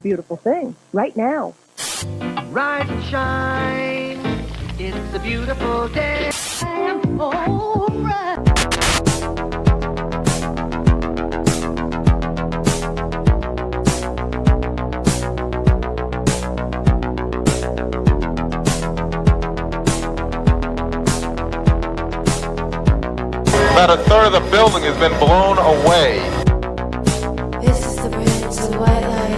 beautiful thing right now. Rise and shine, it's a beautiful day. I'm alright. About a third of the building has been blown away. This is the bridge to white lies.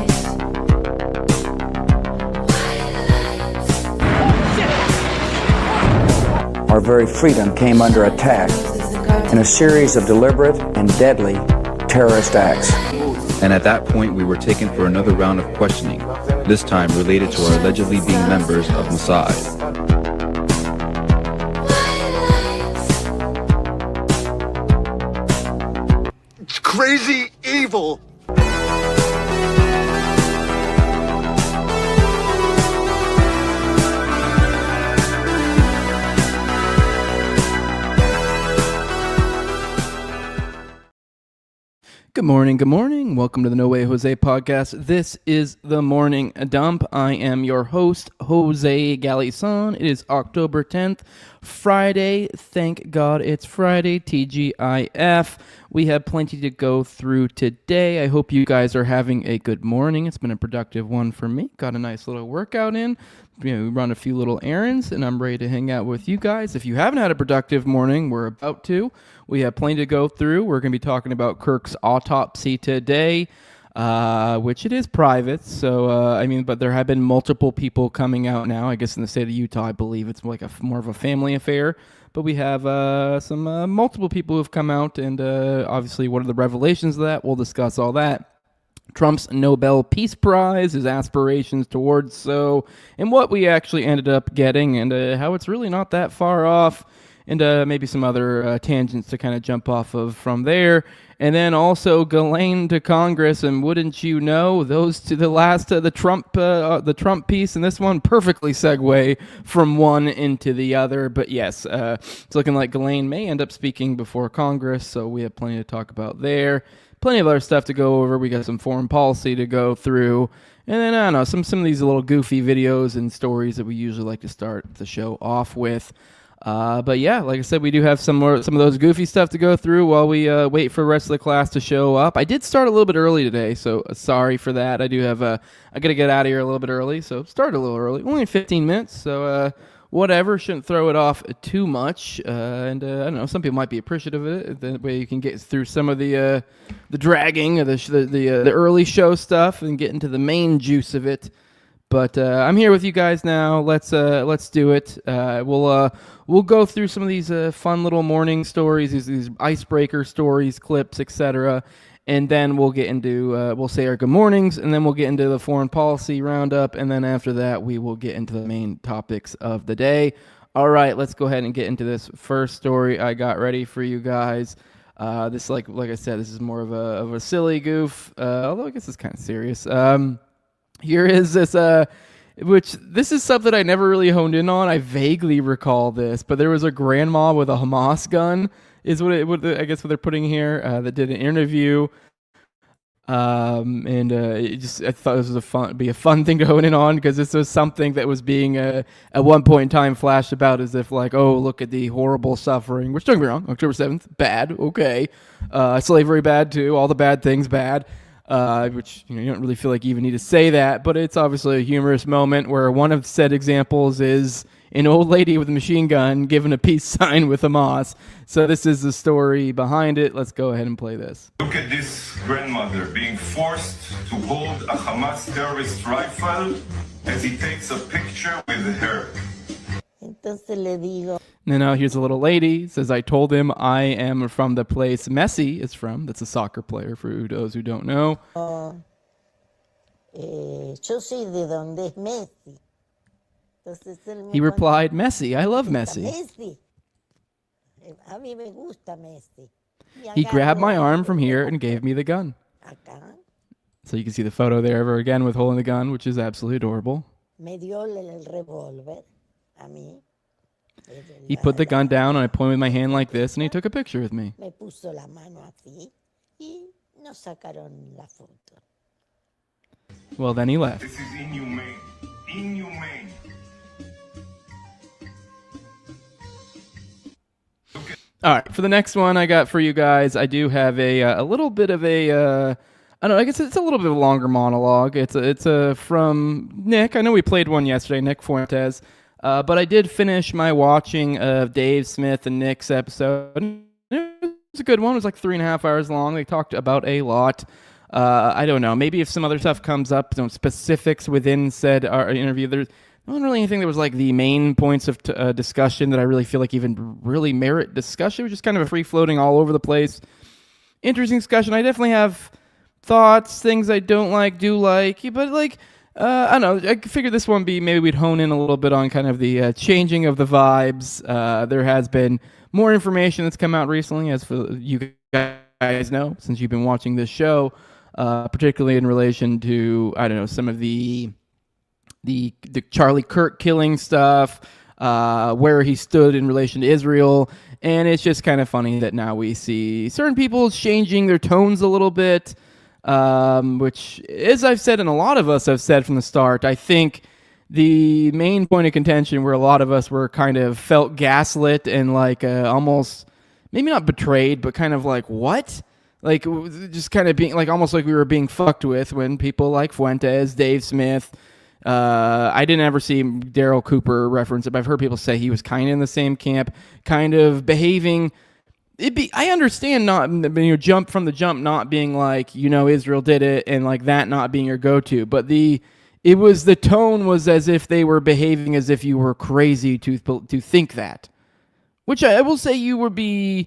Our very freedom came under attack in a series of deliberate and deadly terrorist acts. And at that point, we were taken for another round of questioning, this time related to our allegedly being members of Mossad. It's crazy evil. Good morning, good morning. Welcome to the No Way Jose podcast. This is the Morning Dump. I am your host, Jose Ghislaine. It is October 10th, Friday. Thank God it's Friday, TGIF. We have plenty to go through today. I hope you guys are having a good morning. It's been a productive one for me. Got a nice little workout in. We run a few little errands, and I'm ready to hang out with you guys. If you haven't had a productive morning, we're about to. We have plenty to go through. We're going to be talking about Kirk's autopsy today, which it is private. So, but there have been multiple people coming out now. I guess in the state of Utah, I believe it's like more of a family affair. But we have some multiple people who have come out, and obviously, what are the revelations of that? We'll discuss all that. Trump's Nobel Peace Prize, his aspirations towards so, and what we actually ended up getting, and how it's really not that far off, and maybe some other tangents to kind of jump off of from there. And then also Ghislaine to Congress, and wouldn't you know, those to the last the Trump piece, and this one perfectly segue from one into the other. But yes, it's looking like Ghislaine may end up speaking before Congress, so we have plenty to talk about there. Plenty of other stuff to go over. We got some foreign policy to go through. And then, I don't know, some of these little goofy videos and stories that we usually like to start the show off with. But yeah, like I said, we do have some of those goofy stuff to go through while we wait for the rest of the class to show up. I did start a little bit early today, so sorry for that. I do have I got to get out of here a little bit early, so start a little early. Only 15 minutes, so whatever, shouldn't throw it off too much. And I don't know, some people might be appreciative of it. That way you can get through some of the dragging of the early show stuff and get into the main juice of it. But I'm here with you guys now. Let's do it. We'll go through some of these fun little morning stories, these icebreaker stories, clips, etc. And then we'll get into, we'll say our good mornings, and then we'll get into the foreign policy roundup, and then after that, we will get into the main topics of the day. All right, let's go ahead and get into this first story I got ready for you guys. This, like I said, this is more of a silly goof, although I guess it's kind of serious. Here is this, which this is something I never really honed in on. I vaguely recall this, but there was a grandma with a Hamas gun, is what I guess what they're putting here, that did an interview, and I thought this was be a fun thing to hone in on, because this was something that was being at one point in time flashed about as if like, oh, look at the horrible suffering, which don't get me wrong, October 7th, bad, okay, slavery bad too, all the bad things bad. Which you don't really feel like you even need to say that, but it's obviously a humorous moment where one of said examples is an old lady with a machine gun given a peace sign with Hamas. So this is the story behind it. Let's go ahead and play this. Look at this grandmother being forced to hold a Hamas terrorist rifle as he takes a picture with her. Entonces le digo. Now here's a little lady, says, I told him I am from the place Messi is from. That's a soccer player for those who don't know. Yo soy de donde es Messi. Entonces él me He replied, Messi, I love Messi. Messi. A mí me gusta Messi. He grabbed my arm from here and gave me the gun. Acá. So you can see the photo there again with holding the gun, which is absolutely adorable. Me dio el revólver a mí. He put the gun down, and I pointed with my hand like this, and he took a picture with me. Me puso la mano así y nos sacaron la foto. Well, then he left. This is inhumane. Inhumane. All right, for the next one I got for you guys, I do have a little bit of a, I don't know, I guess it's a little bit of a longer monologue. It's from Nick. I know we played one yesterday, Nick Fuentes, but I did finish my watching of Dave Smith and Nick's episode. It was a good one. It was like 3.5 hours long. They talked about a lot. I don't know. Maybe if some other stuff comes up, some specifics within said interview, there's not really anything that was like the main points of discussion that I really feel like even really merit discussion. It was just kind of a free-floating all over the place. Interesting discussion. I definitely have thoughts, things I don't like, do like, but like, I don't know. I figured this one maybe we'd hone in a little bit on kind of the changing of the vibes. There has been more information that's come out recently, as for you guys know, since you've been watching this show, particularly in relation to, I don't know, some of the Charlie Kirk killing stuff, where he stood in relation to Israel, and it's just kind of funny that now we see certain people changing their tones a little bit, which, as I've said and a lot of us have said from the start, I think the main point of contention where a lot of us were kind of felt gaslit and like almost, maybe not betrayed, but kind of like, what? Like, just kind of being like, almost like we were being fucked with when people like Fuentes, Dave Smith, I didn't ever see Daryl Cooper reference it, but I've heard people say he was kind of in the same camp, kind of behaving. I understand not, jump from the jump, not being like, Israel did it, and like that not being your go-to, but the tone was as if they were behaving as if you were crazy to think that, which I will say you would be.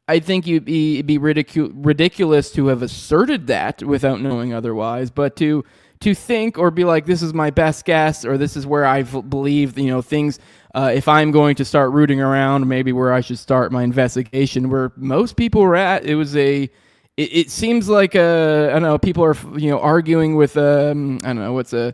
I think it'd be ridiculous to have asserted that without knowing otherwise, but to think or be like, this is my best guess, or this is where I believe, things, if I'm going to start rooting around, maybe where I should start my investigation, where most people were at, it seems like, I don't know, people are, arguing with, I don't know,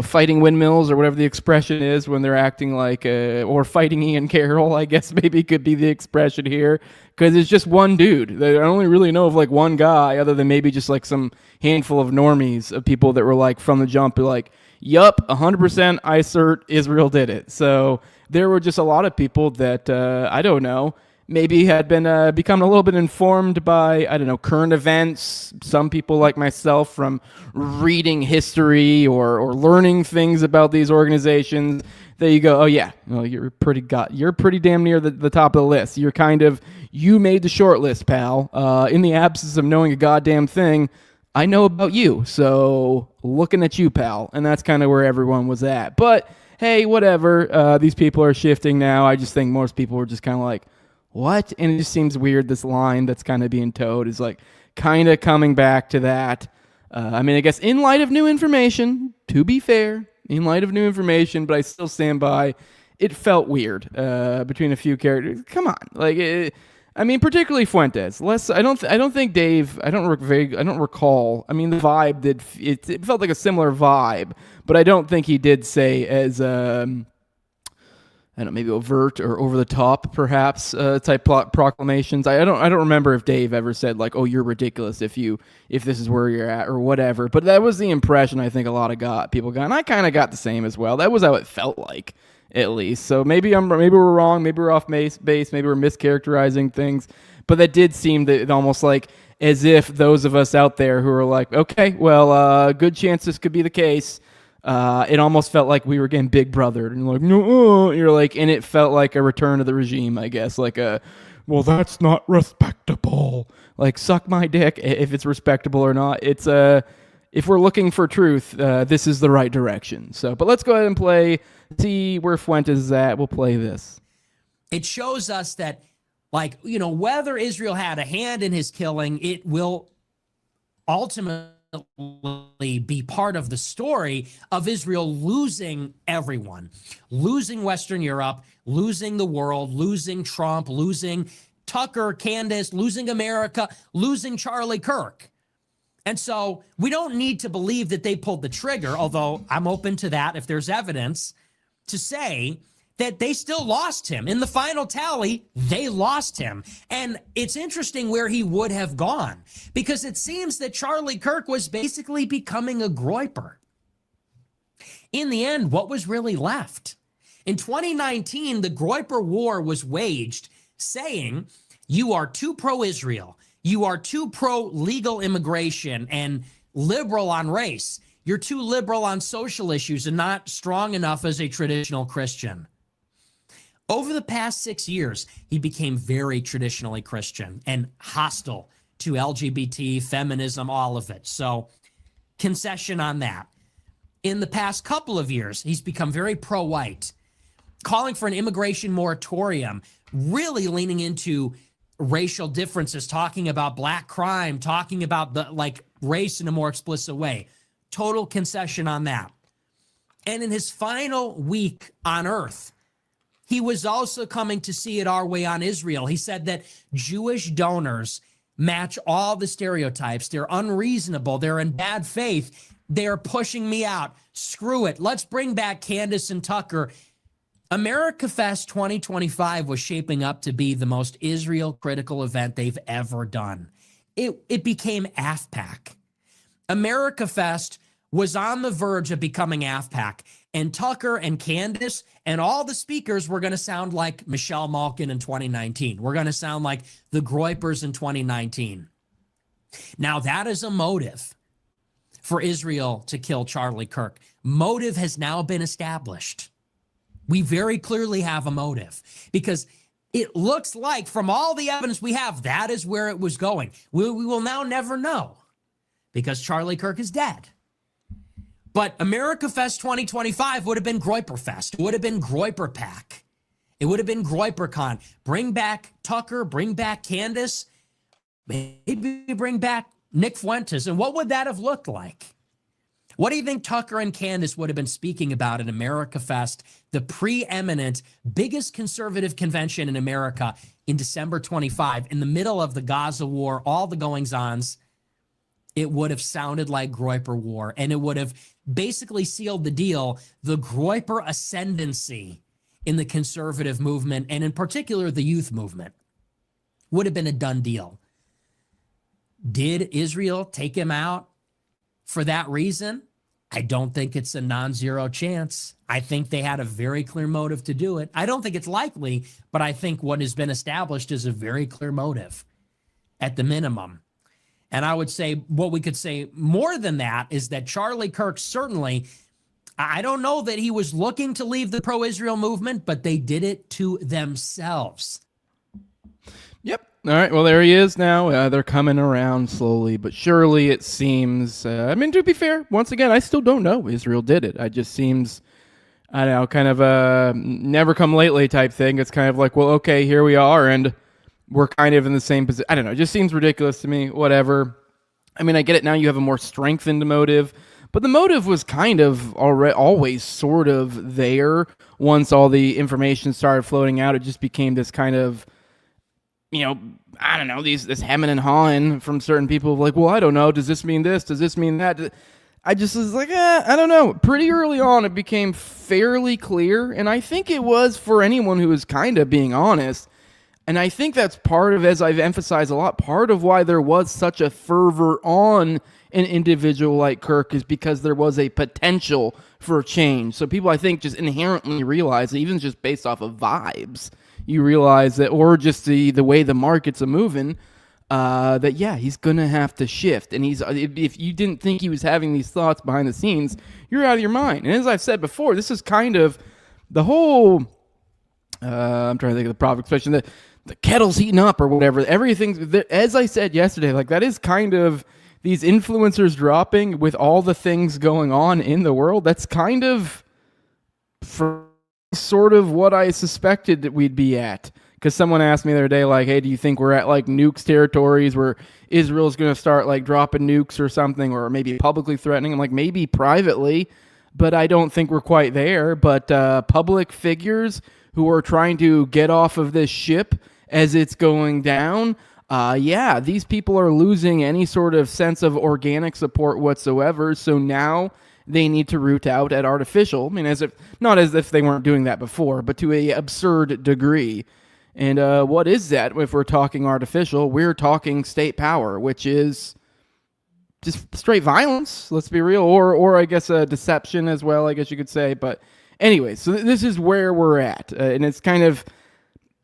fighting windmills or whatever the expression is when they're acting like, or fighting Ian Carroll, I guess maybe could be the expression here, because it's just one dude. I only really know of like one guy, other than maybe just like some handful of normies of people that were like from the jump, like, yup, 100% I assert Israel did it. So there were just a lot of people that, I don't know, maybe had been become a little bit informed by, I don't know, current events. Some people like myself from reading history or learning things about these organizations. There you go. Oh yeah, well, you're pretty damn near the top of the list. You made the short list, pal. In the absence of knowing a goddamn thing, I know about you. So looking at you, pal. And that's kind of where everyone was at. But hey, whatever. These people are shifting now. I just think most people were just kind of like, what? And it just seems weird, this line that's kind of being towed is like kind of coming back to that. I guess in light of new information, to be fair, in light of new information, but I still stand by, it felt weird between a few characters. Come on. Like, particularly Fuentes. I don't think Dave, I don't recall. The vibe it felt like a similar vibe, but I don't think he did say as, I don't know, maybe overt or over the top, perhaps, type proclamations. I don't remember if Dave ever said like, "Oh, you're ridiculous if this is where you're at," or whatever. But that was the impression I think a lot of people got, and I kind of got the same as well. That was how it felt like, at least. So maybe we're wrong, maybe we're off base, maybe we're mischaracterizing things. But that did seem that almost like as if those of us out there who are like, okay, well, good chance this could be the case. It almost felt like we were getting big brothered, and like, no, you're like, and it felt like a return of the regime, I guess, like well, that's not respectable. Like, suck my dick if it's respectable or not. It's if we're looking for truth, this is the right direction. So, but let's go ahead and see where Fuentes is at. We'll play this. It shows us that, like, whether Israel had a hand in his killing, it will ultimately be part of the story of Israel losing everyone, losing Western Europe, losing the world, losing Trump, losing Tucker, Candace, losing America, losing Charlie Kirk. And so we don't need to believe that they pulled the trigger, although I'm open to that if there's evidence to say that they still lost him. In the final tally, they lost him. And it's interesting where he would have gone, because it seems that Charlie Kirk was basically becoming a groyper. In the end, what was really left? In 2019, the groyper war was waged, saying, you are too pro-Israel, you are too pro-legal immigration and liberal on race, you're too liberal on social issues and not strong enough as a traditional Christian. Over the past 6 years, he became very traditionally Christian and hostile to LGBT, feminism, all of it. So, concession on that. In the past couple of years, he's become very pro-white, calling for an immigration moratorium, really leaning into racial differences, talking about black crime, talking about the race in a more explicit way. Total concession on that. And in his final week on earth, he was also coming to see it our way on Israel. He said that Jewish donors match all the stereotypes. They're unreasonable. They're in bad faith. They're pushing me out. Screw it. Let's bring back Candace and Tucker. America Fest 2025 was shaping up to be the most Israel critical event they've ever done. It became AFPAC. America Fest was on the verge of becoming AFPAC, and Tucker and Candace and all the speakers were going to sound like Michelle Malkin in 2019. We're going to sound like the Groypers in 2019. Now, that is a motive for Israel to kill Charlie Kirk. Motive has now been established. We very clearly have a motive, because it looks like from all the evidence we have, that is where it was going. We will now never know, because Charlie Kirk is dead. But America Fest 2025 would have been Groyper Fest. It would have been Groyper Pack. It would have been GroyperCon. Bring back Tucker, bring back Candace, maybe bring back Nick Fuentes. And what would that have looked like? What do you think Tucker and Candace would have been speaking about at America Fest, the preeminent, biggest conservative convention in America in December 25, in the middle of the Gaza war, all the goings-ons? It would have sounded like Groyper War, and it would have basically sealed the deal, the Groyper ascendancy in the conservative movement, and in particular, the youth movement. Would have been a done deal. Did Israel take him out for that reason? I don't think it's a non-zero chance. I think they had a very clear motive to do it. I don't think it's likely, but I think what has been established is a very clear motive at the minimum. And I would say what we could say more than that is that Charlie Kirk certainly, I don't know that he was looking to leave the pro-Israel movement, but they did it to themselves. Yep. All right. Well, there he is now. They're coming around slowly, but surely it seems, to be fair, once again, I still don't know Israel did it. It just seems, I don't know, kind of a never come lately type thing. It's kind of like, well, okay, here we are, and we're kind of in the same position. I don't know. It just seems ridiculous to me. Whatever. I mean, I get it now. You have a more strengthened motive, but the motive was kind of always sort of there. Once all the information started floating out, it just became this kind of, I don't know, this hemming and hawing from certain people. Like, well, I don't know. Does this mean this? Does this mean that? I just was like, I don't know. Pretty early on, it became fairly clear, and I think it was for anyone who was kind of being honest. And I think that's part of, as I've emphasized a lot, part of why there was such a fervor on an individual like Kirk is because there was a potential for change. So people, I think, just inherently realize, even just based off of vibes, you realize that, or just the way the markets are moving, that, yeah, he's going to have to shift. And if you didn't think he was having these thoughts behind the scenes, you're out of your mind. And as I've said before, this is kind of the whole, I'm trying to think of the proper expression, the kettle's heating up or whatever. Everything, as I said yesterday, like that is kind of these influencers dropping with all the things going on in the world. That's kind of sort of what I suspected that we'd be at. Because someone asked me the other day, like, hey, do you think we're at like nukes territories where Israel's going to start like dropping nukes or something, or maybe publicly threatening? I'm like, maybe privately, but I don't think we're quite there. But public figures who are trying to get off of this ship as it's going down, yeah, these people are losing any sort of sense of organic support whatsoever. So now they need to root out at artificial. I mean, not as if they weren't doing that before, but to a absurd degree. And what is that? If we're talking artificial, we're talking state power, which is just straight violence. Let's be real, or I guess a deception as well. I guess you could say. But anyway, so this is where we're at, and it's kind of.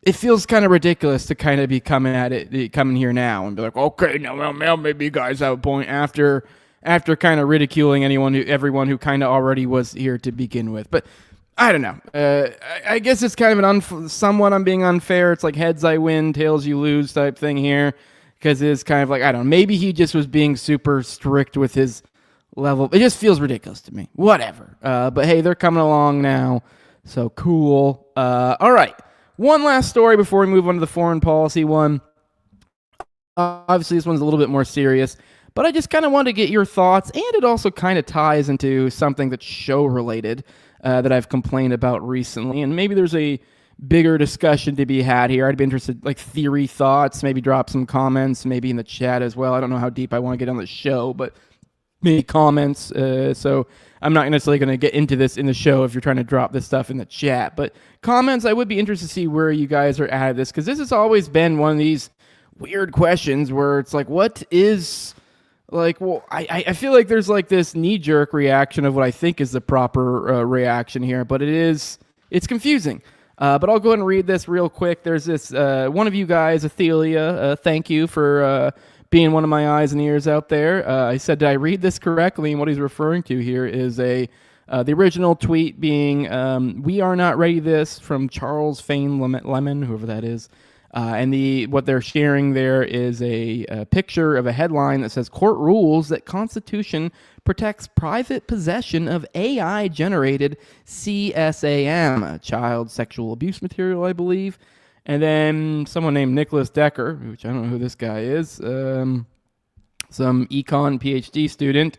It feels kind of ridiculous to kind of be coming here now and be like, okay, now maybe you guys have a point after kind of ridiculing everyone who kind of already was here to begin with. But I don't know. I guess it's kind of somewhat I'm being unfair. It's like heads I win, tails you lose type thing here, because it's kind of like, I don't know, maybe he just was being super strict with his level. It just feels ridiculous to me. Whatever. But hey, they're coming along now, so cool. All right. One last story before we move on to the foreign policy one. Obviously, this one's a little bit more serious, but I just kind of wanted to get your thoughts, and it also kind of ties into something that's show-related that I've complained about recently, and maybe there's a bigger discussion to be had here. I'd be interested, like theory thoughts, maybe drop some comments, maybe in the chat as well. I don't know how deep I want to get on the show, but maybe comments. So I'm not necessarily going to get into this in the show if you're trying to drop this stuff in the chat, but comments, I would be interested to see where you guys are at this, because this has always been one of these weird questions where it's like, what is, like, well, I feel like there's like this knee-jerk reaction of what I think is the proper reaction here, but it's confusing. But I'll go ahead and read this real quick. There's this, one of you guys, Athelia, thank you for being one of my eyes and ears out there. I said, did I read this correctly? And what he's referring to here is the original tweet being, we are not ready this, from Charles Fane Lemon, whoever that is. And what they're sharing there is a picture of a headline that says, court rules that Constitution protects private possession of AI-generated CSAM, child sexual abuse material, I believe. And then someone named Nicholas Decker, which I don't know who this guy is, some econ PhD student,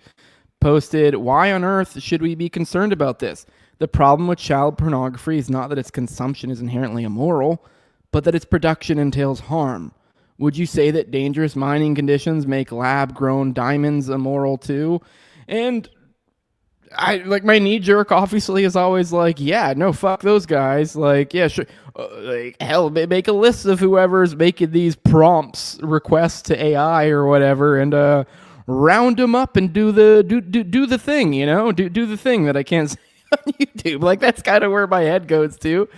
posted, why on earth should we be concerned about this? The problem with child pornography is not that its consumption is inherently immoral, but that its production entails harm. Would you say that dangerous mining conditions make lab-grown diamonds immoral too? And my knee jerk obviously is always like, yeah, no, fuck those guys. Like, yeah, sure. Like, hell, make a list of whoever's making these prompts requests to AI or whatever, and round them up and do the thing, you know, do the thing that I can't say on YouTube. Like, that's kind of where my head goes to.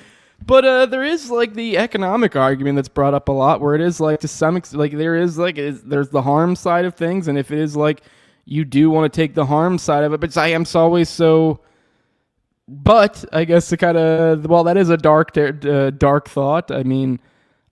But there is like the economic argument that's brought up a lot, where it is like to some extent, like there's the harm side of things, and if it is like you do want to take the harm side of it, but I am always so. But I guess the kind of, well, that is a dark thought. I mean,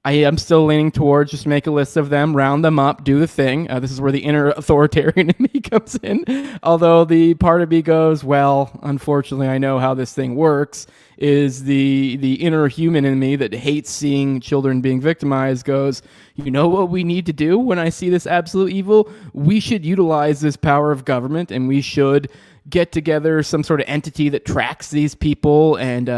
I am still leaning towards just make a list of them, round them up, do the thing. This is where the inner authoritarian in me comes in. Although the part of me goes, well, unfortunately, I know how this thing works. Is the inner human in me that hates seeing children being victimized goes, you know what we need to do when I see this absolute evil? We should utilize this power of government, and we should get together some sort of entity that tracks these people and,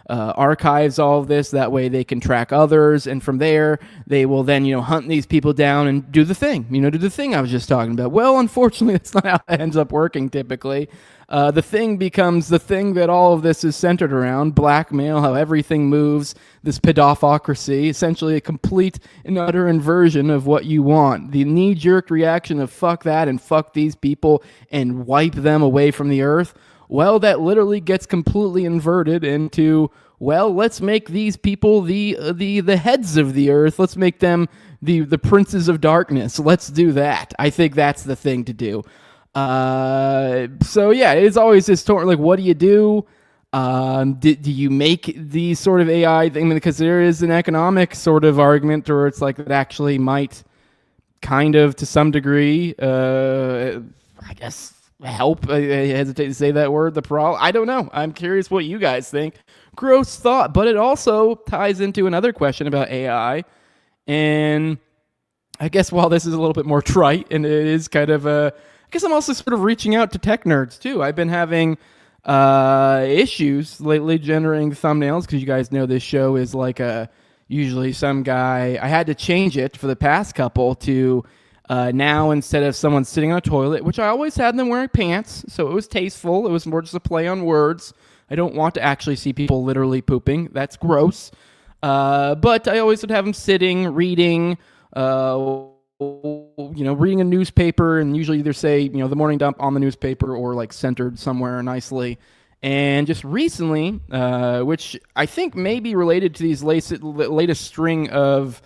archives all of this. That way they can track others. And from there, they will then, hunt these people down and do the thing, do the thing I was just talking about. Well, unfortunately, that's not how it ends up working typically. The thing becomes the thing that all of this is centered around, blackmail, how everything moves, this pedophocracy, essentially a complete and utter inversion of what you want. The knee-jerk reaction of fuck that and fuck these people and wipe them away from the earth, well, that literally gets completely inverted into, well, let's make these people the heads of the earth. Let's make them the princes of darkness. Let's do that. I think that's the thing to do. So yeah, it's always this like, what do you do? Do you make these sort of AI thing? Because there is an economic sort of argument where it's like it actually might kind of, to some degree, I guess, help. I hesitate to say that word. I don't know. I'm curious what you guys think. Gross thought, but it also ties into another question about AI. And I guess while this is a little bit more trite, and it is kind of I guess I'm also sort of reaching out to tech nerds too. I've been having issues lately generating thumbnails, because you guys know this show is like usually some guy. I had to change it for the past couple to now instead of someone sitting on a toilet, which I always had them wearing pants, so it was tasteful. It was more just a play on words. I don't want to actually see people literally pooping. That's gross. But I always would have them sitting, reading, reading a newspaper, and usually either say, the morning dump on the newspaper or like centered somewhere nicely. And just recently, which I think may be related to these latest string of,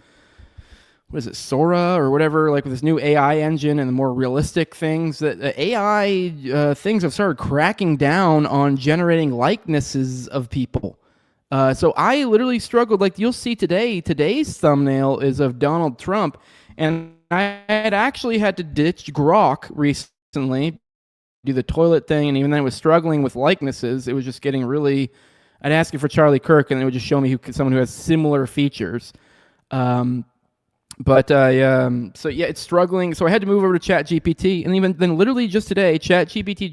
what is it, Sora or whatever, like with this new AI engine and the more realistic things, that AI things have started cracking down on generating likenesses of people. So I literally struggled. Like you'll see today's thumbnail is of Donald Trump, and I had actually had to ditch Grok recently, do the toilet thing, and even then I was struggling with likenesses. It was just getting really, I'd ask it for Charlie Kirk, and it would just show me someone who has similar features. So yeah, it's struggling. So I had to move over to ChatGPT, and even then, literally just today, ChatGPT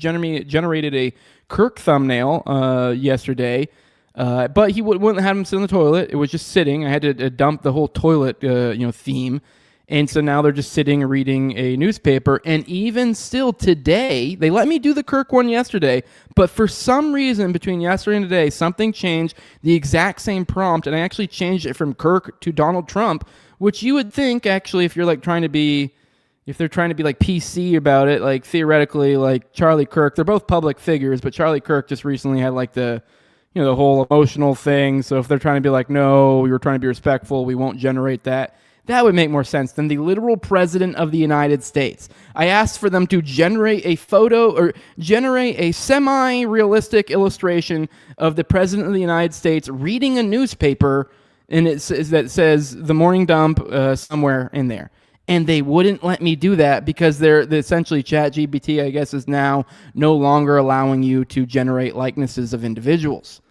generated a Kirk thumbnail yesterday. But he wouldn't have him sit on the toilet. It was just sitting. I had to dump the whole toilet, theme. And so now they're just sitting reading a newspaper. And even still today, they let me do the Kirk one yesterday. But for some reason, between yesterday and today, something changed the exact same prompt. And I actually changed it from Kirk to Donald Trump, which you would think, actually, if you're like trying to be like PC about it, like theoretically, like Charlie Kirk, they're both public figures, but Charlie Kirk just recently had like the whole emotional thing. So if they're trying to be like, no, you're trying to be respectful, we won't generate that. That would make more sense than the literal president of the United States. I asked for them to generate a photo or generate a semi-realistic illustration of the president of the United States reading a newspaper, and that says the morning dump somewhere in there. And they wouldn't let me do that because they're essentially ChatGPT, I guess, is now no longer allowing you to generate likenesses of individuals,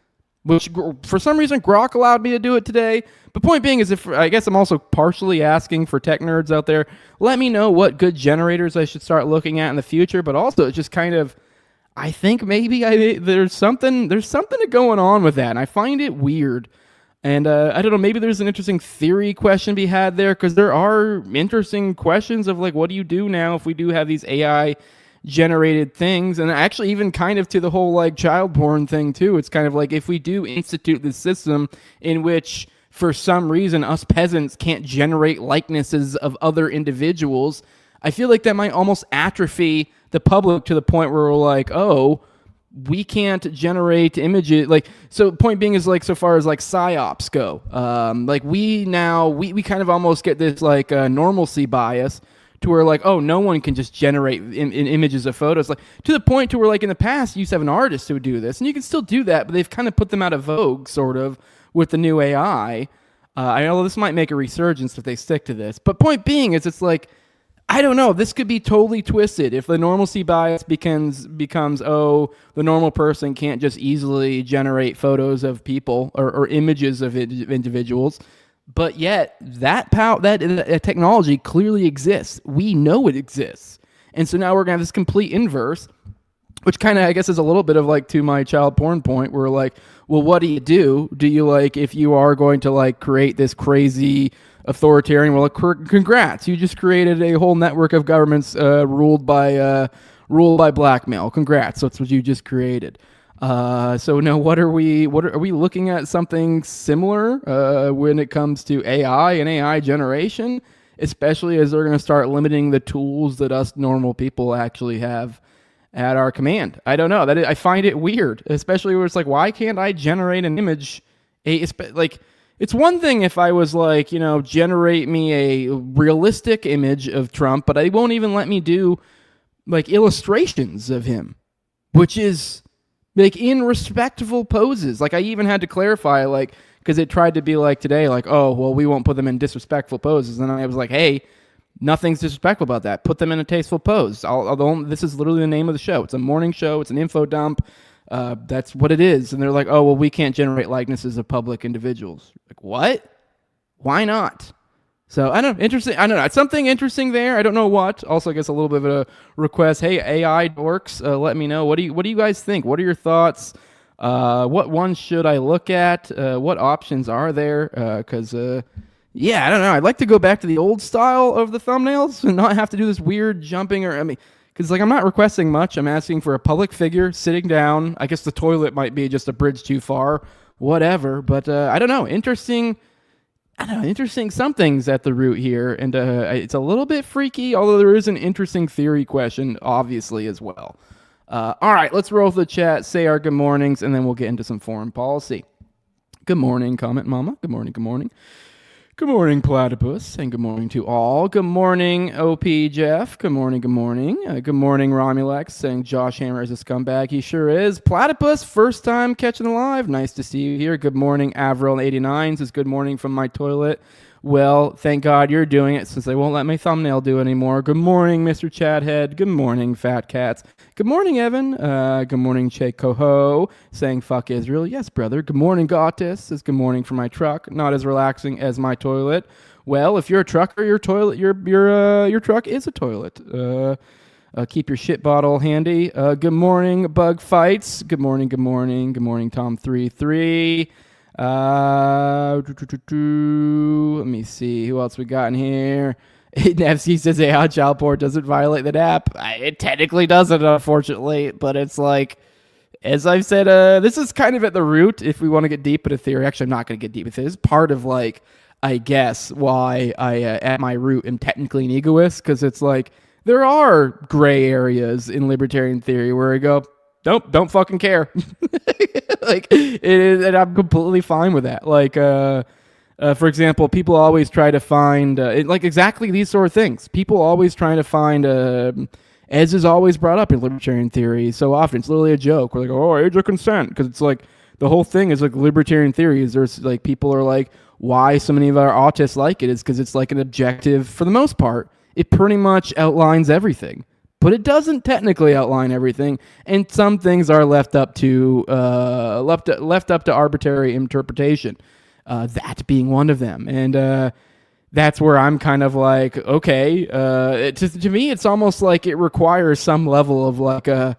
which for some reason Grok allowed me to do it today. But point being is, I guess I'm also partially asking for tech nerds out there, let me know what good generators I should start looking at in the future. But also, it's just kind of, I think maybe there's something going on with that, and I find it weird. And I don't know, maybe there's an interesting theory question to be had there, because there are interesting questions of like, what do you do now if we do have these AI generated things? And actually even kind of to the whole like child porn thing too. It's kind of like, if we do institute this system in which for some reason us peasants can't generate likenesses of other individuals, I feel like that might almost atrophy the public to the point where we're like, oh, we can't generate images. Like, so point being is like, so far as like psyops go, like we kind of almost get this like normalcy bias to where like, oh, no one can just generate in images of photos, like to the point to where like in the past you used to have an artist who would do this, and you can still do that, but they've kind of put them out of vogue sort of with the new AI. I know this might make a resurgence if they stick to this, but point being is, it's like, I don't know, this could be totally twisted if the normalcy bias becomes oh, the normal person can't just easily generate photos of people or images of individuals, but yet that technology clearly exists. We know it exists. And so now we're going to have this complete inverse, which kind of, I guess, is a little bit of like to my child porn point, where like, well, what do you do? Do you like, if you are going to like create this crazy authoritarian, well, congrats, you just created a whole network of governments ruled by blackmail. Congrats, that's what you just created. So now, what are we looking at? Something similar when it comes to AI and AI generation, especially as they're going to start limiting the tools that us normal people actually have at our command. I don't know. I find it weird, especially where it's like, why can't I generate an image? It's one thing if I was like, generate me a realistic image of Trump, but I won't even let me do like illustrations of him, which is like in respectful poses. Like I even had to clarify, like, because it tried to be like today, like, oh, well, we won't put them in disrespectful poses. And I was like, hey, nothing's disrespectful about that. Put them in a tasteful pose. This is literally the name of the show. It's a morning show. It's an info dump. That's what it is. And they're like, oh, well, we can't generate likenesses of public individuals. Like, what? Why not? So I don't know. Interesting. I don't know. It's something interesting there. I don't know what. Also, I guess a little bit of a request. Hey, AI dorks, let me know. What do you guys think? What are your thoughts What one should I look at? What options are there? Because yeah, I don't know. I'd like to go back to the old style of the thumbnails and not have to do this weird jumping because I'm not requesting much. I'm asking for a public figure sitting down. I guess the toilet might be just a bridge too far, whatever. But I don't know. Interesting something's at the root here, and it's a little bit freaky, although there is an interesting theory question, obviously, as well. All right, let's roll the chat, say our good mornings, and then we'll get into some foreign policy. Good morning, Comment Mama. Good morning, good morning. Good morning, Platypus, and good morning to all. Good morning, OP Jeff. Good morning, good morning. Good morning, Romulex, saying Josh Hammer is a scumbag. He sure is. Platypus, first time catching the live. Nice to see you here. Good morning, Avril89 says good morning from my toilet. Well, thank God you're doing it since they won't let my thumbnail do it anymore. Good morning, Mr. Chadhead. Good morning, Fat Cats. Good morning, Evan. Good morning, Che Coho, saying fuck Israel. Yes, brother. Good morning, Gautis says good morning from my truck. Not as relaxing as my toilet. Well, if you're a trucker, your toilet, your truck is a toilet. Keep your shit bottle handy. Good morning, Bug Fights. Good morning, good morning. Good morning, Tom33. Let me see who else we got in here. Nevsky says AI child porn doesn't violate the app. It technically doesn't, unfortunately, but it's like, as I've said, this is kind of at the root. If we want to get deep into theory, actually, I'm not going to get deep into this. Part of like, I guess why I at my root am technically an egoist, because it's like there are gray areas in libertarian theory where I go, don't fucking care. Like it is, and I'm completely fine with that. Like, for example, people always try to find like exactly these sort of things. People always trying to find, as is always brought up in libertarian theory so often. It's literally a joke. We're like, oh, age of consent, because it's like the whole thing is like libertarian theory. Is there's like people are like, why so many of our autists like it is because it's like an objective for the most part. It pretty much outlines everything. But it doesn't technically outline everything, and some things are left up to arbitrary interpretation. That being one of them, and that's where I'm kind of like, okay. To me, it's almost like it requires some level of like I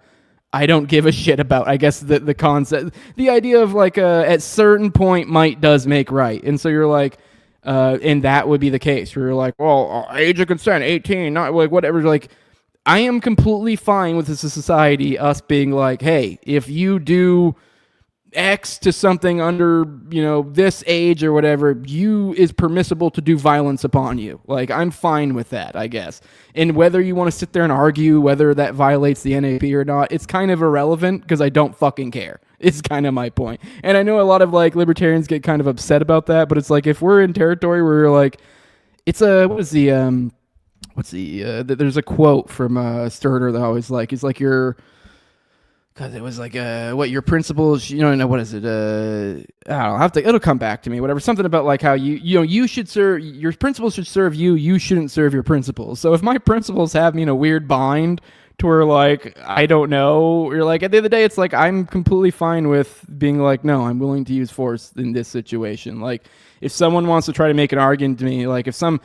don't give a shit about. I guess the concept, the idea of like at certain point might does make right, and so you're like. And that would be the case where you're like, well, age of consent, 18, not like whatever, like. I am completely fine with this society, us being like, hey, if you do X to something under, this age or whatever, is permissible to do violence upon you. Like, I'm fine with that, I guess. And whether you want to sit there and argue whether that violates the NAP or not, it's kind of irrelevant because I don't fucking care. It's kind of my point. And I know a lot of, like, libertarians get kind of upset about that, but it's like, if we're in territory where you're like, it's there's a quote from Sturter that I always like. He's like, because it was like, what your principles, what is it? I don't know, it'll come back to me, whatever. Something about like how you should serve, your principles should serve you, you shouldn't serve your principles. So if my principles have me in a weird bind to where like, I don't know, you're like, at the end of the day, it's like, I'm completely fine with being like, no, I'm willing to use force in this situation. Like, if someone wants to try to make an argument to me, like if some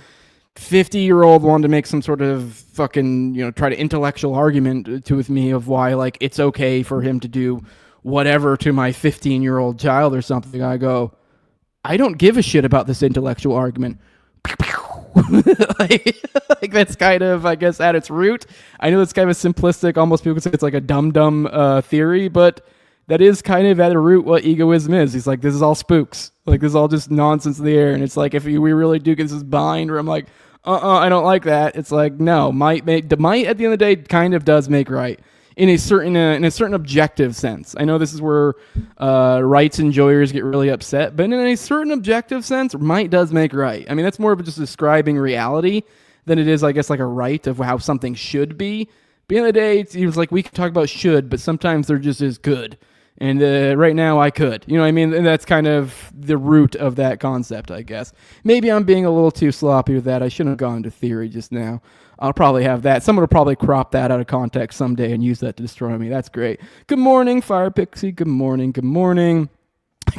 50-year-old wanted to make some sort of fucking, try to intellectual argument with me of why, like, it's okay for him to do whatever to my 15-year-old child or something, I go, I don't give a shit about this intellectual argument. like that's kind of, I guess, at its root. I know it's kind of simplistic, almost people could say it's like a dumb theory, but that is kind of at the root what egoism is. He's like, this is all spooks. Like, this is all just nonsense in the air. And it's like, if we really do get this bind where I'm like, I don't like that. It's like, no, might at the end of the day kind of does make right in a certain objective sense. I know this is where rights enjoyers get really upset, but in a certain objective sense, might does make right. I mean, that's more of just describing reality than it is, I guess, like a right of how something should be. But at the end of the day, it's like we can talk about should, but sometimes they're just as good. And right now I could, you know what I mean? And that's kind of the root of that concept, I guess. Maybe I'm being a little too sloppy with that. I shouldn't have gone into theory just now. I'll probably have that. Someone will probably crop that out of context someday and use that to destroy me. That's great. Good morning, Fire Pixie. Good morning. Good morning.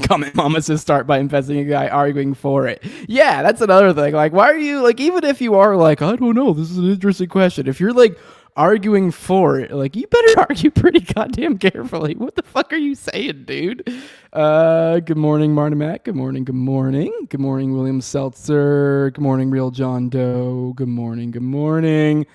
Comment Mama says start by investing a guy arguing for it. Yeah, that's another thing. Like, why are you, like, even if you are like, I don't know, this is an interesting question. If you're like arguing for it. Like, you better argue pretty goddamn carefully. What the fuck are you saying, dude? Good morning, Marty Mac. Good morning, good morning. Good morning, William Seltzer. Good morning, Real John Doe. Good morning, good morning.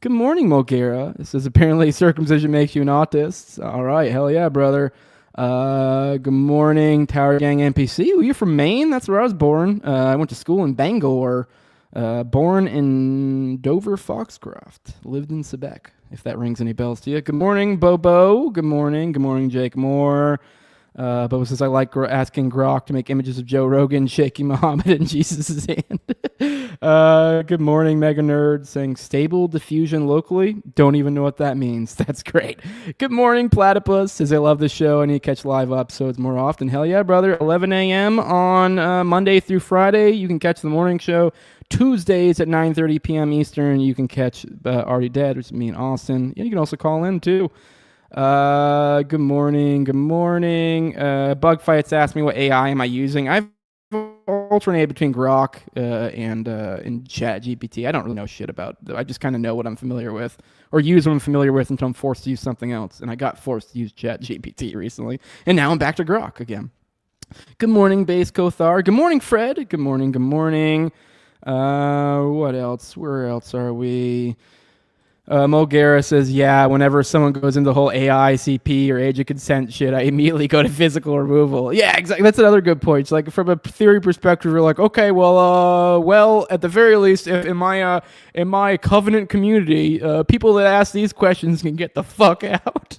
Good morning, Mogera. This is apparently circumcision makes you an autist. All right, hell yeah, brother. Good morning, Tower Gang NPC. Well, you're from Maine? That's where I was born. I went to school in Bangor. Born in Dover, Foxcroft. Lived in Quebec, if that rings any bells to you. Good morning, Bobo. Good morning. Good morning, Jake Moore. Bobo says, I like asking Grok to make images of Joe Rogan shaking Muhammad in Jesus' hand. Good morning, Mega Nerd, saying stable diffusion locally. Don't even know what that means. That's great. Good morning, Platypus, says I love the show. I need to catch live episodes more often. Hell yeah, brother. 11 a.m. on Monday through Friday. You can catch the morning show. Tuesdays at 9:30 p.m. Eastern. You can catch Already Dead, which is me and Austin. And you can also call in, too. Good morning. Good morning. Bug Fights asked me what AI am I using. I've alternated between Grok and ChatGPT. I don't really know shit about it. I just kind of know what I'm familiar with or use what I'm familiar with until I'm forced to use something else. And I got forced to use ChatGPT recently. And now I'm back to Grok again. Good morning, Base Kothar. Good morning, Fred. Good morning. Good morning. What else? Where else are we? Mogera says, yeah, whenever someone goes into the whole AI, CP, or age of consent shit, I immediately go to physical removal. Yeah, exactly. That's another good point. It's like, from a theory perspective, you're like, okay, well, at the very least, if in my covenant community, people that ask these questions can get the fuck out.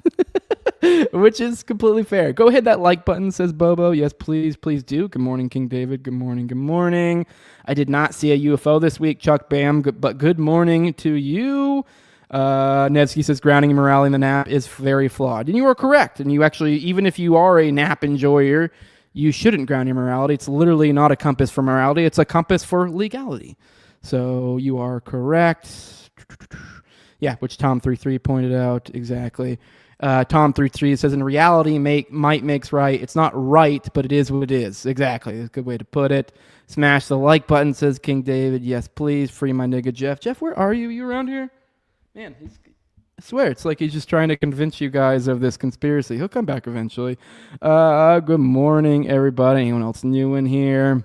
Which is completely fair. Go hit that like button, says Bobo. Yes, please do. Good morning, King David. Good morning, good morning. I did not see a UFO this week, Chuck Bam, but good morning to you. Nevsky says grounding and morality in the nap is very flawed. And you are correct. And you actually, even if you are a nap enjoyer, you shouldn't ground your morality. It's literally not a compass for morality. It's a compass for legality. So you are correct. Yeah, which Tom33 pointed out. Exactly. Tom33 says, in reality, might makes right. It's not right, but it is what it is. Exactly. That's a good way to put it. Smash the like button, says King David. Yes, please. Free my nigga Jeff. Jeff, where are you? You around here? Man, I swear, it's like he's just trying to convince you guys of this conspiracy. He'll come back eventually. Good morning, everybody. Anyone else new in here?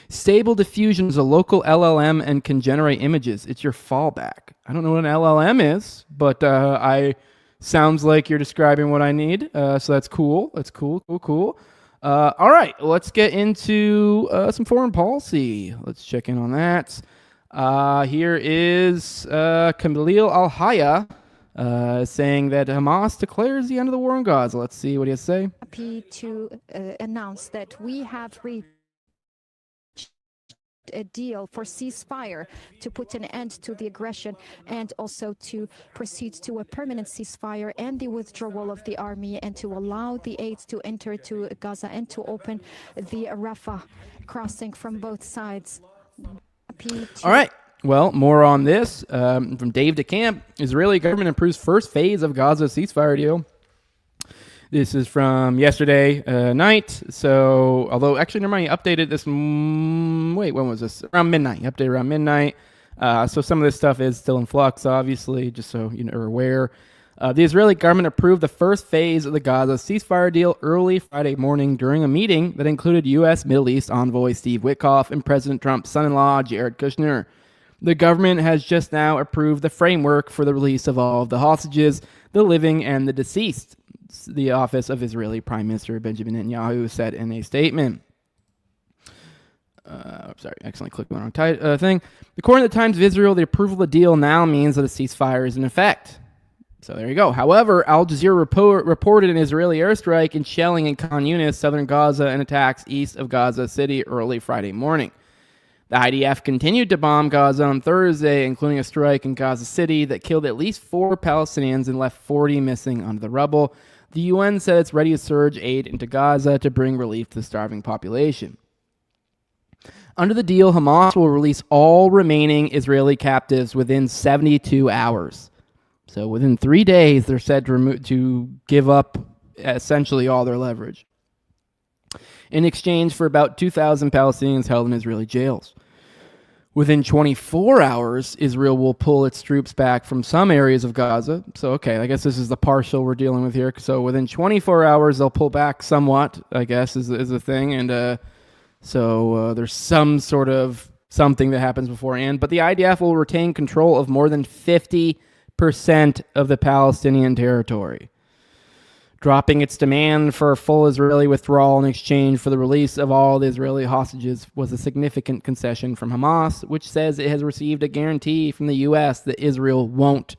Stable Diffusion is a local LLM and can generate images. It's your fallback. I don't know what an LLM is, but sounds like you're describing what I need. So that's cool. That's cool. All right, let's get into some foreign policy. Let's check in on that. Here is Khalil Al-Haya saying that Hamas declares the end of the war in Gaza. Let's see what he has to say. Happy to announce that we have reached a deal for ceasefire to put an end to the aggression and also to proceed to a permanent ceasefire and the withdrawal of the army and to allow the aid to enter to Gaza and to open the Rafah crossing from both sides. All right. Well, more on this from Dave DeCamp. Israeli government approves first phase of Gaza ceasefire deal. This is from yesterday night. So, although actually, never mind, he updated this. Wait, when was this? Around midnight. He updated around midnight. So some of this stuff is still in flux, obviously, just so you are aware. The Israeli government approved the first phase of the Gaza ceasefire deal early Friday morning during a meeting that included U.S. Middle East envoy Steve Witkoff and President Trump's son-in-law Jared Kushner. The government has just now approved the framework for the release of all of the hostages, the living and the deceased, the office of Israeli Prime Minister Benjamin Netanyahu said in a statement. Sorry, I accidentally clicked the wrong thing. According to the Times of Israel, the approval of the deal now means that a ceasefire is in effect. So there you go. However, Al Jazeera reported an Israeli airstrike and shelling in Khan Yunis, southern Gaza, and attacks east of Gaza City early Friday morning. The IDF continued to bomb Gaza on Thursday, including a strike in Gaza City that killed at least 4 Palestinians and left 40 missing under the rubble. The UN said it's ready to surge aid into Gaza to bring relief to the starving population. Under the deal, Hamas will release all remaining Israeli captives within 72 hours. So within 3 days, they're said to give up essentially all their leverage in exchange for about 2,000 Palestinians held in Israeli jails. Within 24 hours, Israel will pull its troops back from some areas of Gaza. So, okay, I guess this is the partial we're dealing with here. So within 24 hours, they'll pull back somewhat, I guess, is the thing. And so there's some sort of something that happens beforehand. But the IDF will retain control of more than 50% of the Palestinian territory, dropping its demand for full Israeli withdrawal in exchange for the release of all the Israeli hostages was a significant concession from Hamas, which says it has received a guarantee from the U.S. that Israel won't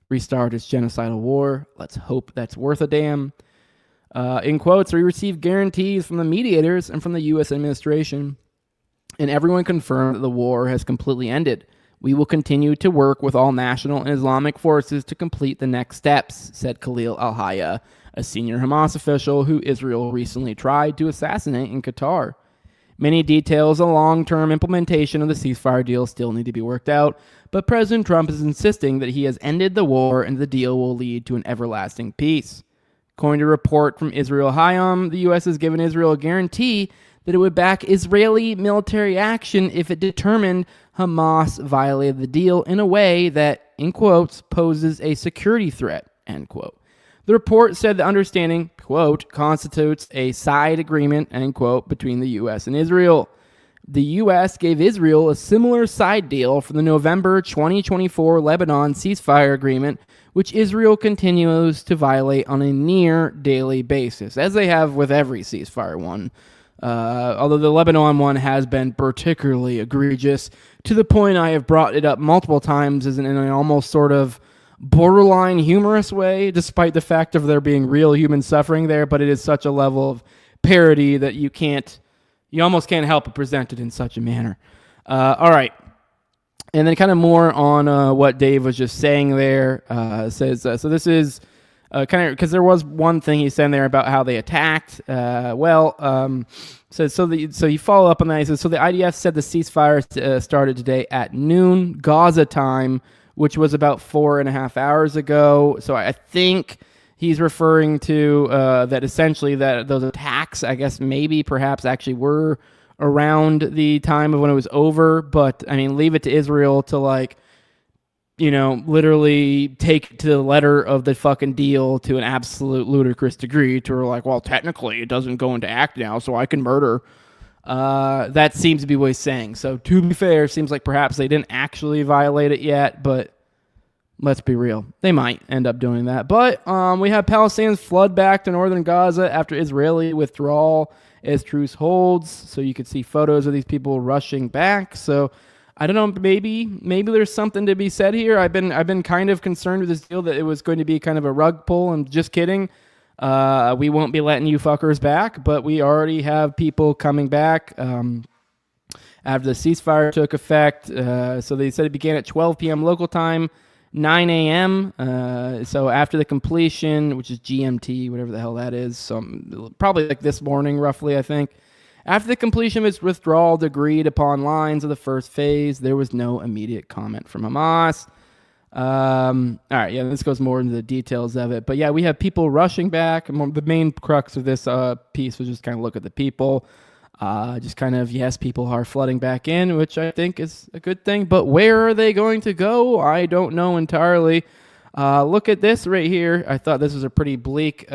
restart its genocidal war. Let's hope that's worth a damn. In quotes, we received guarantees from the mediators and from the U.S. administration, and everyone confirmed that the war has completely ended. We will continue to work with all national and Islamic forces to complete the next steps, said Khalil al-Hayya, a senior Hamas official who Israel recently tried to assassinate in Qatar. Many details of long-term implementation of the ceasefire deal still need to be worked out, but President Trump is insisting that he has ended the war and the deal will lead to an everlasting peace. According to a report from Israel Hayom, the U.S. has given Israel a guarantee that it would back Israeli military action if it determined Hamas violated the deal in a way that, in quotes, poses a security threat, end quote. The report said the understanding, quote, constitutes a side agreement, end quote, between the U.S. and Israel. The U.S. gave Israel a similar side deal for the November 2024 Lebanon ceasefire agreement, which Israel continues to violate on a near daily basis, as they have with every ceasefire one. Although the Lebanon one has been particularly egregious, to the point I have brought it up multiple times as in an almost sort of borderline humorous way, despite the fact of there being real human suffering there, but it is such a level of parody that you almost can't help but present it in such a manner. All right. And then kind of more on what Dave was just saying there. Says so this is kind of because there was one thing he said there about how they attacked. So you follow up on that. He says, so the IDF said the ceasefire started today at noon Gaza time, which was about 4.5 hours ago. So I think he's referring to that essentially that those attacks, I guess maybe perhaps actually were around the time of when it was over. But I mean, leave it to Israel to literally take to the letter of the fucking deal to an absolute ludicrous degree to where like, well, technically it doesn't go into act now, so I can murder. That seems to be what he's saying. So to be fair, it seems like perhaps they didn't actually violate it yet, but let's be real. They might end up doing that. But we have Palestinians flood back to northern Gaza after Israeli withdrawal as truce holds. So you could see photos of these people rushing back. So I don't know, maybe there's something to be said here. I've been kind of concerned with this deal that it was going to be kind of a rug pull. I'm just kidding. We won't be letting you fuckers back, but we already have people coming back after the ceasefire took effect. So they said it began at 12 p.m. local time, 9 a.m. So after the completion, which is GMT, whatever the hell that is, so probably like this morning roughly, I think. After the completion of its withdrawal, agreed upon lines of the first phase, there was no immediate comment from Hamas. All right, yeah, this goes more into the details of it. But yeah, we have people rushing back. The main crux of this piece was just kind of look at the people. Just kind of, yes, people are flooding back in, which I think is a good thing. But where are they going to go? I don't know entirely. Look at this right here. I thought this was a pretty bleak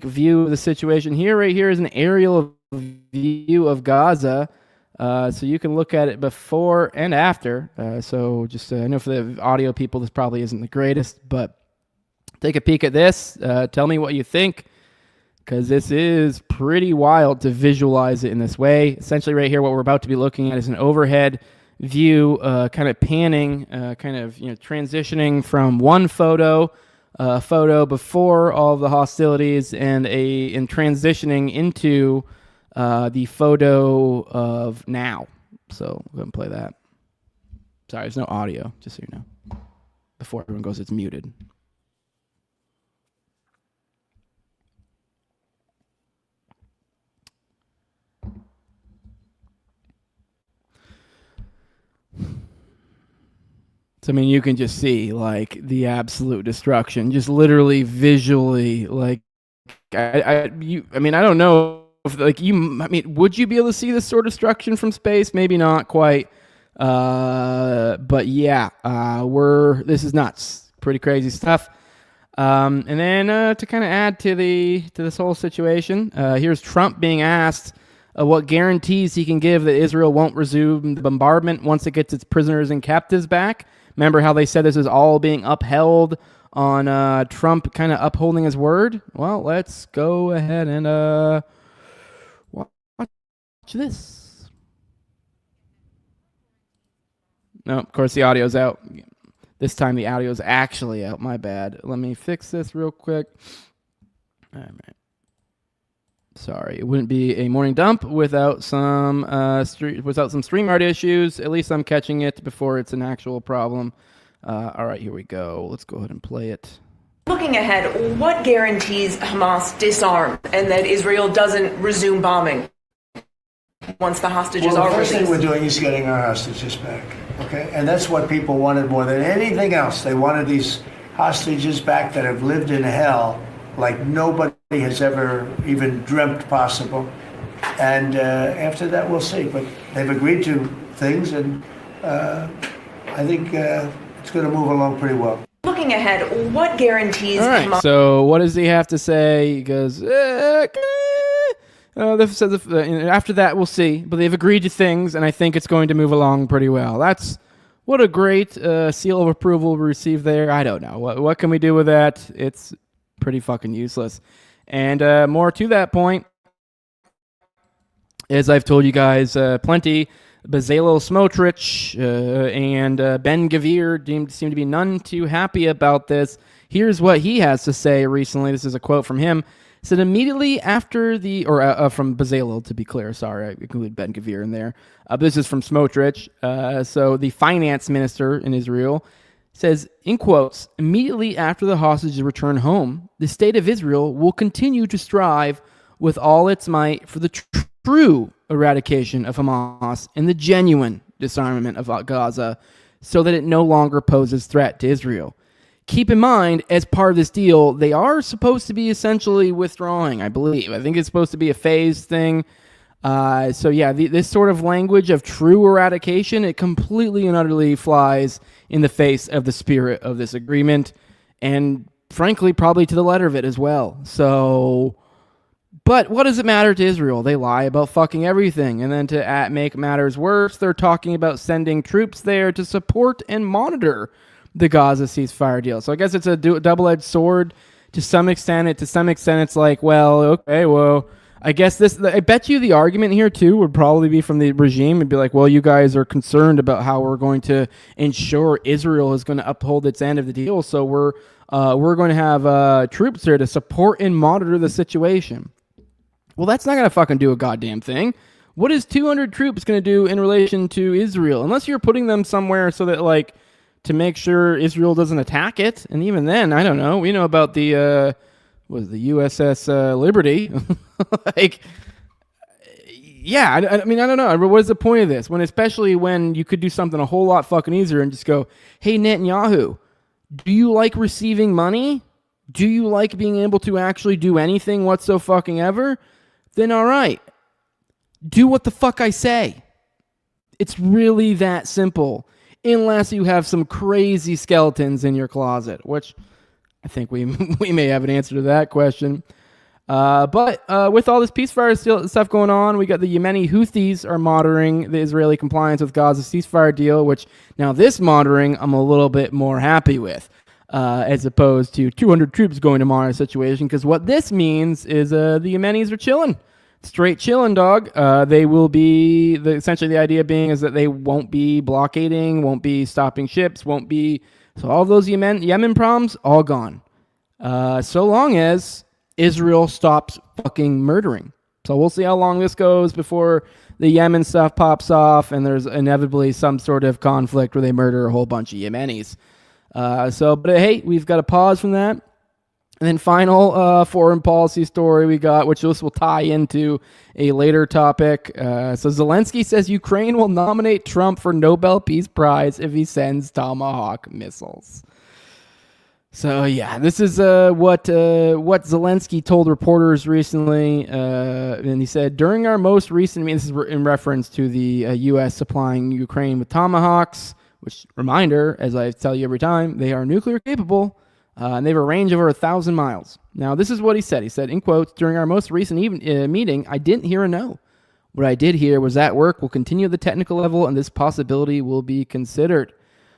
view of the situation. Right here is an aerial view of Gaza. So you can look at it before and after. So just I know for the audio people, this probably isn't the greatest, but take a peek at this. Tell me what you think, because this is pretty wild to visualize it in this way. Essentially right here, what we're about to be looking at is an overhead view, kind of panning, transitioning from one photo before all of the hostilities and transitioning into the photo of now. So we're going to play that. Sorry, there's no audio, just so you know. Before everyone goes, it's muted. So, I mean, you can just see, like, the absolute destruction, just literally visually, like, I don't know if would you be able to see this sort of destruction from space? Maybe not quite. But yeah, this is nuts. Pretty crazy stuff. And then to kind of add to this whole situation, here's Trump being asked what guarantees he can give that Israel won't resume the bombardment once it gets its prisoners and captives back. Remember how they said this is all being upheld on Trump kind of upholding his word? Well, let's go ahead and watch this. No, of course the audio's out. This time the audio's actually out. My bad. Let me fix this real quick. All right. Sorry, it wouldn't be a morning dump without some StreamYard issues. At least I'm catching it before it's an actual problem. All right, here we go. Let's go ahead and play it. Looking ahead, what guarantees Hamas disarm and that Israel doesn't resume bombing once the hostages are released? The first thing we're doing is getting our hostages back, okay? And that's what people wanted more than anything else. They wanted these hostages back that have lived in hell like nobody has ever even dreamt possible. And after that, we'll see. But they've agreed to things, and I think it's going to move along pretty well. Looking ahead, what guarantees... All right, so what does he have to say? He goes, after that, we'll see. But they've agreed to things, and I think it's going to move along pretty well. What a great seal of approval we received there. I don't know. What can we do with that? It's pretty fucking useless. And more to that point, as I've told you guys plenty, Bezalel Smotrich and Ben Gvir seem to be none too happy about this. Here's what he has to say recently. This is a quote from him. He said, immediately after from Bezalel, to be clear. Sorry, I included Ben Gvir in there. This is from Smotrich. So the finance minister in Israel says, in quotes, immediately after the hostages return home, the state of Israel will continue to strive with all its might for the true eradication of Hamas and the genuine disarmament of Gaza so that it no longer poses threat to Israel. Keep in mind, as part of this deal, they are supposed to be essentially withdrawing, I believe. I think it's supposed to be a phased thing. This sort of language of true eradication, it completely and utterly flies in the face of the spirit of this agreement, and frankly, probably to the letter of it as well. So, but what does it matter to Israel? They lie about fucking everything, and then to make matters worse, they're talking about sending troops there to support and monitor the Gaza ceasefire deal. So I guess it's a double-edged sword to some extent. It's like, well, okay, well, I guess I bet you the argument here too would probably be from the regime and be like, well, you guys are concerned about how we're going to ensure Israel is going to uphold its end of the deal. So we're going to have troops there to support and monitor the situation. Well, that's not going to fucking do a goddamn thing. What is 200 troops going to do in relation to Israel? Unless you're putting them somewhere so that, like, to make sure Israel doesn't attack it. And even then, I don't know. We know about the USS Liberty. I don't know. What is the point of this? Especially when you could do something a whole lot fucking easier and just go, hey, Netanyahu, do you like receiving money? Do you like being able to actually do anything whatsoever? Then all right. Do what the fuck I say. It's really that simple. Unless you have some crazy skeletons in your closet, which I think we may have an answer to that question. But with all this ceasefire stuff going on, we got the Yemeni Houthis are monitoring the Israeli compliance with Gaza ceasefire deal, which now this monitoring I'm a little bit more happy with, as opposed to 200 troops going to monitor the situation, because what this means is the Yemenis are chilling. Straight chilling, dog. They will be, essentially the idea being is that they won't be blockading, won't be stopping ships, won't be, so all those Yemen problems, all gone. So long as Israel stops fucking murdering. So we'll see how long this goes before the Yemen stuff pops off and there's inevitably some sort of conflict where they murder a whole bunch of Yemenis. But hey, we've got to pause from that. And then final foreign policy story we got, which this will tie into a later topic. So Zelensky says Ukraine will nominate Trump for Nobel Peace Prize if he sends Tomahawk missiles. So yeah, this is what Zelensky told reporters recently, and he said during our most recent meeting. This is in reference to the U.S. supplying Ukraine with Tomahawks. Which, reminder, as I tell you every time, they are nuclear capable, and they have a range of over 1,000 miles. Now, this is what he said. He said, in quotes, during our most recent meeting, I didn't hear a no. What I did hear was that work will continue at the technical level, and this possibility will be considered.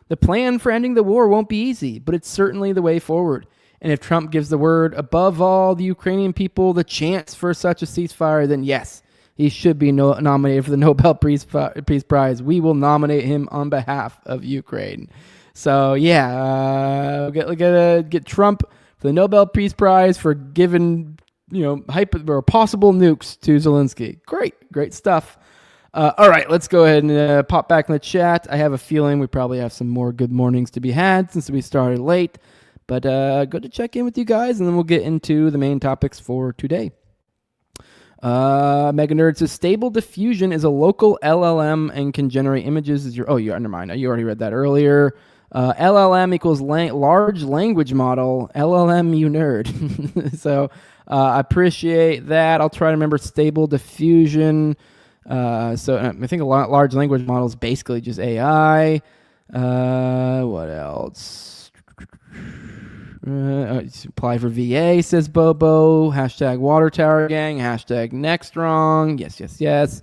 The plan for ending the war won't be easy, but it's certainly the way forward. And if Trump gives the word, above all, the Ukrainian people, the chance for such a ceasefire, then yes, he should be nominated for the Nobel Peace Prize. We will nominate him on behalf of Ukraine. So, yeah, get Trump for the Nobel Peace Prize for giving, possible nukes to Zelensky. Great stuff. All right, let's go ahead and pop back in the chat. I have a feeling we probably have some more good mornings to be had since we started late. But good to check in with you guys, and then we'll get into the main topics for today. Mega Nerd says Stable Diffusion is a local LLM and can generate images. You undermined. You already read that earlier. LLM equals large language model. LLM, you nerd. So I appreciate that. I'll try to remember Stable Diffusion. So I think a large language model is basically just AI. What else? Apply for VA, says Bobo. Hashtag Water Tower Gang. Hashtag Next Wrong. Yes.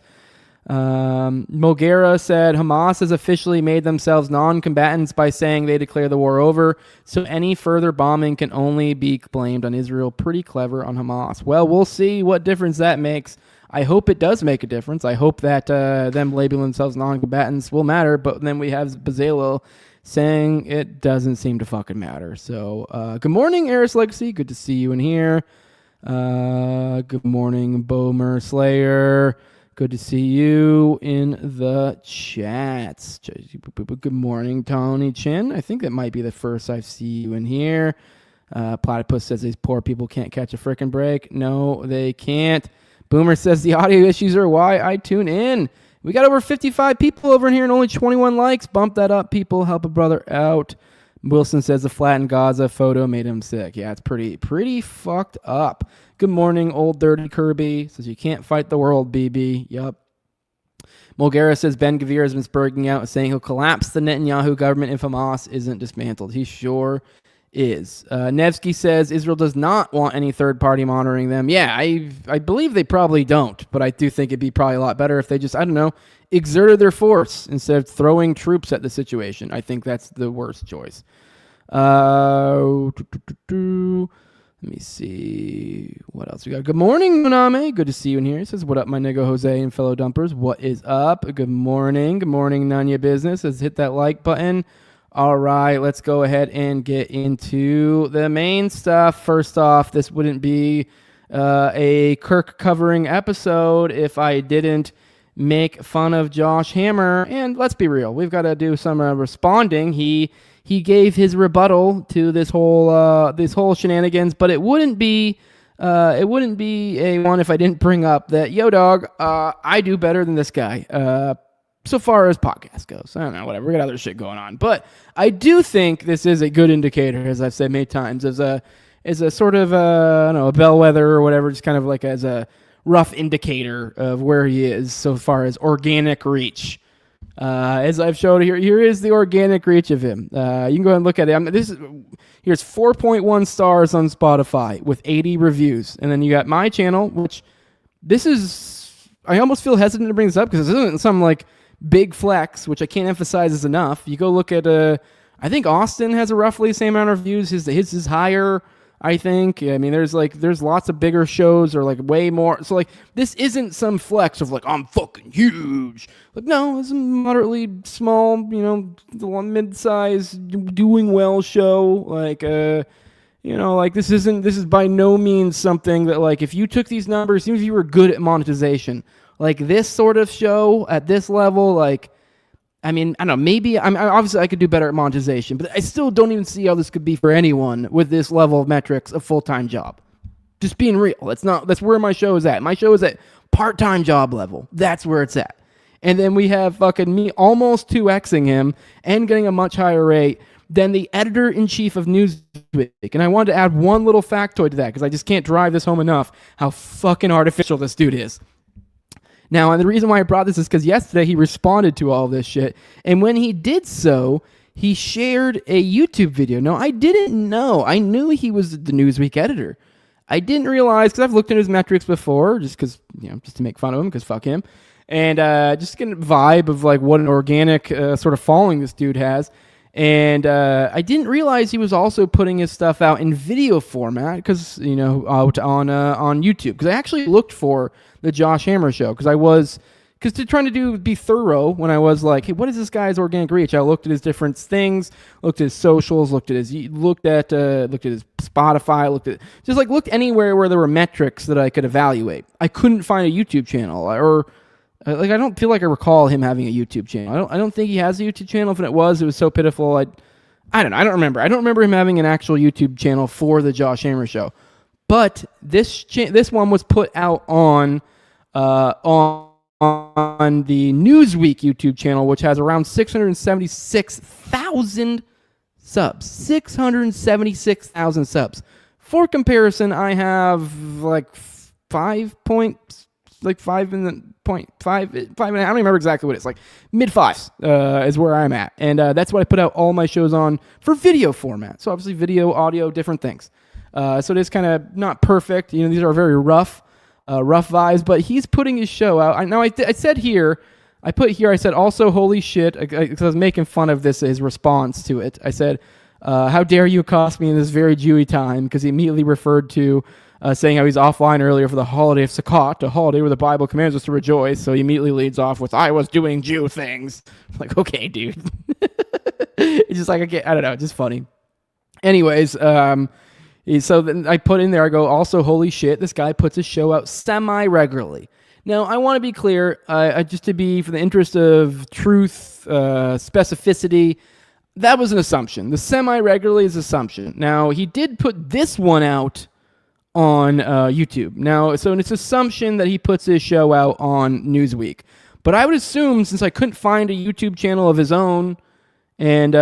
Mogera said Hamas has officially made themselves non-combatants by saying they declare the war over, so any further bombing can only be blamed on Israel. Pretty clever on Hamas. Well, we'll see what difference that makes. I hope it does make a difference. I hope that them labeling themselves non-combatants will matter, but then we have Bezalel saying it doesn't seem to fucking matter. So, good morning, Eris Legacy. Good to see you in here. Good morning, Bomer Slayer. Good to see you in the chats. Good morning, Tony Chin. I think that might be the first I see you in here. Platypus says these poor people can't catch a frickin' break. No, they can't. Boomer says the audio issues are why I tune in. We got over 55 people over in here and only 21 likes. Bump that up, people. Help a brother out. Wilson says the flattened Gaza photo made him sick. Yeah, it's pretty fucked up. Good morning, old dirty Kirby. Says you can't fight the world, BB. Yup. Mulgara says Ben Gvir has been spurging out, saying he'll collapse the Netanyahu government if Hamas isn't dismantled. He sure is. Nevsky says Israel does not want any third-party monitoring them. Yeah, I believe they probably don't, but I do think it'd be probably a lot better if they just, exerted their force instead of throwing troops at the situation. I think that's the worst choice. Let me see. What else we got? Good morning, Muname. Good to see you in here. He says, what up, my nigga Jose and fellow dumpers? What is up? Good morning. Good morning, Nanya Business. Says hit that like button. All right, let's go ahead and get into the main stuff. First off, this wouldn't be a Kirk covering episode if I didn't make fun of Josh Hammer. And let's be real, we've got to do some responding. He gave his rebuttal to this whole shenanigans, but it wouldn't be a one if I didn't bring up that, yo, dog, I do better than this guy. So far as podcast goes, I don't know, whatever. We got other shit going on, but I do think this is a good indicator, as I've said many times, as a sort of a bellwether or whatever, just kind of like as a rough indicator of where he is so far as organic reach. As I've showed here is the organic reach of him. You can go ahead and look at it. Here's 4.1 stars on Spotify with 80 reviews, and then you got my channel, which I almost feel hesitant to bring this up because this isn't some like big flex, which I can't emphasize enough. You go look at I think Austin has a roughly the same amount of reviews. His is higher, I think. I mean, there's lots of bigger shows or like way more. So like this isn't some flex of like I'm fucking huge. Like no, it's a moderately small, mid-size doing well show. Like like this is by no means something that like if you took these numbers, even if you were good at monetization, like this sort of show at this level, like, I mean, I don't know, maybe, obviously I could do better at monetization, but I still don't even see how this could be for anyone with this level of metrics a full-time job. Just being real. That's where my show is at. My show is at part-time job level. That's where it's at. And then we have fucking me almost 2xing him and getting a much higher rate than the editor-in-chief of Newsweek. And I wanted to add one little factoid to that because I just can't drive this home enough how fucking artificial this dude is. Now, and the reason why I brought this is because yesterday he responded to all this shit. And when he did so, he shared a YouTube video. Now, I didn't know. I knew he was the Newsweek editor. I didn't realize, because I've looked at his metrics before, just because, just to make fun of him, because fuck him. And just getting a vibe of like what an organic sort of following this dude has. And I didn't realize he was also putting his stuff out in video format, because, out on YouTube. Because I actually looked for the Josh Hammer show, because to trying to be thorough when I was like, hey, what is this guy's organic reach? I looked at his different things, looked at his socials, looked at his Spotify, looked anywhere where there were metrics that I could evaluate. I couldn't find a YouTube channel, or I don't feel like I recall him having a YouTube channel. I don't think he has a YouTube channel. If it was so pitiful. I don't know. I don't remember. I don't remember him having an actual YouTube channel for the Josh Hammer show. But this one was put out on the Newsweek YouTube channel, which has around 676,000 subs. 676,000 subs. For comparison, I have like 5.5 I don't remember exactly what it's like. Mid fives is where I'm at, and that's what I put out all my shows on for video format. So obviously, video, audio, different things. So it is kind of not perfect. These are very rough vibes, but he's putting his show out. I said here, I said also, holy shit, because I was making fun of his response to it. I said, how dare you accost me in this very Jewy time, because he immediately referred to saying how he's offline earlier for the holiday of Sukkot, a holiday where the Bible commands us to rejoice. So he immediately leads off with, I was doing Jew things. I'm like, okay, dude. It's just like, I don't know, just funny. Anyways, so then I put in there, I go, also, holy shit, this guy puts his show out semi-regularly. Now, I want to be clear, just to be, for the interest of truth, specificity, that was an assumption. The semi-regularly is assumption. Now, he did put this one out on YouTube. Now, so it's assumption that he puts his show out on Newsweek. But I would assume, since I couldn't find a YouTube channel of his own, and,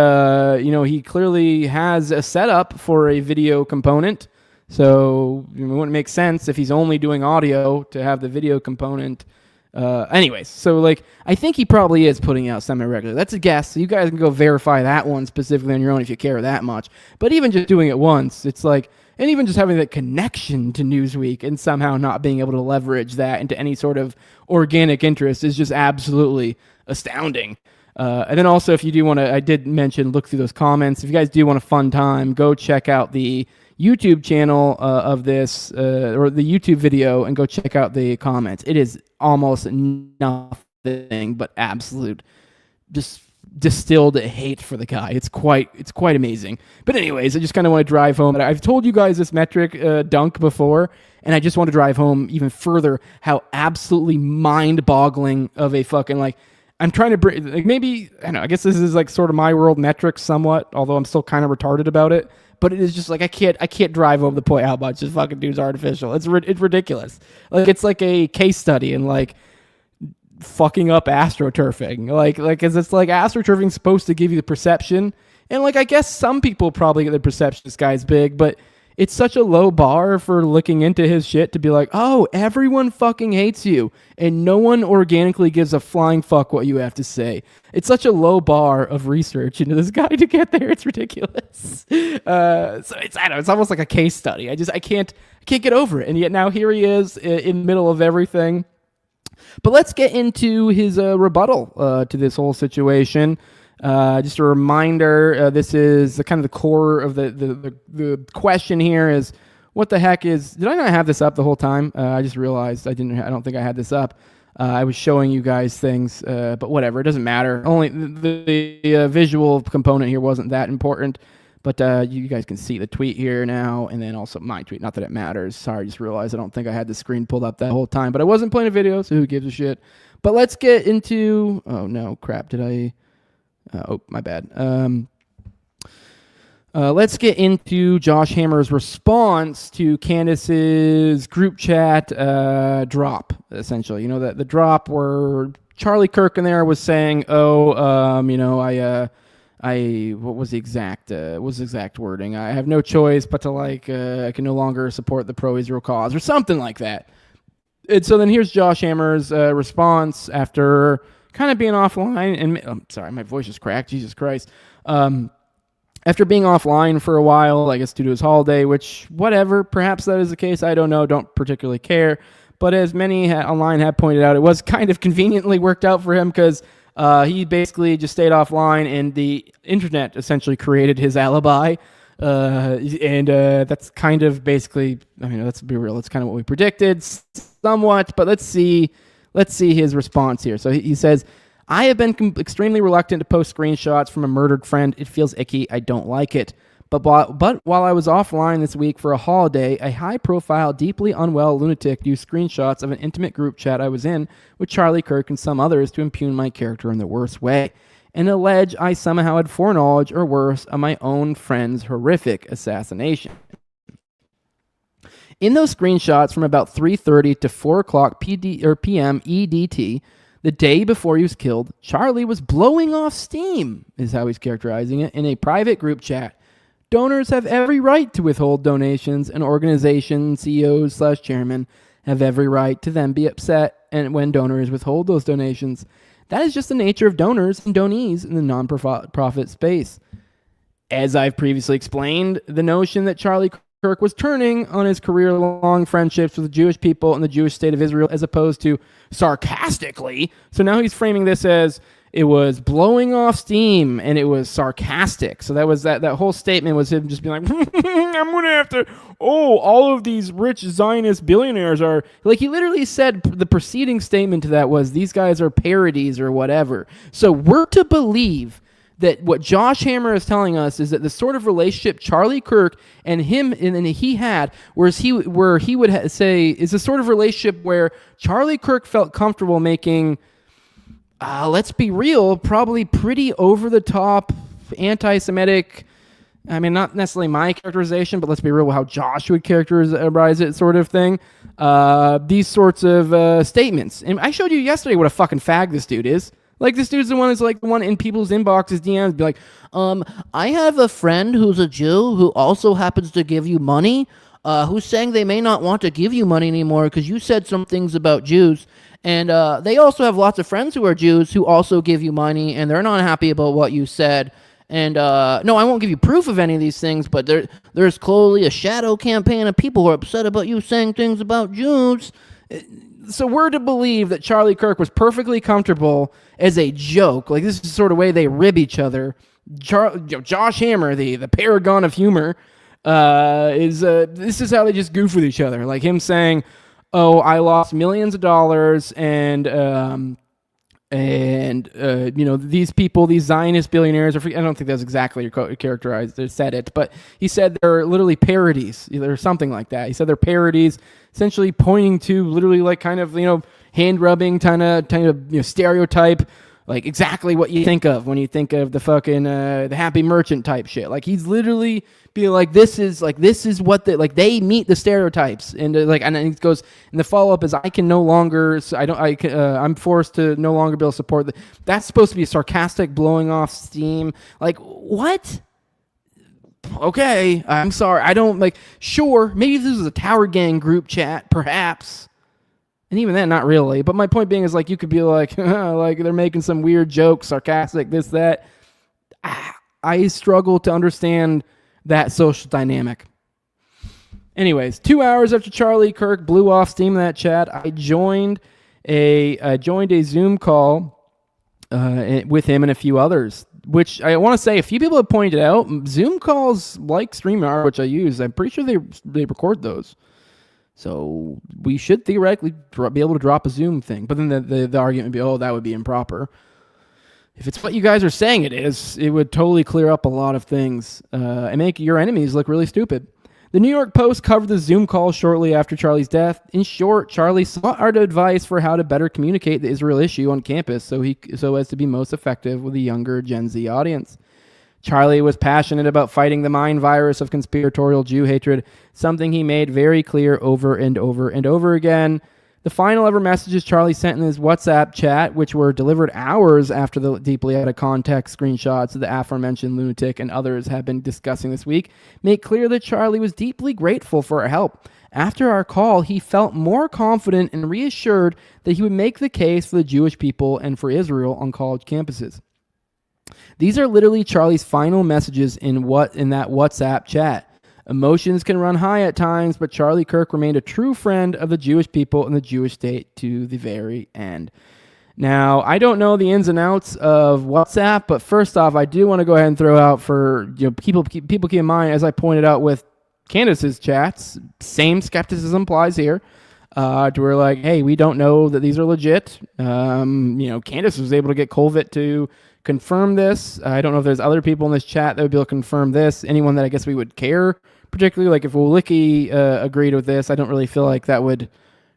he clearly has a setup for a video component, so it wouldn't make sense if he's only doing audio to have the video component. Anyways, so I think he probably is putting out semi-regular. That's a guess, so you guys can go verify that one specifically on your own if you care that much. But even just doing it once, it's like, and even just having that connection to Newsweek and somehow not being able to leverage that into any sort of organic interest is just absolutely astounding. And then also, if you do want to, I did mention, look through those comments. If you guys do want a fun time, go check out the YouTube channel of this, or the YouTube video, and go check out the comments. It is almost nothing but absolute, just distilled hate for the guy. It's quite amazing. But anyways, I just kind of want to drive home. I've told you guys this metric dunk before, and I just want to drive home even further how absolutely mind-boggling of a fucking, I'm trying to bring, maybe, I don't know, I guess this is sort of my world metrics somewhat, although I'm still kind of retarded about it. But it is just I can't drive home the point how much this fucking dude's artificial. It's ridiculous. It's like a case study in fucking up astroturfing. Cause it's astroturfing's supposed to give you the perception. And I guess some people probably get the perception this guy's big, but it's such a low bar for looking into his shit to be like, oh, everyone fucking hates you, and no one organically gives a flying fuck what you have to say. It's such a low bar of research into this guy to get there. It's ridiculous. So it's, I don't know, it's almost like a case study. I can't get over it. And yet now here he is in the middle of everything. But let's get into his rebuttal to this whole situation. Just a reminder, this is the kind of the core of the question here is, what the heck is, did I not have this up the whole time? I just realized I don't think I had this up. I was showing you guys things, but whatever, it doesn't matter. Only the visual component here wasn't that important, but you guys can see the tweet here now, and then also my tweet, not that it matters. Sorry, I just realized I don't think I had the screen pulled up that whole time, but I wasn't playing a video, so who gives a shit? But let's get into, oh no, crap, did I... oh, my bad. Let's get into Josh Hammer's response to Candace's group chat drop, essentially. The drop where Charlie Kirk in there was saying, what was the exact wording? I have no choice but to I can no longer support the pro-Israel cause or something like that. And so then here's Josh Hammer's response after kind of being offline. And I'm sorry, my voice is cracked. Jesus Christ. After being offline for a while, I guess due to his holiday, which whatever, perhaps that is the case. I don't know. Don't particularly care. But as many online have pointed out, it was kind of conveniently worked out for him because he basically just stayed offline, and the internet essentially created his alibi. And that's kind of basically, I mean, let's be real, that's kind of what we predicted somewhat, but let's see his response here. So he says, I have been extremely reluctant to post screenshots from a murdered friend. It feels icky. I don't like it. But while I was offline this week for a holiday, a high-profile, deeply unwell lunatic used screenshots of an intimate group chat I was in with Charlie Kirk and some others to impugn my character in the worst way and allege I somehow had foreknowledge or worse of my own friend's horrific assassination. In those screenshots from about 3:30 to 4 o'clock p.m. EDT, the day before he was killed, Charlie was blowing off steam, is how he's characterizing it, in a private group chat. Donors have every right to withhold donations, and organization CEOs/chairman have every right to then be upset and when donors withhold those donations. That is just the nature of donors and donees in the non-profit space. As I've previously explained, the notion that Charlie Kirk was turning on his career-long friendships with the Jewish people and the Jewish state of Israel as opposed to sarcastically. So now he's framing this as it was blowing off steam and it was sarcastic. So that was that whole statement was him just being like, I'm going to have to, all of these rich Zionist billionaires are, like he literally said the preceding statement to that was these guys are parodies or whatever. So we're to believe that what Josh Hammer is telling us is that the sort of relationship Charlie Kirk and him and he had, where he would say is a sort of relationship where Charlie Kirk felt comfortable making, let's be real, probably pretty over-the-top anti-Semitic, I mean, not necessarily my characterization, but let's be real how Josh would characterize it sort of thing. These sorts of statements. And I showed you yesterday what a fucking fag this dude is. Like, this dude's the one who's like the one in people's inboxes, DMs, be like, I have a friend who's a Jew who also happens to give you money, who's saying they may not want to give you money anymore because you said some things about Jews. And they also have lots of friends who are Jews who also give you money, and they're not happy about what you said. And no, I won't give you proof of any of these things, but there's clearly a shadow campaign of people who are upset about you saying things about Jews. So we're to believe that Charlie Kirk was perfectly comfortable as a joke. Like, this is the sort of way they rib each other. Josh Hammer, the paragon of humor, this is how they just goof with each other. Like him saying, I lost millions of dollars, and these people, these Zionist billionaires, I don't think that's exactly characterized or said it, but he said they're literally parodies, or something like that. He said they're parodies, essentially pointing to literally like kind of, hand rubbing, kind of stereotype, like exactly what you think of when you think of the fucking the Happy Merchant type shit. Like he's literally being like, this is what they meet the stereotypes, and and then he goes, and the follow up is, I'm forced to no longer be able to support that's supposed to be sarcastic, blowing off steam. Like, what? Okay, I'm sorry, I don't sure, maybe if this was a Tower Gang group chat, perhaps. And even then, not really. But my point being is, you could be like, like they're making some weird joke, sarcastic, this, that. I struggle to understand that social dynamic. Anyways, 2 hours after Charlie Kirk blew off steam in that chat, I joined a Zoom call with him and a few others, which I want to say a few people have pointed out. Zoom calls like StreamYard, which I use, I'm pretty sure they record those. So we should theoretically be able to drop a Zoom thing. But then the argument would be, that would be improper. If it's what you guys are saying it is, it would totally clear up a lot of things and make your enemies look really stupid. The New York Post covered the Zoom call shortly after Charlie's death. In short, Charlie sought our advice for how to better communicate the Israel issue on campus so as to be most effective with the younger Gen Z audience. Charlie was passionate about fighting the mind virus of conspiratorial Jew hatred, something he made very clear over and over and over again. The final ever messages Charlie sent in his WhatsApp chat, which were delivered hours after the deeply out of context screenshots of the aforementioned lunatic and others have been discussing this week, make clear that Charlie was deeply grateful for our help. After our call, he felt more confident and reassured that he would make the case for the Jewish people and for Israel on college campuses. These are literally Charlie's final messages in that WhatsApp chat. Emotions can run high at times, but Charlie Kirk remained a true friend of the Jewish people and the Jewish state to the very end. Now, I don't know the ins and outs of WhatsApp, but first off, I do want to go ahead and throw out for people keep in mind, as I pointed out with Candace's chats, same skepticism applies here. To where like, hey, we don't know that these are legit. Candace was able to get Colvett to confirm this. I don't know if there's other people in this chat that would be able to confirm this. Anyone that I guess we would care, particularly like if Wolicki agreed with this, I don't really feel like that would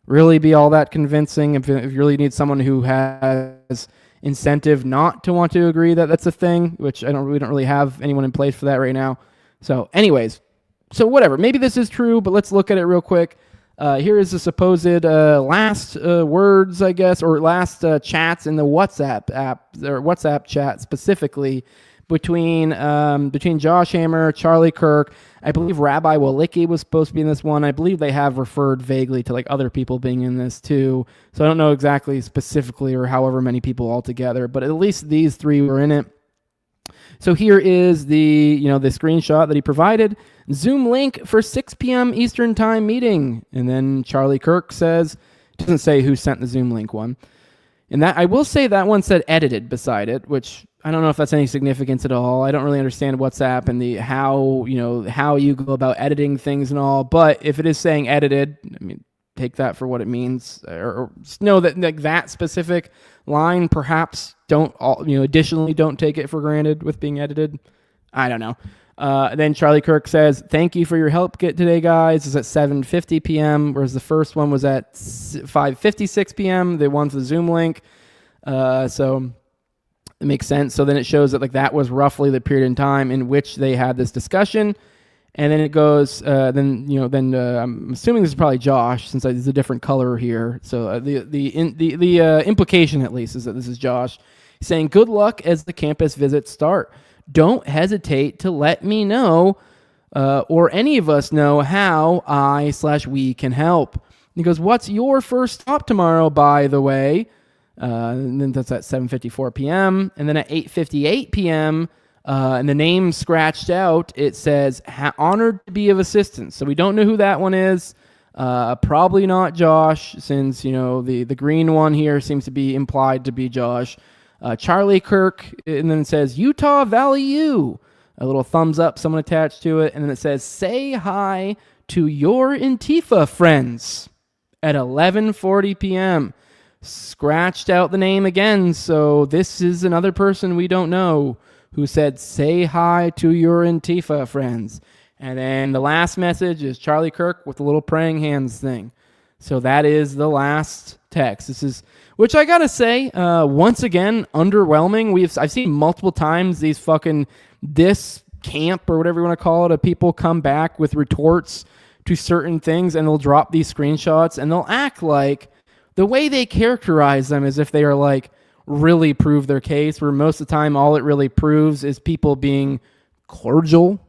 really be all that convincing. If you really need someone who has incentive not to want to agree that that's a thing, which we don't really have anyone in place for that right now. So anyways, so whatever. Maybe this is true, but let's look at it real quick. Here is the supposed last words, I guess, or last chats in the WhatsApp app, or WhatsApp chat specifically between Josh Hammer, Charlie Kirk. I believe Rabbi Wolicki was supposed to be in this one. I believe they have referred vaguely to like other people being in this too. So I don't know exactly specifically or however many people altogether, but at least these three were in it. So here is the screenshot that he provided. Zoom link for 6 p.m. Eastern Time meeting. And then Charlie Kirk says, doesn't say who sent the Zoom link one. And that I will say that one said edited beside it, which I don't know if that's any significance at all. I don't really understand WhatsApp and the how you go about editing things and all. But if it is saying edited, I mean, take that for what it means, or know that like that specific line perhaps additionally don't take it for granted with being edited. I don't know. Then Charlie Kirk says, thank you for your help today, guys. It's at 7:50 p.m., whereas the first one was at 5:56 p.m., the one for the Zoom link. So it makes sense. So then it shows that like that was roughly the period in time in which they had this discussion. And then it goes, I'm assuming this is probably Josh, since it's a different color here. So the implication, at least, is that this is Josh saying, good luck as the campus visits start. Don't hesitate to let me know, or any of us know, how I/we can help. And he goes, what's your first stop tomorrow, by the way? And then that's at 7:54 p.m. And then at 8:58 p.m., and the name scratched out, it says, honored to be of assistance. So we don't know who that one is. Probably not Josh, since, the green one here seems to be implied to be Josh. Charlie Kirk, and then it says, Utah Valley U. A little thumbs up, someone attached to it. And then it says, say hi to your Antifa friends at 11:40 p.m. Scratched out the name again, so this is another person we don't know who said, say hi to your Antifa friends. And then the last message is Charlie Kirk with the little praying hands thing. So that is the last text. This is, which I gotta say, once again, underwhelming. I've seen multiple times these this camp, or whatever you want to call it, of people come back with retorts to certain things, and they'll drop these screenshots, and they'll act like the way they characterize them is if they are like, really prove their case, where most of the time all it really proves is people being cordial.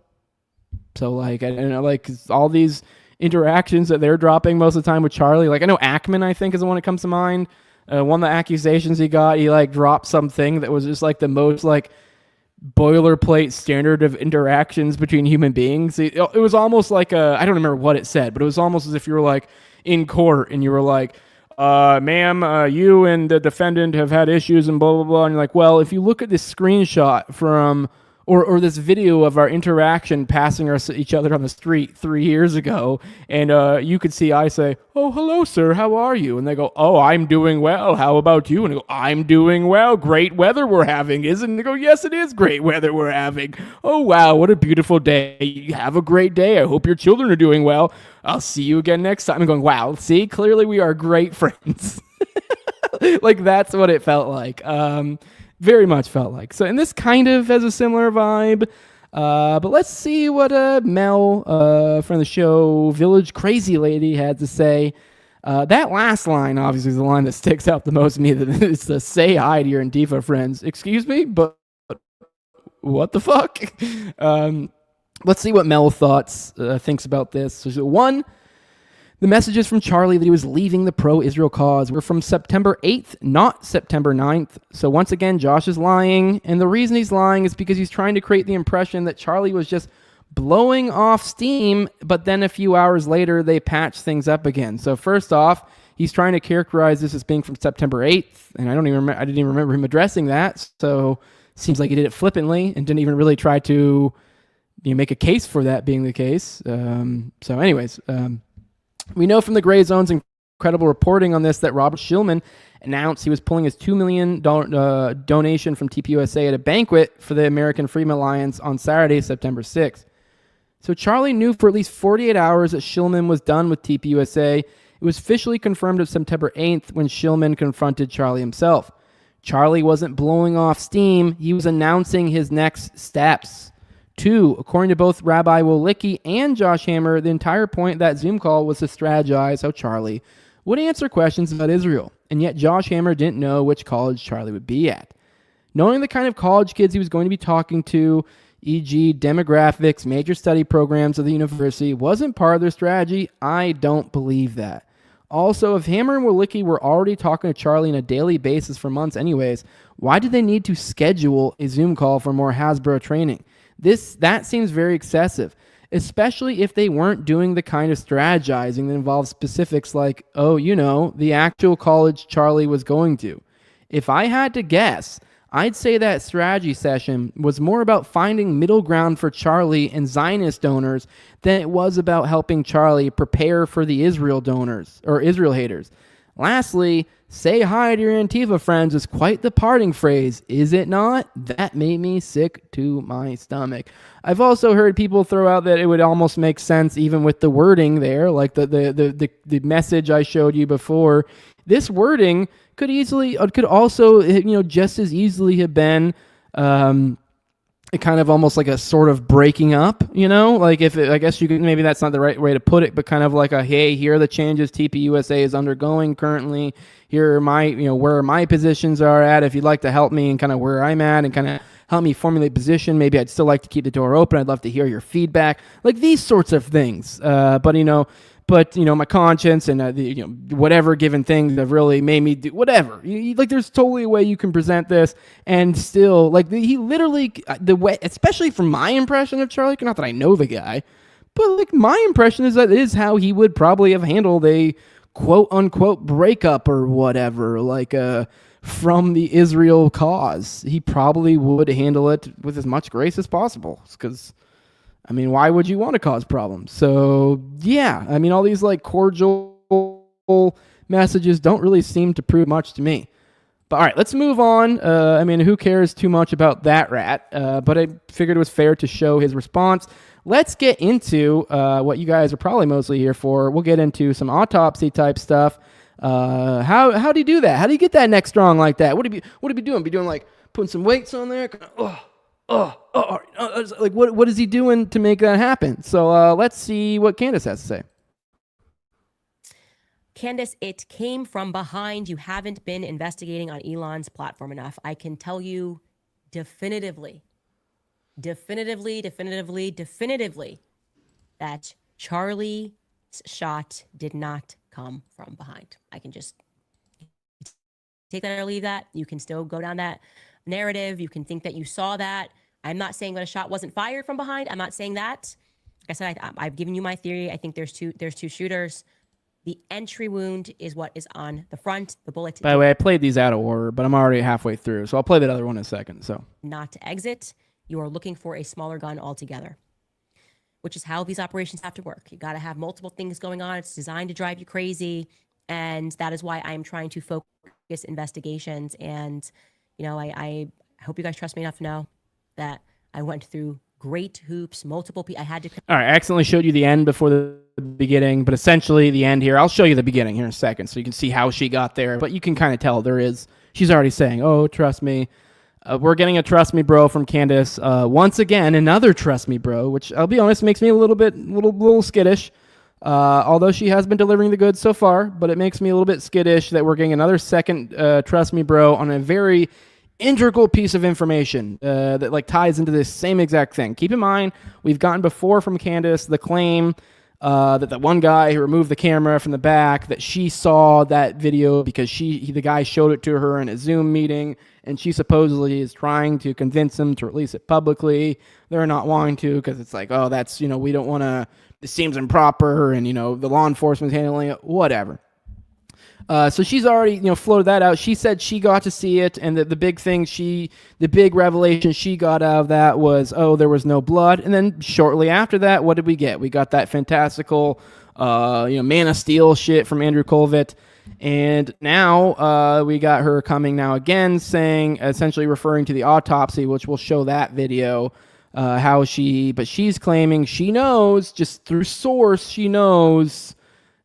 So like, I don't know, like all these interactions that they're dropping most of the time with Charlie, like I know Ackman, I think, is the one that comes to mind. One of the accusations he got, he like dropped something that was just like the most like boilerplate standard of interactions between human beings. It was almost like I don't remember what it said, but it was almost as if you were like in court and you were like, ma'am, you and the defendant have had issues and blah, blah, blah. And you're like, well, if you look at this screenshot from, or this video of our interaction passing each other on the street 3 years ago, and you could see I say, oh, hello, sir, how are you? And they go, oh, I'm doing well. How about you? And I go, I'm doing well. Great weather we're having, isn't it? And they go, yes, it is great weather we're having. Oh, wow, what a beautiful day. You have a great day. I hope your children are doing well. I'll see you again next time. I'm going, wow, see, clearly we are great friends. Like, that's what it felt like. Very much felt like. So, and this kind of has a similar vibe. But let's see what Mel from the show Village Crazy Lady had to say. That last line, obviously, is the line that sticks out the most to me. It's the say hi to your Antifa friends. Excuse me, but what the fuck? Let's see what Mel thinks about this. So, one, the messages from Charlie that he was leaving the pro-Israel cause were from September 8th, not September 9th. So once again, Josh is lying. And the reason he's lying is because he's trying to create the impression that Charlie was just blowing off steam, but then a few hours later, they patched things up again. So first off, he's trying to characterize this as being from September 8th. And I didn't even remember him addressing that. So seems like he did it flippantly and didn't even really try to make a case for that being the case. We know from the Gray Zone's incredible reporting on this that Robert Shillman announced he was pulling his $2 million donation from TPUSA at a banquet for the American Freedom Alliance on Saturday, September 6th. So Charlie knew for at least 48 hours that Shillman was done with TPUSA. It was officially confirmed on September 8th when Shillman confronted Charlie himself. Charlie wasn't blowing off steam. He was announcing his next steps. 2, according to both Rabbi Wolicki and Josh Hammer, the entire point of that Zoom call was to strategize how Charlie would answer questions about Israel. And yet Josh Hammer didn't know which college Charlie would be at. Knowing the kind of college kids he was going to be talking to, e.g. demographics, major study programs of the university, wasn't part of their strategy. I don't believe that. Also, if Hammer and Wolicki were already talking to Charlie on a daily basis for months anyways, why did they need to schedule a Zoom call for more Hasbro training? That seems very excessive, especially if they weren't doing the kind of strategizing that involves specifics like, the actual college Charlie was going to. If I had to guess, I'd say that strategy session was more about finding middle ground for Charlie and Zionist donors than it was about helping Charlie prepare for the Israel donors or Israel haters. Lastly, say hi to your Antifa friends is quite the parting phrase, is it not? That made me sick to my stomach. I've also heard people throw out that it would almost make sense even with the wording there, like the message I showed you before. This wording could also just as easily have been kind of almost like a sort of breaking up, like I guess you could, maybe that's not the right way to put it, but kind of like hey, here are the changes TPUSA is undergoing currently. Here are my, where my positions are at. If you'd like to help me and kind of where I'm at and kind of help me formulate position, maybe I'd still like to keep the door open. I'd love to hear your feedback, like these sorts of things. But my conscience and whatever given things have really made me do whatever. There's totally a way you can present this and still he literally the way, especially from my impression of Charlie. Not that I know the guy, but my impression is that is how he would probably have handled a quote unquote breakup or whatever. From the Israel cause, he probably would handle it with as much grace as possible because. Why would you want to cause problems? So, yeah, all these cordial messages don't really seem to prove much to me. But all right, let's move on. Who cares too much about that rat? But I figured it was fair to show his response. Let's get into what you guys are probably mostly here for. We'll get into some autopsy type stuff. How do you do that? How do you get that neck strong like that? What do you be doing? Be doing putting some weights on there? What is he doing to make that happen? So let's see what Candace has to say. Candace, it came from behind. You haven't been investigating on Elon's platform enough. I can tell you definitively that Charlie's shot did not come from behind. I can just take that or leave that. You can still go down that narrative. You can think that you saw that. I'm not saying that a shot wasn't fired from behind. I'm not saying that. Like I said, I've given you my theory. I think there's two shooters. The entry wound is what is on the front. The bullet. By the way, I played these out of order, but I'm already halfway through, so I'll play that other one in a second. So not to exit. You are looking for a smaller gun altogether, which is how these operations have to work. You got to have multiple things going on. It's designed to drive you crazy, and that is why I'm trying to focus investigations. And I hope you guys trust me enough to know that I went through great hoops, multiple people. I had to. All right, I accidentally showed you the end before the beginning, but essentially the end here. I'll show you the beginning here in a second so you can see how she got there. But you can kind of tell she's already saying, oh, trust me. We're getting a trust me bro from Candace. Once again, another trust me bro, which I'll be honest, makes me a little skittish. Although she has been delivering the goods so far, but it makes me a little bit skittish that we're getting another second Trust Me Bro on a very integral piece of information that like ties into this same exact thing. Keep in mind, we've gotten before from Candace the claim that the one guy who removed the camera from the back, that she saw that video because the guy showed it to her in a Zoom meeting, and she supposedly is trying to convince him to release it publicly. They're not wanting to because it's like, oh, that's, we don't want to, this seems improper, and, the law enforcement's handling it, whatever. So she's already, floated that out. She said she got to see it, and the big thing the big revelation she got out of that was, oh, there was no blood. And then shortly after that, what did we get? We got that fantastical, Man of Steel shit from Andrew Colvett. And now we got her coming now again, saying, essentially referring to the autopsy, which we'll show that video, but she's claiming she knows, just through source, she knows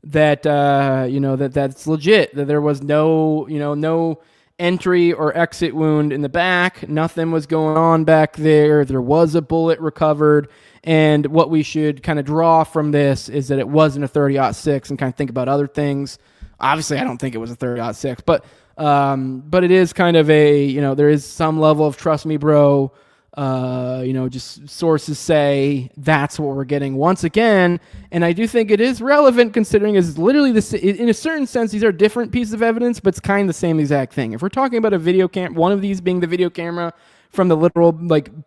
that that's legit, that there was no entry or exit wound in the back, nothing was going on back there was a bullet recovered, and what we should kind of draw from this is that it wasn't a 30-06 and kind of think about other things. Obviously I don't think it was a 30-06, but it is kind of there is some level of trust me bro. Just sources say that's what we're getting once again. And I do think it is relevant considering it's literally in a certain sense, these are different pieces of evidence, but it's kind of the same exact thing. If we're talking about a video one of these being the video camera from the literal,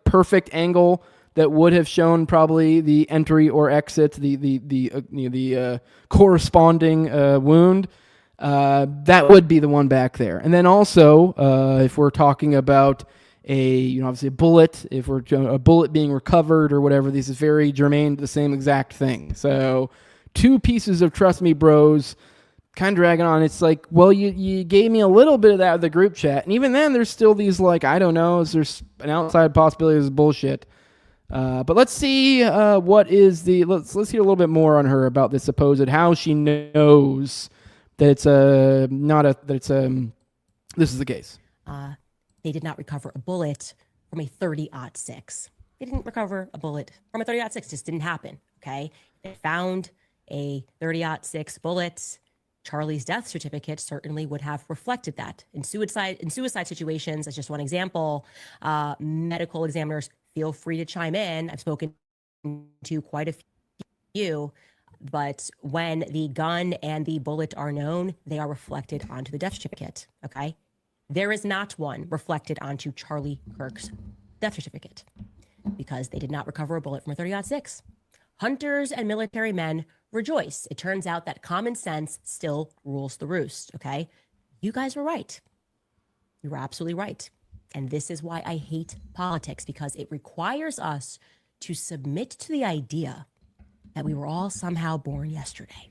perfect angle that would have shown probably the entry or exit, the corresponding wound, that would be the one back there. And then also, if we're talking about obviously a bullet, if we're a bullet being recovered or whatever, this is very germane to the same exact thing. So 2 pieces of Trust Me Bros kind of dragging on. It's like, well, you gave me a little bit of that with the group chat. And even then there's still these I don't know, there's an outside possibility this is bullshit. But let's see what is let's hear a little bit more on her about this supposed, how she knows that it's this is the case. They did not recover a bullet from a 30-06. They didn't recover a bullet from a 30-06. Just didn't happen, okay? They found a 30-06 bullet. Charlie's death certificate certainly would have reflected that. In suicide situations, as just one example, medical examiners, feel free to chime in. I've spoken to quite a few, but when the gun and the bullet are known, they are reflected onto the death certificate, okay? There is not one reflected onto Charlie Kirk's death certificate because they did not recover a bullet from a 30-06. Hunters and military men rejoice. It turns out that common sense still rules the roost, okay? You guys were right. You were absolutely right. And this is why I hate politics, because it requires us to submit to the idea that we were all somehow born yesterday.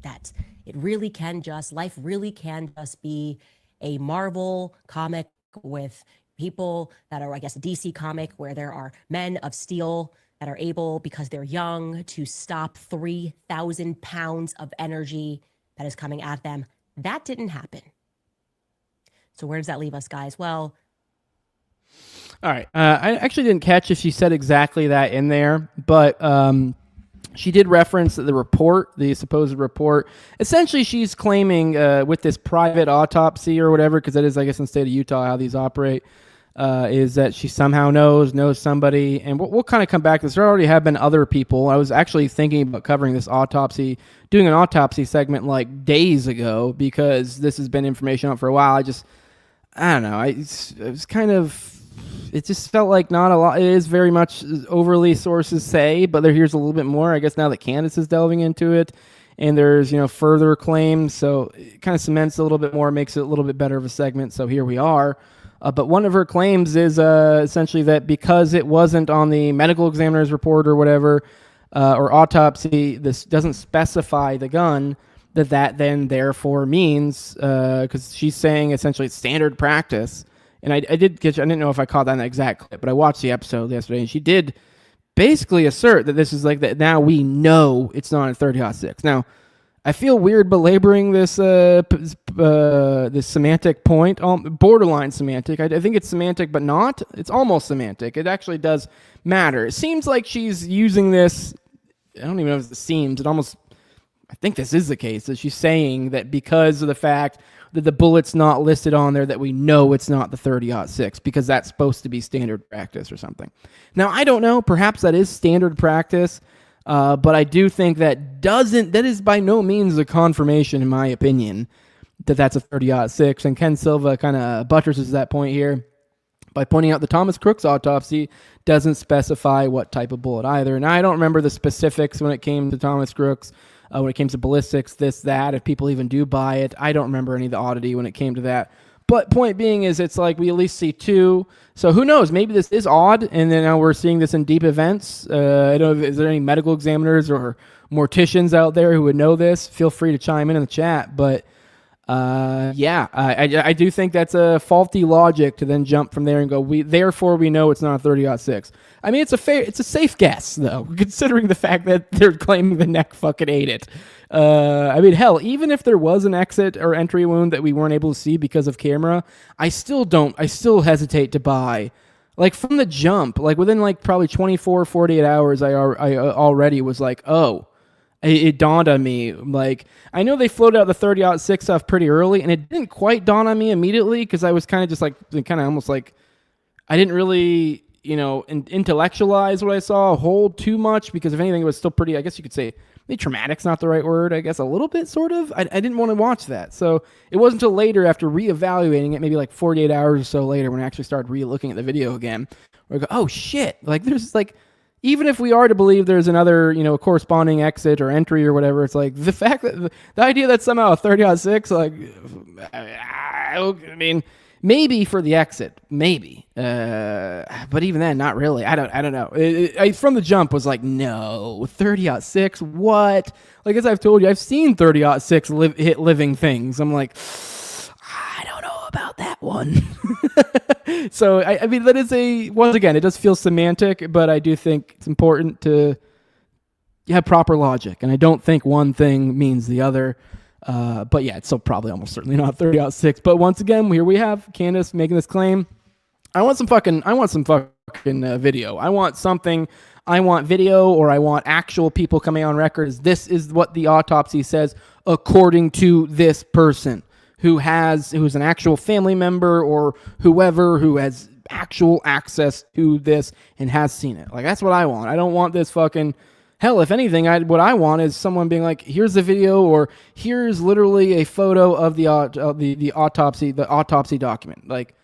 That life really can just be a Marvel comic with people that are, I guess, a DC comic where there are men of steel that are able, because they're young, to stop 3,000 pounds of energy that is coming at them. That didn't happen. So where does that leave us, guys? Well, all right. I actually didn't catch if she said exactly that in there, but she did reference the supposed report. Essentially, she's claiming with this private autopsy or whatever, because that is, I guess, in the state of Utah how these operate, is that she somehow knows somebody. And we'll kind of come back to this. There already have been other people. I was actually thinking about covering this autopsy, doing an autopsy segment days ago, because this has been information out for a while. I don't know. It just felt like not a lot. It is very much overly sources say, but here's a little bit more, I guess, now that Candace is delving into it, and there's, further claims. So it kind of cements a little bit more, makes it a little bit better of a segment. So here we are. But one of her claims is essentially that because it wasn't on the medical examiner's report or whatever, or autopsy, this doesn't specify the gun, that then therefore means, because she's saying essentially it's standard practice. And I didn't know if I caught that in the exact clip, but I watched the episode yesterday, and she did basically assert that this is that now we know it's not a 30-06. Now, I feel weird belaboring this semantic point, borderline semantic. I think it's semantic, but not. It's almost semantic. It actually does matter. It seems like she's using this. I don't even know if it seems. It almost I think this is the case, that she's saying that because of the fact that the bullet's not listed on there, that we know it's not the 30-06, because that's supposed to be standard practice or something. Now, I don't know. Perhaps that is standard practice, but I do think that is by no means a confirmation, in my opinion, that that's a 30-06. And Ken Silva kind of buttresses that point here by pointing out the Thomas Crook's autopsy doesn't specify what type of bullet either. And I don't remember the specifics when it came to Thomas Crook's. When it came to ballistics, this, that, if people even do buy it. I don't remember any of the oddity when it came to that. But point being is it's like we at least see two. So who knows? Maybe this is odd, and then now we're seeing this in deep events. I don't know, is there any medical examiners or morticians out there who would know this? Feel free to chime in the chat. But I do think that's a faulty logic to then jump from there and go, therefore we know it's not a 30-06. I mean, it's a safe guess, though, considering the fact that they're claiming the neck fucking ate it. I mean, hell, even if there was an exit or entry wound that we weren't able to see because of camera, I still hesitate to buy. Like, from the jump, like, within, like, probably 24, 48 hours, I already was like, oh, it dawned on me. Like, I know they floated out the 30-06 stuff pretty early, and it didn't quite dawn on me immediately, because I was kind of just, like, kind of almost like, I didn't really, intellectualize what I saw a whole too much, because if anything, it was still pretty, I guess you could say, maybe traumatic's not the right word, I guess a little bit, sort of. I didn't want to watch that. So it wasn't until later, after reevaluating it, maybe like 48 hours or so later, when I actually started re-looking at the video again, where I go, oh shit, like there's like, even if we are to believe there's another, corresponding exit or entry or whatever, it's like the fact that the idea that somehow a 30-06, like, I mean, maybe for the exit, maybe, but even then, not really. I don't know. I from the jump was like, no, 30-06, what? Like, as I've told you, I've seen 30-06 hit living things. I'm like, I don't know about that one. So I mean, that is once again, it does feel semantic, but I do think it's important to have proper logic, and I don't think one thing means the other. But yeah, it's still probably almost certainly not 30-06. But once again, here we have Candace making this claim. I want some fucking video. I want video, or I want actual people coming on record. This is what the autopsy says, according to this person who's an actual family member or whoever who has actual access to this and has seen it. Like, that's what I want. I don't want this fucking... Hell, if anything, what I want is someone being like, here's the video, or here's literally a photo of the autopsy document. Like,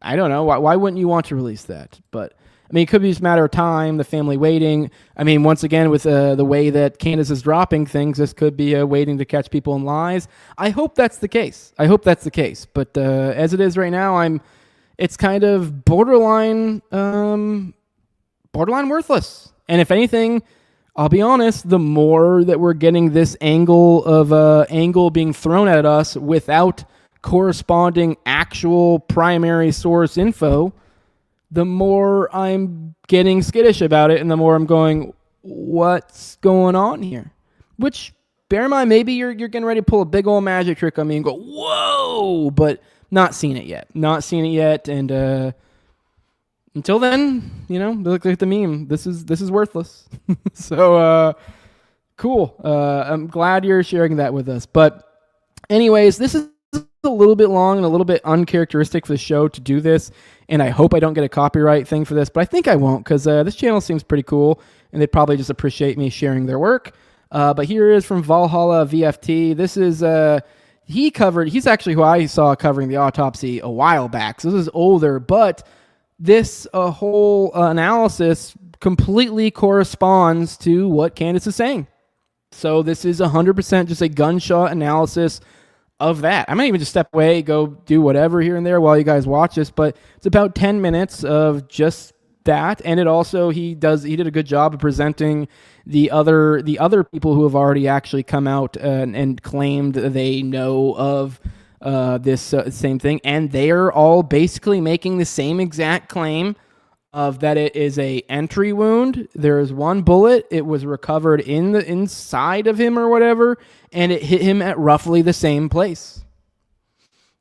I don't know. Why wouldn't you want to release that? But, I mean, it could be just a matter of time, the family waiting. I mean, once again, with the way that Candace is dropping things, this could be waiting to catch people in lies. I hope that's the case. But as it is right now, it's kind of borderline worthless. And if anything... I'll be honest, the more that we're getting this angle being thrown at us without corresponding actual primary source info, the more I'm getting skittish about it, and the more I'm going, what's going on here? Which, bear in mind, maybe you're getting ready to pull a big old magic trick on me and go, whoa, but not seen it yet, and until then, look like the meme. This is worthless. So, cool. I'm glad you're sharing that with us. But anyways, this is a little bit long and a little bit uncharacteristic for the show to do this. And I hope I don't get a copyright thing for this, but I think I won't, because this channel seems pretty cool, and they'd probably just appreciate me sharing their work. But here is from Valhalla VFT. This is... he's actually who I saw covering the autopsy a while back. So this is older, but... This whole analysis completely corresponds to what Candace is saying. So this is 100% just a gunshot analysis of that. I might even just step away, go do whatever here and there while you guys watch this, but it's about 10 minutes of just that. And it also, he did a good job of presenting the other people who have already actually come out and claimed they know of this same thing, and they are all basically making the same exact claim of that it is a entry wound. There is one bullet. It was recovered in the inside of him or whatever, and it hit him at roughly the same place.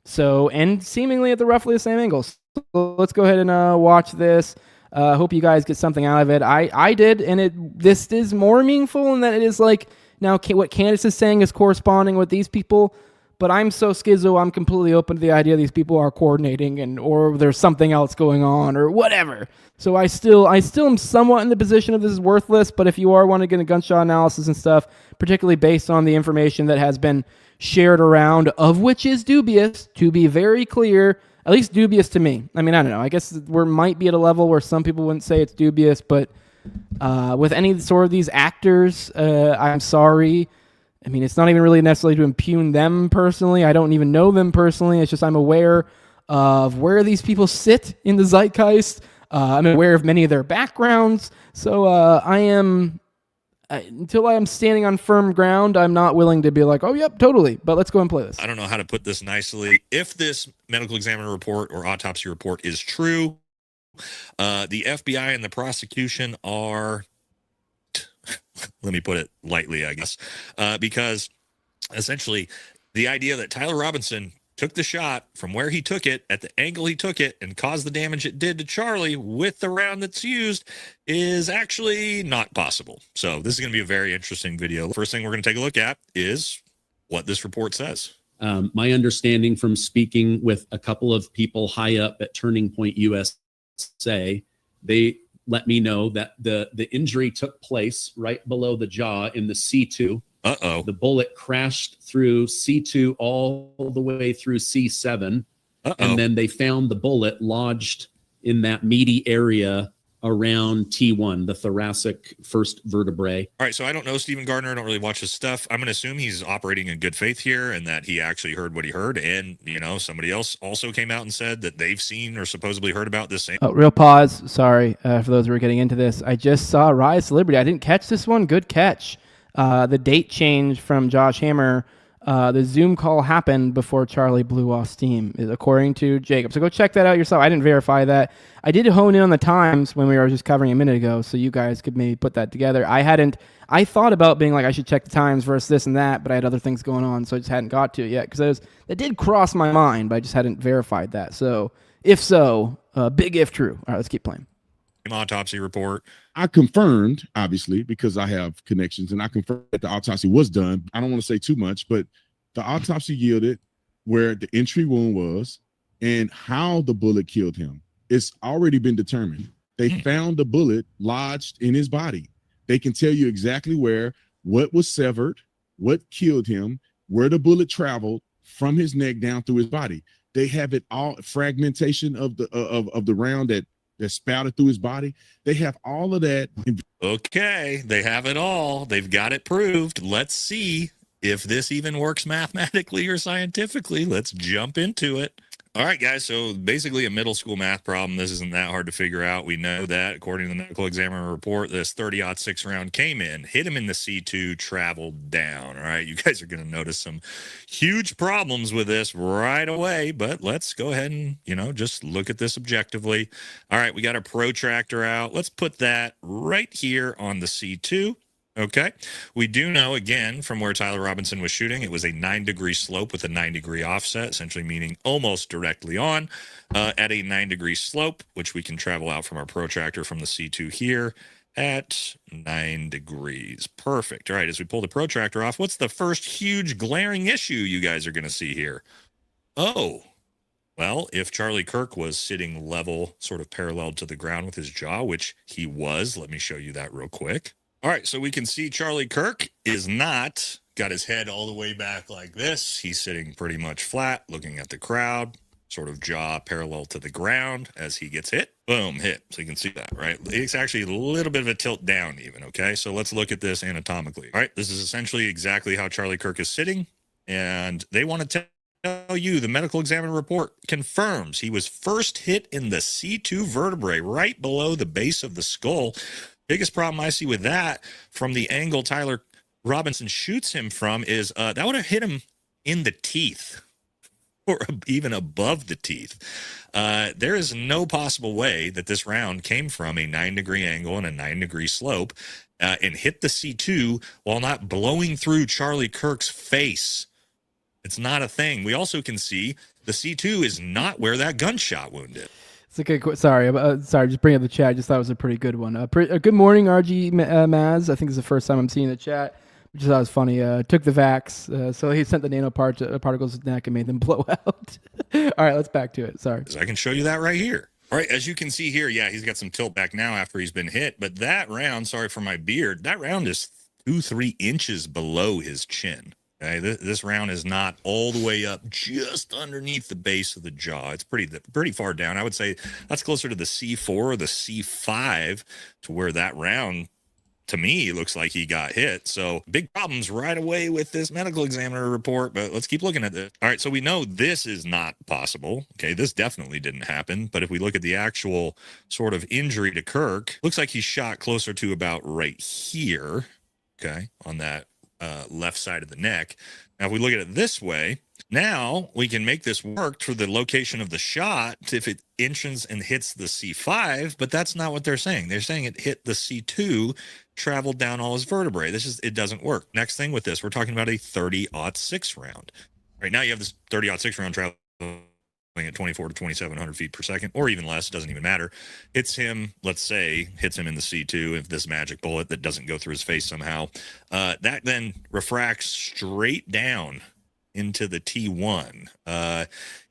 So, and seemingly at the roughly the same angle. So let's go ahead and watch this. Hope you guys get something out of it. I did, and this is more meaningful in that it is like Now, what Candace is saying is corresponding with these people, but I'm so schizo, I'm completely open to the idea these people are coordinating or there's something else going on or whatever. So I still am somewhat in the position of this is worthless, but if you are wanting to get a gunshot analysis and stuff, particularly based on the information that has been shared around, of which is dubious, to be very clear, at least dubious to me. I mean, I don't know. I guess we might be at a level where some people wouldn't say it's dubious, but with any sort of these actors, I'm sorry. I mean, it's not even really necessarily to impugn them personally. I don't even know them personally. It's just I'm aware of where these people sit in the zeitgeist. I'm aware of many of their backgrounds. So until I am standing on firm ground, I'm not willing to be like, oh, yep, totally. But let's go and play this. I don't know how to put this nicely. If this medical examiner report or autopsy report is true, the FBI and the prosecution are, let me put it lightly, I guess, because essentially the idea that Tyler Robinson took the shot from where he took it at the angle he took it and caused the damage it did to Charlie with the round that's used is actually not possible. So this is going to be a very interesting video. First thing we're going to take a look at is what this report says. My understanding from speaking with a couple of people high up at Turning Point USA, they let me know that the injury took place right below the jaw in the C2. Uh-oh. The bullet crashed through C2 all the way through C7. Uh-oh. And then they found the bullet lodged in that meaty area around T1, the thoracic first vertebrae. All right, so I don't know Stephen Gardner. I don't really watch his stuff. I'm going to assume he's operating in good faith here and that he actually heard what he heard. And, you know, somebody else also came out and said that they've seen or supposedly heard about this same. Oh, real pause. Sorry for those who are getting into this. I just saw Rise to Liberty. I didn't catch this one. Good catch. The date change from Josh Hammer. The Zoom call happened before Charlie blew off steam, according to Jacob. So go check that out yourself. I didn't verify that. I did hone in on the times when we were just covering a minute ago, so you guys could maybe put that together. I thought about being like, I should check the times versus this and that, but I had other things going on, so I just hadn't got to it yet. Because that did cross my mind, but I just hadn't verified that. So, if so, big if true. All right, let's keep playing. Autopsy report. I confirmed, obviously, because I have connections, and I confirmed that the autopsy was done. I don't want to say too much, but the autopsy yielded where the entry wound was and how the bullet killed him. It's already been determined. They found the bullet lodged in his body. They can tell you exactly where, what was severed, what killed him, where the bullet traveled from his neck down through his body. They have it all, fragmentation of the round that spouted through his body. They have all of that. Okay, they have it all. They've got it proved. Let's see if this even works mathematically or scientifically. Let's jump into it. All right, guys, so basically a middle school math problem. This isn't that hard to figure out. We know that, according to the medical examiner report, this 30-06 round came in, hit him in the C2, traveled down. All right, you guys are going to notice some huge problems with this right away, but let's go ahead and, just look at this objectively. All right, we got a protractor out. Let's put that right here on the C2. Okay, we do know, again, from where Tyler Robinson was shooting, it was a 9-degree slope with a 9-degree offset, essentially meaning almost directly on at a 9-degree slope, which we can travel out from our protractor from the C2 here at 9 degrees. Perfect. All right, as we pull the protractor off, what's the first huge glaring issue you guys are going to see here? Oh, well, if Charlie Kirk was sitting level, sort of parallel to the ground with his jaw, which he was, let me show you that real quick. All right, so we can see Charlie Kirk is not got his head all the way back like this. He's sitting pretty much flat, looking at the crowd, sort of jaw parallel to the ground as he gets hit. Boom, hit. So you can see that, right? It's actually a little bit of a tilt down even, okay? So let's look at this anatomically. All right, this is essentially exactly how Charlie Kirk is sitting, and they want to tell you the medical examiner report confirms he was first hit in the C2 vertebrae right below the base of the skull. Biggest problem I see with that from the angle Tyler Robinson shoots him from is that would have hit him in the teeth or even above the teeth. There is no possible way that this round came from a 9-degree angle and a 9-degree slope and hit the C2 while not blowing through Charlie Kirk's face. It's not a thing. We also can see the C2 is not where that gunshot wounded. It's a good. Sorry, just bring up the chat. I just thought it was a pretty good one. Good morning, RG Maz. I think it's the first time I'm seeing the chat. which I thought was funny. Took the vax, so he sent the nanoparticles to his neck and made them blow out. All right, let's back to it. Sorry. I can show you that right here. All right, as you can see here, yeah, he's got some tilt back now after he's been hit, but that round, sorry for my beard, that round is 2-3 inches below his chin. Okay, this round is not all the way up, just underneath the base of the jaw. It's pretty far down. I would say that's closer to the C4 or the C5 to where that round, to me, looks like he got hit. So big problems right away with this medical examiner report, but let's keep looking at this. All right, so we know this is not possible. Okay, this definitely didn't happen. But if we look at the actual sort of injury to Kirk, looks like he's shot closer to about right here, okay, on that left side of the neck. Now, if we look at it this way, now we can make this work for the location of the shot if it enters and hits the C5, but that's not what they're saying. They're saying it hit the C2, traveled down all his vertebrae. It doesn't work. Next thing with this, we're talking about a 30-06 round. Right now you have this 30-06 round traveling at 24 to 2,700 feet per second, or even less, doesn't even matter. Hits him, let's say, hits him in the C2, if this magic bullet that doesn't go through his face somehow, that then refracts straight down into the T1.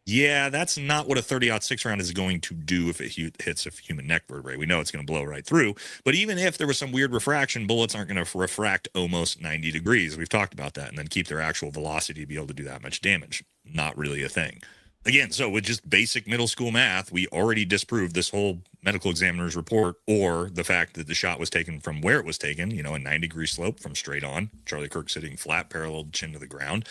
Yeah, that's not what a 30-06 round is going to do if it hits a human neck vertebrae. We know it's going to blow right through. But even if there was some weird refraction, bullets aren't going to refract almost 90 degrees. We've talked about that, and then keep their actual velocity to be able to do that much damage. Not really a thing. Again, so with just basic middle school math, we already disproved this whole medical examiner's report, or the fact that the shot was taken from where it was taken, a 90-degree slope from straight on. Charlie Kirk sitting flat, parallel chin to the ground.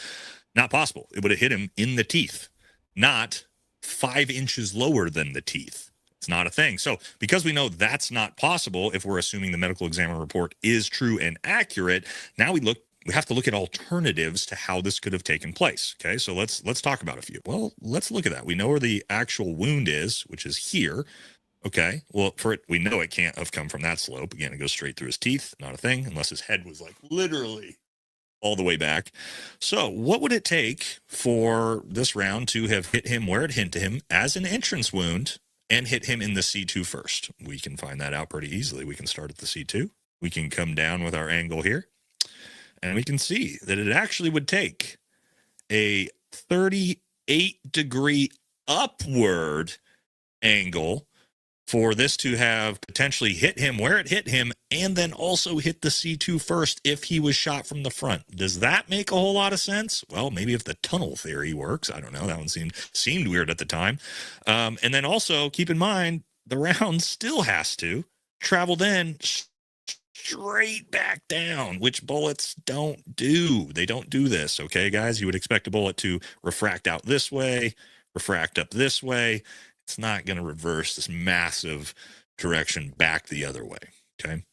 Not possible. It would have hit him in the teeth, not 5 inches lower than the teeth. It's not a thing. So because we know that's not possible, if we're assuming the medical examiner report is true and accurate, now we have to look at alternatives to how this could have taken place. Okay, so let's talk about a few. Well, let's look at that. We know where the actual wound is, which is here. Okay, well, we know it can't have come from that slope. Again, it goes straight through his teeth. Not a thing, unless his head was like literally all the way back. So what would it take for this round to have hit him where it hit him as an entrance wound and hit him in the C2 first? We can find that out pretty easily. We can start at the C2. We can come down with our angle here, and we can see that it actually would take a 38-degree upward angle for this to have potentially hit him where it hit him and then also hit the C2 first if he was shot from the front. Does that make a whole lot of sense? Well, maybe if the tunnel theory works. I don't know. That one seemed weird at the time. And then also keep in mind, the round still has to travel then straight back down, which bullets don't do. They don't do this, okay, guys? You would expect a bullet to refract out this way, refract up this way. It's not going to reverse this massive direction back the other way, okay?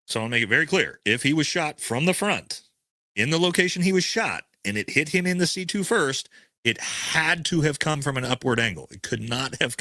So I'll make it very clear. If he was shot from the front, in the location he was shot, and it hit him in the C2 first, it had to have come from an upward angle. It could not have.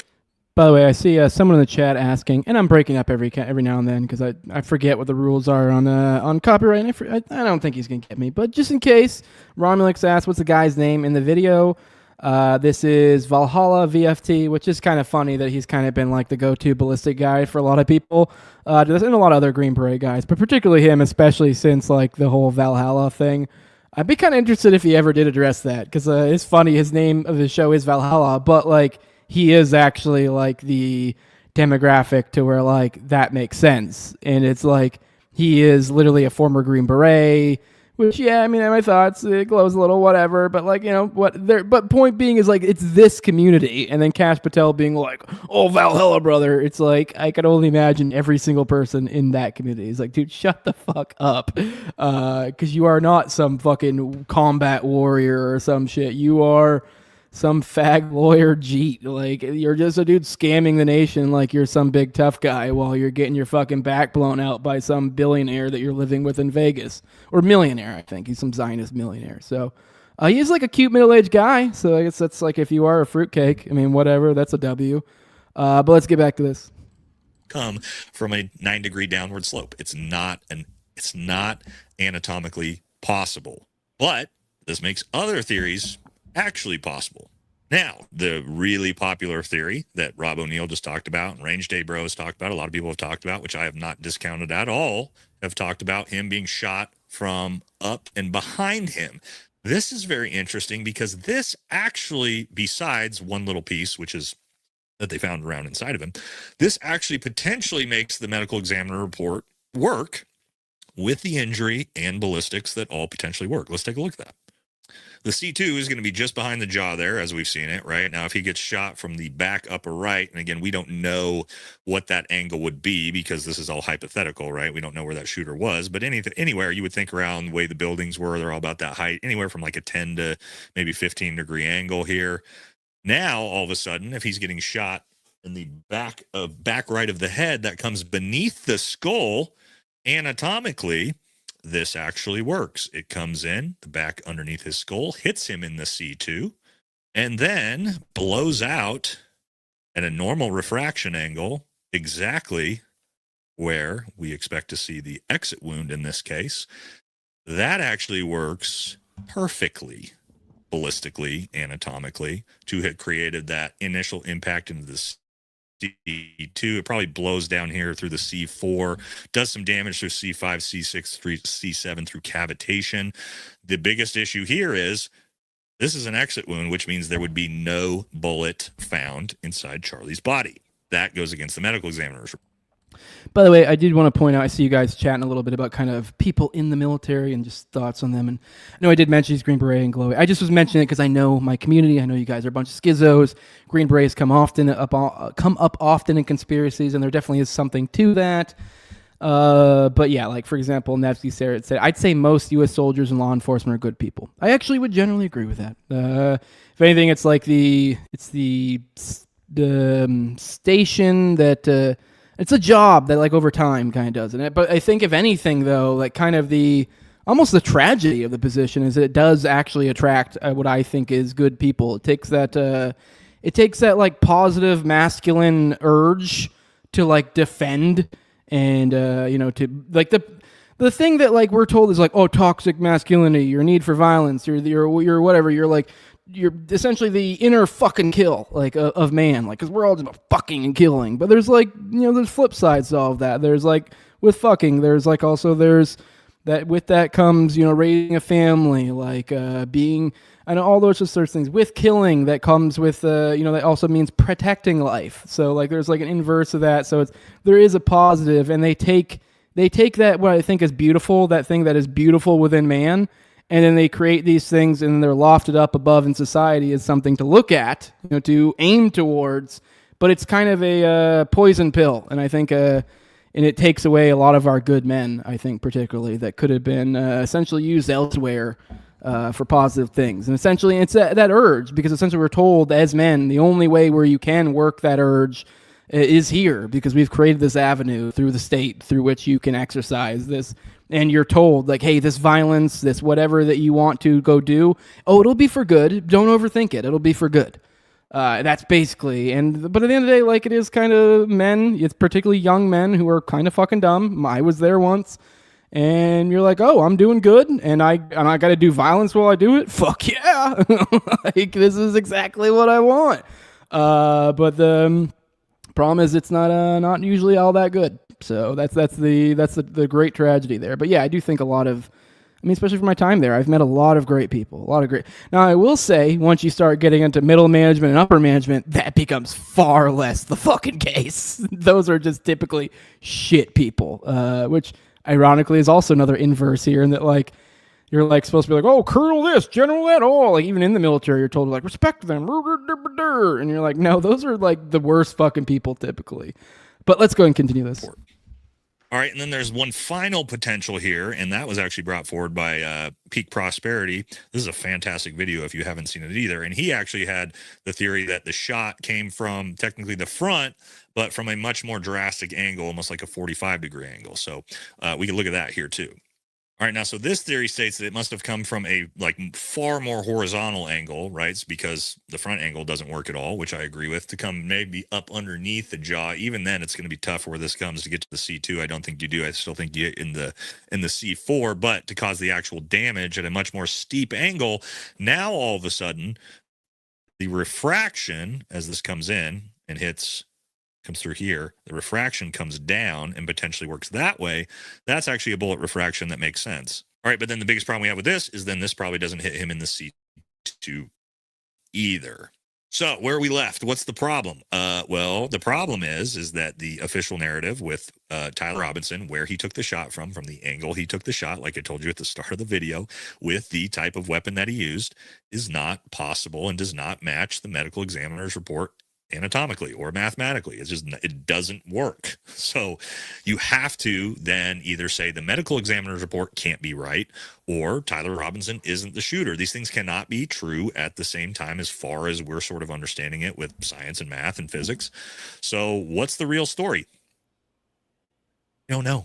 By the way, I see someone in the chat asking, and I'm breaking up every now and then because I forget what the rules are on copyright. And I don't think he's going to get me, but just in case, Romulus asked, what's the guy's name in the video? This is Valhalla VFT, which is kind of funny that he's kind of been like the go-to ballistic guy for a lot of people, and a lot of other Green Beret guys, but particularly him, especially since like the whole Valhalla thing. I'd be kind of interested if he ever did address that, because it's funny, his name of his show is Valhalla, but like he is actually like the demographic to where like that makes sense, and it's like he is literally a former Green Beret. Which, yeah, I mean, my thoughts, it glows a little, whatever, but, like, but point being is, like, it's this community, and then Kash Patel being like, oh, Valhalla, brother, it's like, I could only imagine every single person in that community is like, dude, shut the fuck up, because you are not some fucking combat warrior or some shit, you are some fag lawyer jeet, like, you're just a dude scamming the nation like you're some big tough guy while you're getting your fucking back blown out by some billionaire that you're living with in Vegas, or millionaire, I think, he's some Zionist millionaire, so, he is like a cute middle-aged guy, so I guess that's like, if you are a fruitcake, I mean, whatever, that's a W, but let's get back to this. Come from a 9-degree downward slope. It's not anatomically possible, but this makes other theories actually possible. Now, the really popular theory that Rob O'Neill just talked about, and Range Day Bro has talked about, a lot of people have talked about, which I have not discounted at all, have talked about him being shot from up and behind him. This is very interesting because this actually, besides one little piece, which is that they found around inside of him, this actually potentially makes the medical examiner report work with the injury and ballistics that all potentially work. Let's take a look at that. The C2 is going to be just behind the jaw there, as we've seen it, right? Now, if he gets shot from the back upper right, and again, we don't know what that angle would be because this is all hypothetical, right? We don't know where that shooter was, but anywhere you would think around the way the buildings were, they're all about that height, anywhere from like a 10 to maybe 15 degree angle here. Now, all of a sudden, if he's getting shot in the back right of the head that comes beneath the skull, anatomically, this actually works. It comes in the back underneath his skull, hits him in the C2, and then blows out at a normal refraction angle exactly where we expect to see the exit wound in this case. That actually works perfectly, ballistically, anatomically, to have created that initial impact into the C2. It probably blows down here through the C4, does some damage through C5, C6, C7 through cavitation. The biggest issue here is this is an exit wound, which means there would be no bullet found inside Charlie's body. That goes against the medical examiner's report. By the way, I did want to point out, I see you guys chatting a little bit about kind of people in the military and just thoughts on them. And I know I did mention he's Green Beret and glowy. I just was mentioning it because I know my community. I know you guys are a bunch of schizos. Green Berets come up often in conspiracies, and there definitely is something to that. But yeah, like for example, Nevsky said, I'd say most U.S. soldiers and law enforcement are good people. I actually would generally agree with that. If anything, it's like the station that. It's a job that, like, over time kind of does it. But I think, if anything, though, like, kind of almost the tragedy of the position is that it does actually attract what I think is good people. It takes that, like, positive masculine urge to, like, defend and, to, like, the thing that, like, we're told is, like, oh, toxic masculinity, your need for violence, you're whatever, you're essentially the inner fucking kill, like, of man, like, because we're all just about fucking and killing. But there's, like, there's flip sides to all of that. There's, like, with fucking, there's, like, also there's that, with that comes, raising a family, like, being, and all those sorts of things. With killing, that comes with, that also means protecting life. So, like, there's, like, an inverse of that. So there is a positive, and they take that, what I think is beautiful, that thing that is beautiful within man, and then they create these things, and they're lofted up above in society as something to look at, to aim towards. But it's kind of a poison pill, and I think, and it takes away a lot of our good men, I think, particularly, that could have been essentially used elsewhere for positive things. And essentially, it's that urge, because essentially we're told as men, the only way where you can work that urge is here, because we've created this avenue through the state through which you can exercise this. And you're told, like, hey, this violence, this whatever that you want to go do, oh, it'll be for good. Don't overthink it. It'll be for good. That's basically, but at the end of the day, like, it is kind of men, it's particularly young men who are kind of fucking dumb. I was there once, and you're like, oh, I'm doing good, and I got to do violence while I do it? Fuck yeah. Like, this is exactly what I want. But the problem is it's not usually all that good. So that's the great tragedy there. But yeah, I do think a lot of, especially for my time there, I've met a lot of great people, Now, I will say, once you start getting into middle management and upper management, that becomes far less the fucking case. Those are just typically shit people, which ironically is also another inverse here, in that, like, you're, like, supposed to be like, oh, colonel this, general that, oh, like, even in the military, you're told, like, respect them, and you're like, no, those are, like, the worst fucking people typically. But let's go and continue this. All right, and then there's one final potential here, and that was actually brought forward by Peak Prosperity. This is a fantastic video if you haven't seen it either. And he actually had the theory that the shot came from technically the front, but from a much more drastic angle, almost like a 45-degree angle. So we can look at that here too. All right, now, so this theory states that it must have come from a, like, far more horizontal angle, right? It's because the front angle doesn't work at all, which I agree with, to come maybe up underneath the jaw. Even then, it's going to be tough where this comes to get to the C2. I don't think you do. I still think you get in the C4, but to cause the actual damage at a much more steep angle, now all of a sudden, the refraction, as this comes in and comes through here, the refraction comes down and potentially works that way. That's actually a bullet refraction that makes sense. All right, but then the biggest problem we have with this is then this probably doesn't hit him in the C2 either. So where are we left? What's the problem? Well, the problem is that the official narrative with Tyler Robinson, where he took the shot from the angle he took the shot, like I told you at the start of the video, with the type of weapon that he used, is not possible and does not match the medical examiner's report anatomically or mathematically. It's just, it doesn't work. So you have to then either say the medical examiner's report can't be right or Tyler Robinson isn't the shooter. These things cannot be true at the same time as far as we're sort of understanding it with science and math and physics. So what's the real story? We don't know.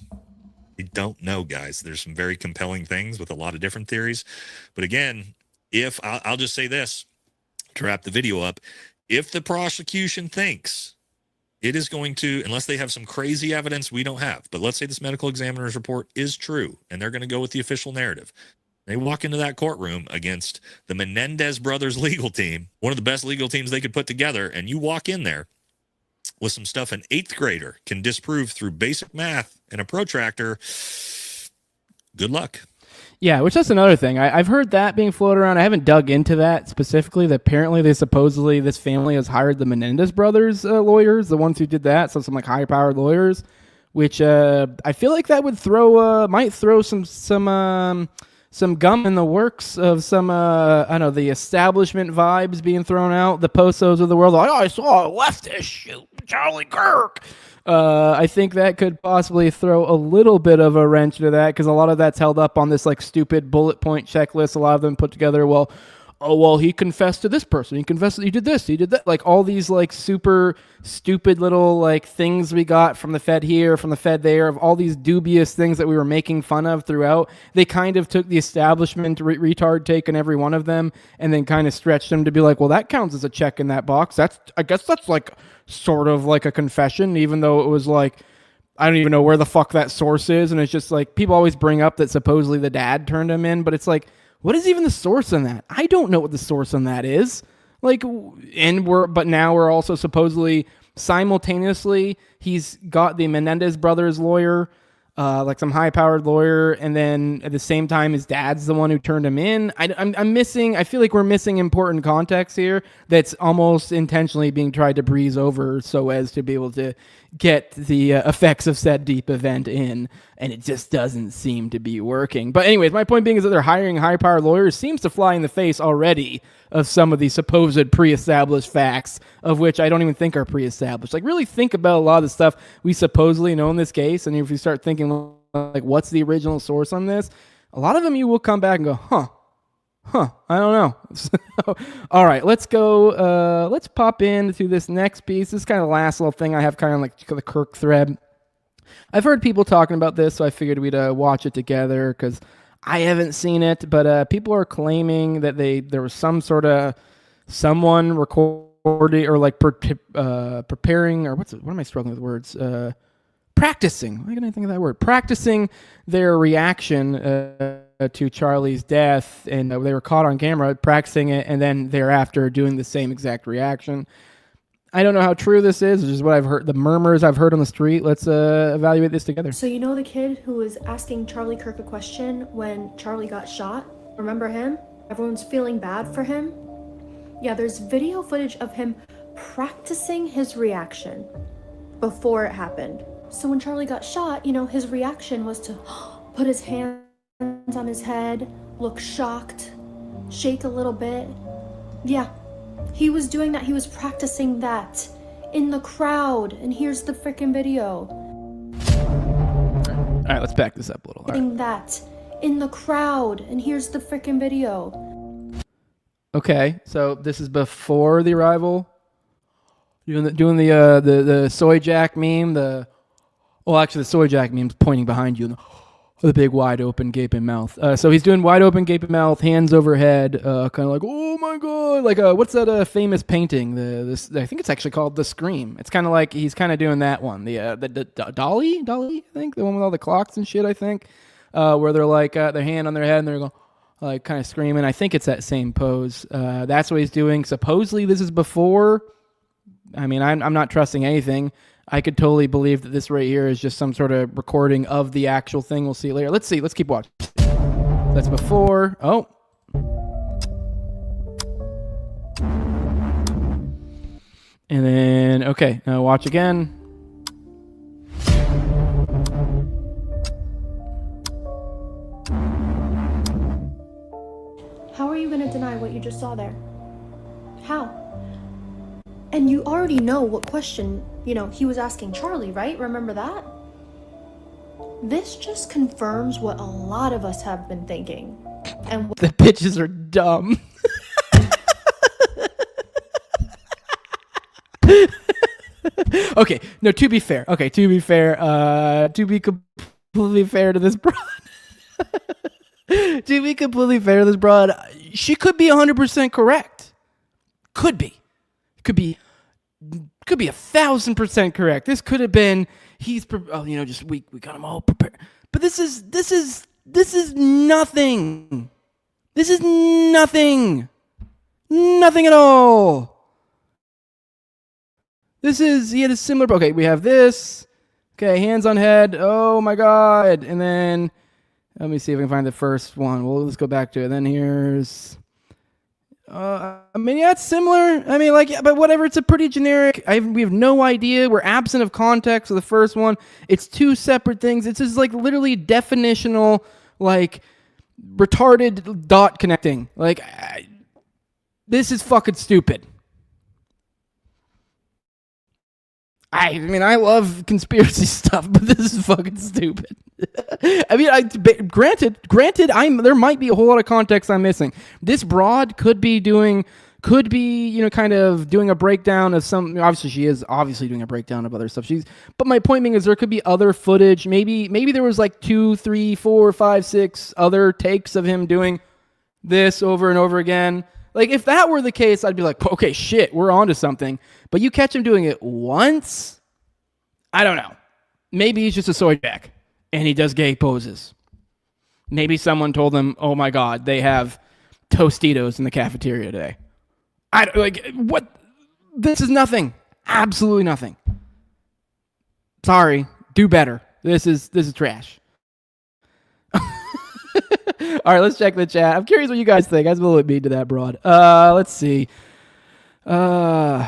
We don't know, guys. There's some very compelling things with a lot of different theories. But again, if I'll just say this to wrap the video up, if the prosecution thinks it is going to, unless they have some crazy evidence we don't have, but let's say this medical examiner's report is true and they're going to go with the official narrative. They walk into that courtroom against the Menendez brothers legal team, one of the best legal teams they could put together, and you walk in there with some stuff an 8th grader can disprove through basic math and a protractor. Good luck. Yeah, which that's another thing. I've heard that being floated around. I haven't dug into that specifically. That apparently this family has hired the Menendez brothers lawyers, the ones who did that. So some like high-powered lawyers, which I feel like that would might throw some gum in the works of some I don't know, the establishment vibes being thrown out. The Posos of the world, like, oh, I saw a leftist shoot Charlie Kirk. I think that could possibly throw a little bit of a wrench into that because a lot of that's held up on this like stupid bullet point checklist. A lot of them put together, he confessed to this person. He confessed that he did this, he did that. Like all these like super stupid little like things we got from the Fed here, from the Fed there, of all these dubious things that we were making fun of throughout. They kind of took the establishment retard take on every one of them and then kind of stretched them to be like, well, that counts as a check in that box. I guess that's like sort of like a confession, even though it was like, I don't even know where the fuck that source is. And it's just like, people always bring up that supposedly the dad turned him in, but it's like, what is even the source on that? I don't know what the source on that is. Like, but now we're also supposedly simultaneously, he's got the Menendez brothers lawyer, like some high-powered lawyer, and then at the same time, his dad's the one who turned him in. I'm missing, I feel like we're missing important context here that's almost intentionally being tried to breeze over so as to be able to get the effects of said deep event in, and it just doesn't seem to be working. But anyways, my point being is that they're hiring high-powered lawyers seems to fly in the face already of some of the supposed pre-established facts, of which I don't even think are pre-established. Like, really think about a lot of the stuff we supposedly know in this case, and if you start thinking, like, what's the original source on this? A lot of them you will come back and go, I don't know. So, all right, let's go. Let's pop into this next piece. This is kind of the last little thing I have, kind of like the Kirk thread. I've heard people talking about this, so I figured we'd watch it together because I haven't seen it. But people are claiming that there was some sort of someone recording or like preparing, or what am I struggling with words? Practicing. Why can't I think of that word? Practicing their reaction to Charlie's death, and they were caught on camera practicing it, and then thereafter doing the same exact reaction. I don't know how true this is. This is what I've heard, the murmurs I've heard on the street. Let's evaluate this together. So you know the kid who was asking Charlie Kirk a question when Charlie got shot? Remember him? Everyone's feeling bad for him. Yeah, there's video footage of him practicing his reaction before it happened. So when Charlie got shot, his reaction was to put his hands on his head, look shocked, shake a little bit. Yeah, he was doing that. He was practicing that in the crowd. And here's the freaking video. All right, let's back this up a little. Doing that in the crowd. And here's the freaking video. Okay, so this is before the arrival. Doing the soy jack meme. Actually, the soy jack meme's pointing behind you. The big wide open gaping mouth. So he's doing wide open gaping mouth, hands overhead, kind of like, oh my god, like what's that famous painting? I think it's actually called The Scream. It's kind of like he's kind of doing that one. The Dolly, I think, the one with all the clocks and shit. I think where they're like their hand on their head and they're going like kind of screaming. I think it's that same pose. That's what he's doing. Supposedly this is before. I mean, I'm not trusting anything. I could totally believe that this right here is just some sort of recording of the actual thing. We'll see it later. Let's see. Let's keep watching. That's before. Oh. And then, okay, now watch again. How are you going to deny what you just saw there? How? And you already know what question, he was asking Charlie, right? Remember that? This just confirms what a lot of us have been thinking. And the bitches are dumb. Okay, no, to be fair. To be completely fair to this broad. To be completely fair to this broad, she could be 100% correct. Could be 1,000% correct. This could have been we got them all prepared. But this is nothing. This is nothing. Nothing at all. He had a similar, okay, we have this. Okay, hands on head. Oh my God. And then, let me see if I can find the first one. Well, let's go back to it. Then here's, it's similar. But whatever, it's a pretty generic. We have no idea. We're absent of context of the first one. It's two separate things. It's just literally definitional, retarded dot connecting. This is fucking stupid. I love conspiracy stuff, but this is fucking stupid. Granted, there might be a whole lot of context I'm missing. This broad could be doing a breakdown of some. Obviously, she is obviously doing a breakdown of other stuff. But my point being is there could be other footage. Maybe there was 2, 3, 4, 5, 6 other takes of him doing this over and over again. If that were the case, I'd be like, okay, shit, we're onto something. But you catch him doing it once? I don't know. Maybe he's just a soy jack, and he does gay poses. Maybe someone told him, oh my God, they have Tostitos in the cafeteria today. What? This is nothing. Absolutely nothing. Sorry. Do better. This is trash. All right, let's check the chat. I'm curious what you guys think. I was a little bit mean to that broad. Let's see. What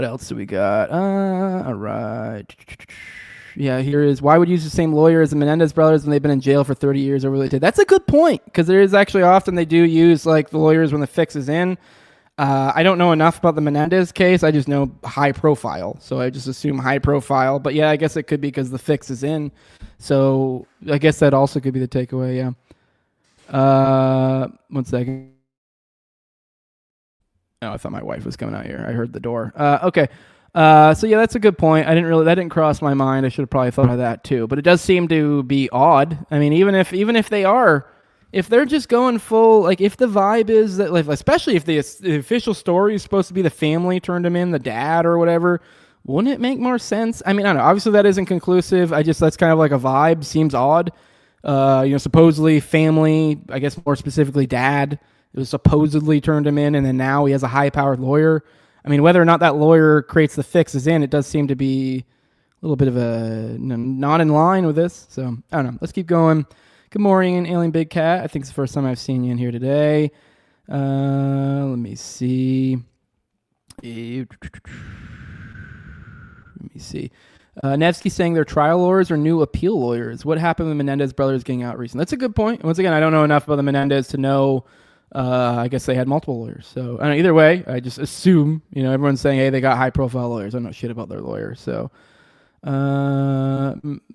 else do we got? All right. Yeah, here is why would you use the same lawyer as the Menendez brothers when they've been in jail for 30 years over related? That's a good point, because there is actually often they do use the lawyers when the fix is in. I don't know enough about the Menendez case. I just know high profile, so I just assume high profile. But yeah, I guess it could be because the fix is in. So I guess that also could be the takeaway. Yeah. 1 second. Oh, I thought my wife was coming out here. I heard the door. Okay. So yeah, that's a good point. That didn't cross my mind. I should have probably thought of that too. But it does seem to be odd. Even if they are. If they're just going full, if the vibe is that, especially if the official story is supposed to be the family turned him in, the dad or whatever, wouldn't it make more sense? I don't know. Obviously, that isn't conclusive. That's kind of like a vibe. Seems odd. Supposedly family, I guess more specifically dad, it was supposedly turned him in, and then now he has a high-powered lawyer. Whether or not that lawyer creates the fixes in, it does seem to be a little bit of a not in line with this. So, I don't know. Let's keep going. Good morning, Alien Big Cat. I think it's the first time I've seen you in here today. Let me see. Nevsky saying they're trial lawyers or new appeal lawyers. What happened with Menendez brothers getting out recently? That's a good point. Once again, I don't know enough about the Menendez to know. I guess they had multiple lawyers. So I don't know, either way, I just assume, everyone's saying, hey, they got high profile lawyers. I don't know shit about their lawyers. So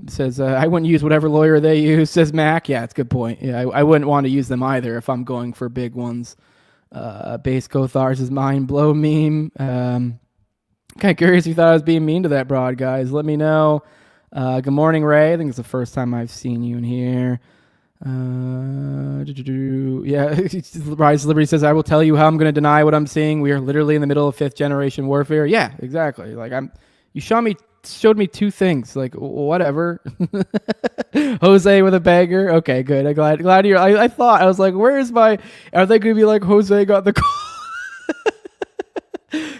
says, I wouldn't use whatever lawyer they use, says Mac. Yeah, it's a good point. Yeah, I wouldn't want to use them either if I'm going for big ones. Base Gothars is mind blow meme. Kind of curious if you thought I was being mean to that broad, guys. Let me know. Good morning, Ray. I think it's the first time I've seen you in here. Yeah, Rise Liberty says, I will tell you how I'm going to deny what I'm seeing. We are literally in the middle of 5th generation warfare. Yeah, exactly. You showed me two things. Whatever. Jose with a banger. Okay, good. I'm glad you're. I thought, I was like, where is my? Are they going to be like, Jose got the call?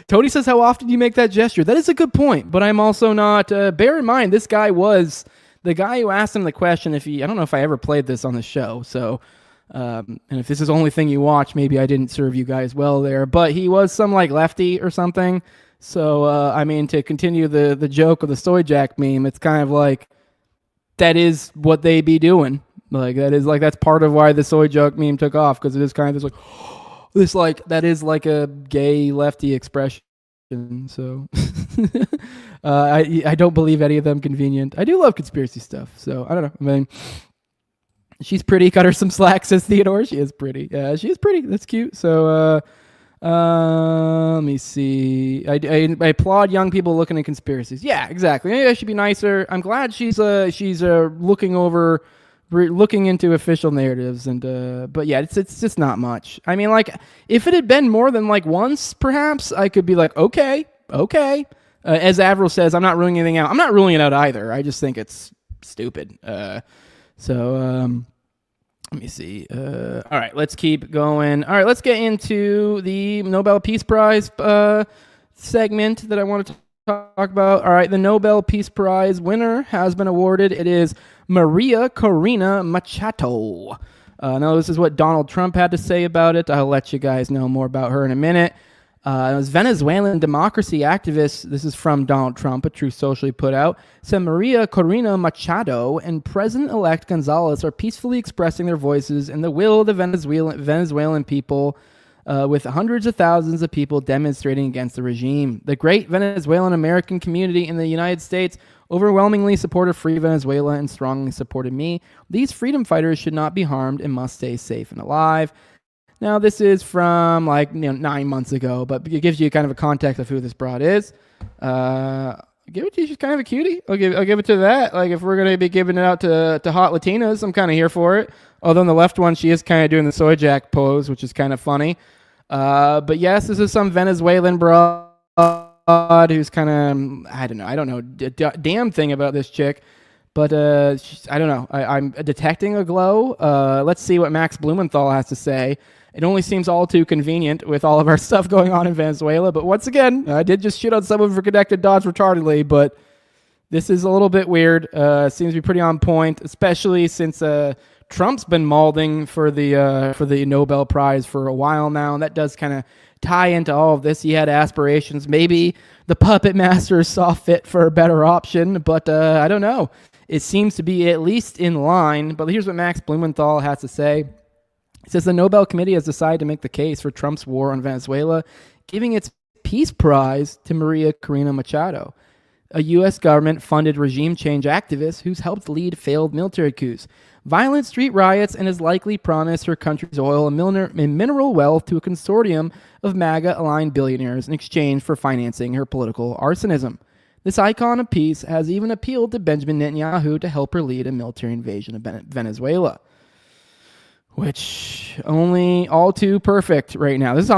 Tony says, how often do you make that gesture? That is a good point, but I'm also not. Bear in mind, this guy was the guy who asked him the question, I don't know if I ever played this on the show, so, and if this is the only thing you watch, maybe I didn't serve you guys well there, but he was some like lefty or something. So, I mean, to continue the joke of the soy jack meme, it's kind of like, that is what they be doing. Like, that's part of why the soy jack meme took off, because it is kind of that is like a gay lefty expression. So, I don't believe any of them convenient. I do love conspiracy stuff, so I don't know. I mean, she's pretty. Cut her some slack, says Theodore. She is pretty. Yeah, she is pretty. That's cute. So, let me see. I applaud young people looking at conspiracies. Yeah, exactly. Maybe I should be nicer. I'm glad she's looking into official narratives, and but yeah, it's just not much. I mean, like, if it had been more than like once, perhaps I could be like, okay. As Avril says, I'm not ruling anything out. I'm not ruling it out either. I just think it's stupid. Let me see. All right, let's keep going. All right, let's get into the Nobel Peace Prize segment that I wanted to talk about. All right, the Nobel Peace Prize winner has been awarded. It is Maria Corina Machado. Now, this is what Donald Trump had to say about it. I'll let you guys know more about her in a minute. It was Venezuelan democracy activist. This is from Donald Trump, a Truth Socially put out. Said Maria Corina Machado and President-elect Gonzalez are peacefully expressing their voices and the will of the Venezuelan people, with hundreds of thousands of people demonstrating against the regime. The great Venezuelan American community in the United States overwhelmingly supported free Venezuela and strongly supported me. These freedom fighters should not be harmed and must stay safe and alive. Now, this is from 9 months ago, but it gives you kind of a context of who this broad is. Give it to you. She's kind of a cutie. I'll give it to that. Like, if we're going to be giving it out to hot Latinas, I'm kind of here for it. Although on the left one, she is kind of doing the soy jack pose, which is kind of funny. But yes, this is some Venezuelan broad who's kind of, I don't know, damn thing about this chick. But I don't know. I'm detecting a glow. Let's see what Max Blumenthal has to say. It only seems all too convenient with all of our stuff going on in Venezuela. But once again, I did just shit on someone for connected dots retardedly, but this is a little bit weird. Seems to be pretty on point, especially since Trump's been mauling for the Nobel Prize for a while now. And that does kind of tie into all of this. He had aspirations. Maybe the puppet master saw fit for a better option, but I don't know. It seems to be at least in line. But here's what Max Blumenthal has to say. It says the Nobel Committee has decided to make the case for Trump's war on Venezuela, giving its Peace Prize to Maria Corina Machado, a U.S. government-funded regime change activist who's helped lead failed military coups, violent street riots, and has likely promised her country's oil and mineral wealth to a consortium of MAGA-aligned billionaires in exchange for financing her political arsonism. This icon of peace has even appealed to Benjamin Netanyahu to help her lead a military invasion of Venezuela. Which only all too perfect right now. This is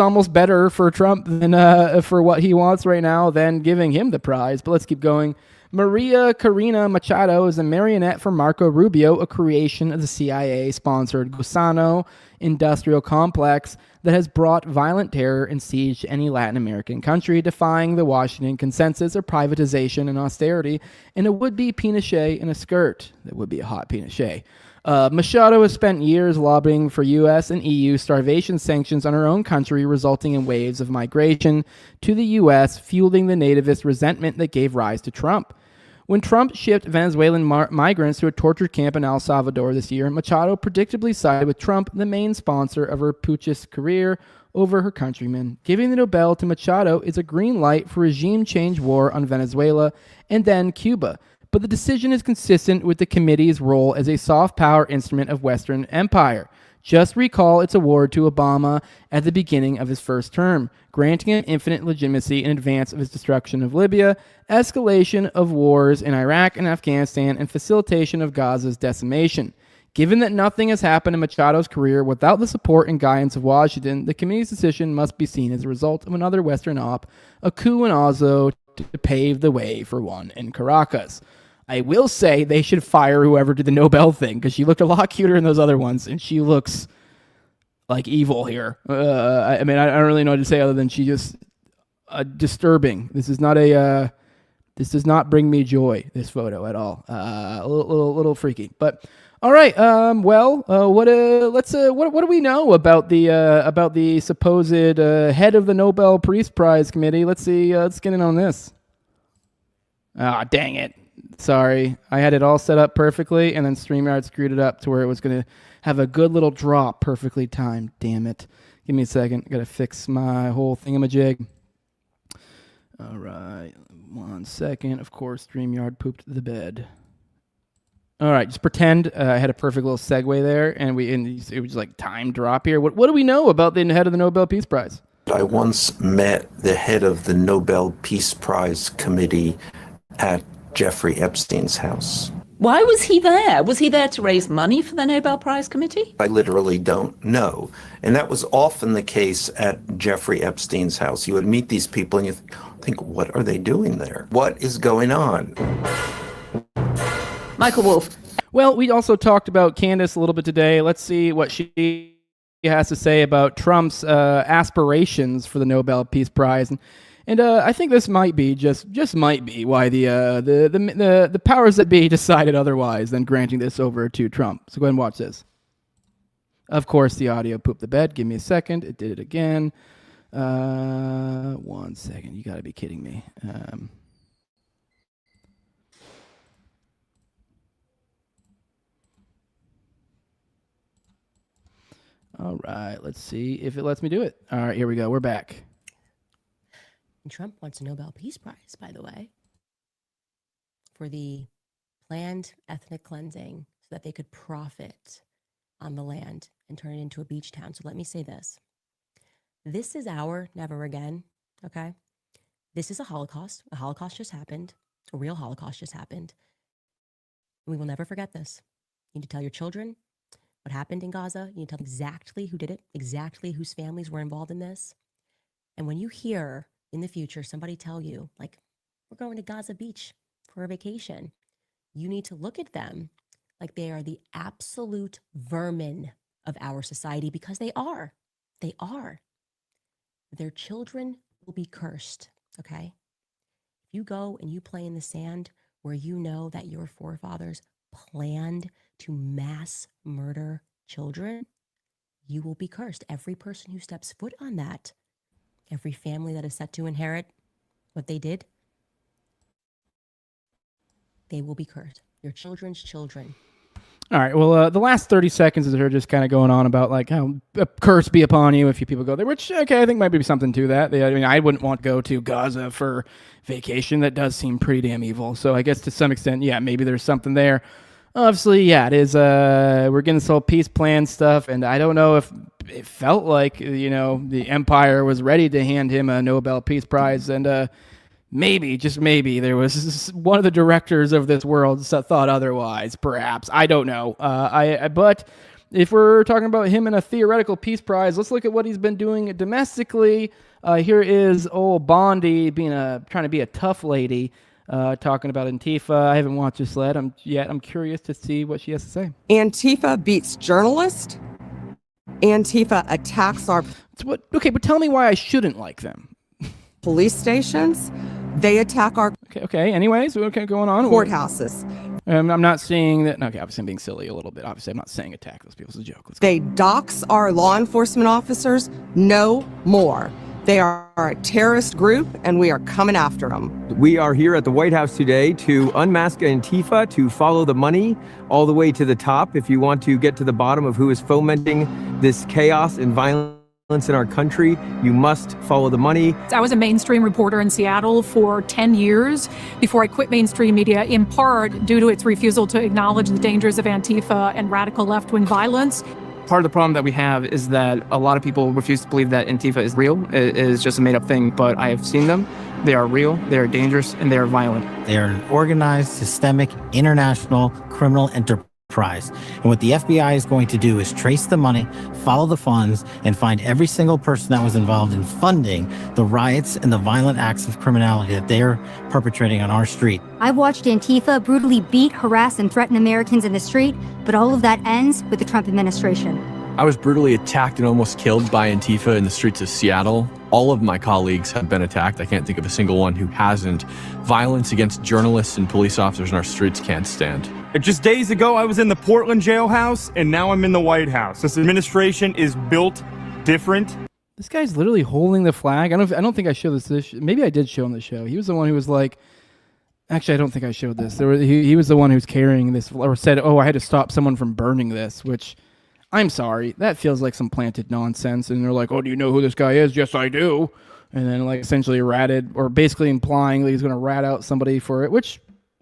almost better for Trump than for what he wants right now than giving him the prize. But let's keep going. Maria Corina Machado is a marionette for Marco Rubio, a creation of the CIA-sponsored Gusano industrial complex that has brought violent terror and siege to any Latin American country, defying the Washington consensus of privatization and austerity, and a would-be Pinochet in a skirt. That would be a hot Pinochet. Machado has spent years lobbying for U.S. and EU starvation sanctions on her own country, resulting in waves of migration to the U.S., fueling the nativist resentment that gave rise to Trump. When Trump shipped Venezuelan migrants to a torture camp in El Salvador this year, Machado predictably sided with Trump, the main sponsor of her putschist career, over her countrymen. Giving the Nobel to Machado is a green light for regime change war on Venezuela and then Cuba. But the decision is consistent with the committee's role as a soft power instrument of Western empire. Just recall its award to Obama at the beginning of his first term, granting him infinite legitimacy in advance of his destruction of Libya, escalation of wars in Iraq and Afghanistan, and facilitation of Gaza's decimation. Given that nothing has happened in Machado's career without the support and guidance of Washington, the committee's decision must be seen as a result of another Western op, a coup in Oslo to pave the way for one in Caracas. I will say they should fire whoever did the Nobel thing, because she looked a lot cuter in those other ones, and she looks like evil here. I don't really know what to say other than she just disturbing. This is not a This does not bring me joy, this photo at all. A little freaky. But all right. What do we know about the supposed head of the Nobel Peace Prize Committee? Let's see. Let's get in on this. Ah, dang it. Sorry. I had it all set up perfectly, and then StreamYard screwed it up to where it was going to have a good little drop perfectly timed. Damn it. Give me a second. Got to fix my whole thingamajig. All right. 1 second. Of course, StreamYard pooped the bed. All right. Just pretend I had a perfect little segue there, and it was like time drop here. What do we know about the head of the Nobel Peace Prize? I once met the head of the Nobel Peace Prize Committee at Jeffrey Epstein's house. Why was he there? Was he there to raise money for the Nobel Prize Committee? I literally don't know. And that was often the case at Jeffrey Epstein's house. You would meet these people and you think, what are they doing there? What is going on? Michael Wolff. Well, we also talked about Candace a little bit today. Let's see what she has to say about Trump's aspirations for the Nobel Peace Prize. And I think this might be just might be why the powers that be decided otherwise than granting this over to Trump. So go ahead and watch this. Of course, the audio pooped the bed. Give me a second. It did it again. 1 second. You got to be kidding me. All right. Let's see if it lets me do it. All right. Here we go. We're back. And Trump wants a Nobel Peace Prize, by the way, for the planned ethnic cleansing so that they could profit on the land and turn it into a beach town. So let me say this. This is our never again, okay? This is a Holocaust. A Holocaust just happened. A real Holocaust just happened. We will never forget this. You need to tell your children what happened in Gaza. You need to tell them exactly who did it, exactly whose families were involved in this. And when you hear in the future somebody tell you, like, we're going to Gaza Beach for a vacation, you need to look at them like they are the absolute vermin of our society, because they are. They are. Their children will be cursed, okay? If you go and you play in the sand where you know that your forefathers planned to mass murder children, you will be cursed. Every person who steps foot on that, every family that is set to inherit what they did, they will be cursed. Your children's children. All right. Well, the last 30 seconds is her just kind of going on about like how a curse be upon you if you people go there, which, okay, I think might be something to that. I mean, I wouldn't want to go to Gaza for vacation. That does seem pretty damn evil. So I guess to some extent, yeah, maybe there's something there. Obviously, yeah, it is. We're getting this whole peace plan stuff, and I don't know if it felt like, the empire was ready to hand him a Nobel Peace Prize, and maybe, just maybe, there was one of the directors of this world thought otherwise, perhaps. I don't know. But if we're talking about him in a theoretical peace prize, let's look at what he's been doing domestically. Here is old Bondi trying to be a tough lady. Talking about Antifa. I haven't watched this yet. I'm curious to see what she has to say. Antifa beats journalists. Antifa attacks our... Okay, but tell me why I shouldn't like them. Police stations. They attack our... Okay, anyways, okay, going on. Courthouses. I'm not seeing that... Okay, obviously I'm being silly a little bit. Obviously I'm not saying attack those people. It's a joke. They dox our law enforcement officers. No more. They are a terrorist group, and we are coming after them. We are here at the White House today to unmask Antifa, to follow the money all the way to the top. If you want to get to the bottom of who is fomenting this chaos and violence in our country, you must follow the money. I was a mainstream reporter in Seattle for 10 years before I quit mainstream media, in part due to its refusal to acknowledge the dangers of Antifa and radical left-wing violence. Part of the problem that we have is that a lot of people refuse to believe that Antifa is real. It is just a made-up thing, but I have seen them. They are real, they are dangerous, and they are violent. They are an organized, systemic, international criminal enterprise. And what the FBI is going to do is trace the money, follow the funds, and find every single person that was involved in funding the riots and the violent acts of criminality that they're perpetrating on our street. I've watched Antifa brutally beat, harass, and threaten Americans in the street, but all of that ends with the Trump administration. I was brutally attacked and almost killed by Antifa in the streets of Seattle. All of my colleagues have been attacked. I can't think of a single one who hasn't. Violence against journalists and police officers in our streets can't stand. Just days ago, I was in the Portland jailhouse, and now I'm in the White House. This administration is built different. This guy's literally holding the flag. I don't think I showed this. Maybe I did show him the show. He was the one who was like, actually, I don't think I showed this. He was the one who was carrying this, or said, "Oh, I had to stop someone from burning this," which, I'm sorry, that feels like some planted nonsense. And they're like, "Oh, do you know who this guy is?" "Yes, I do." And then like essentially ratted, or basically implying that he's going to rat out somebody for it, which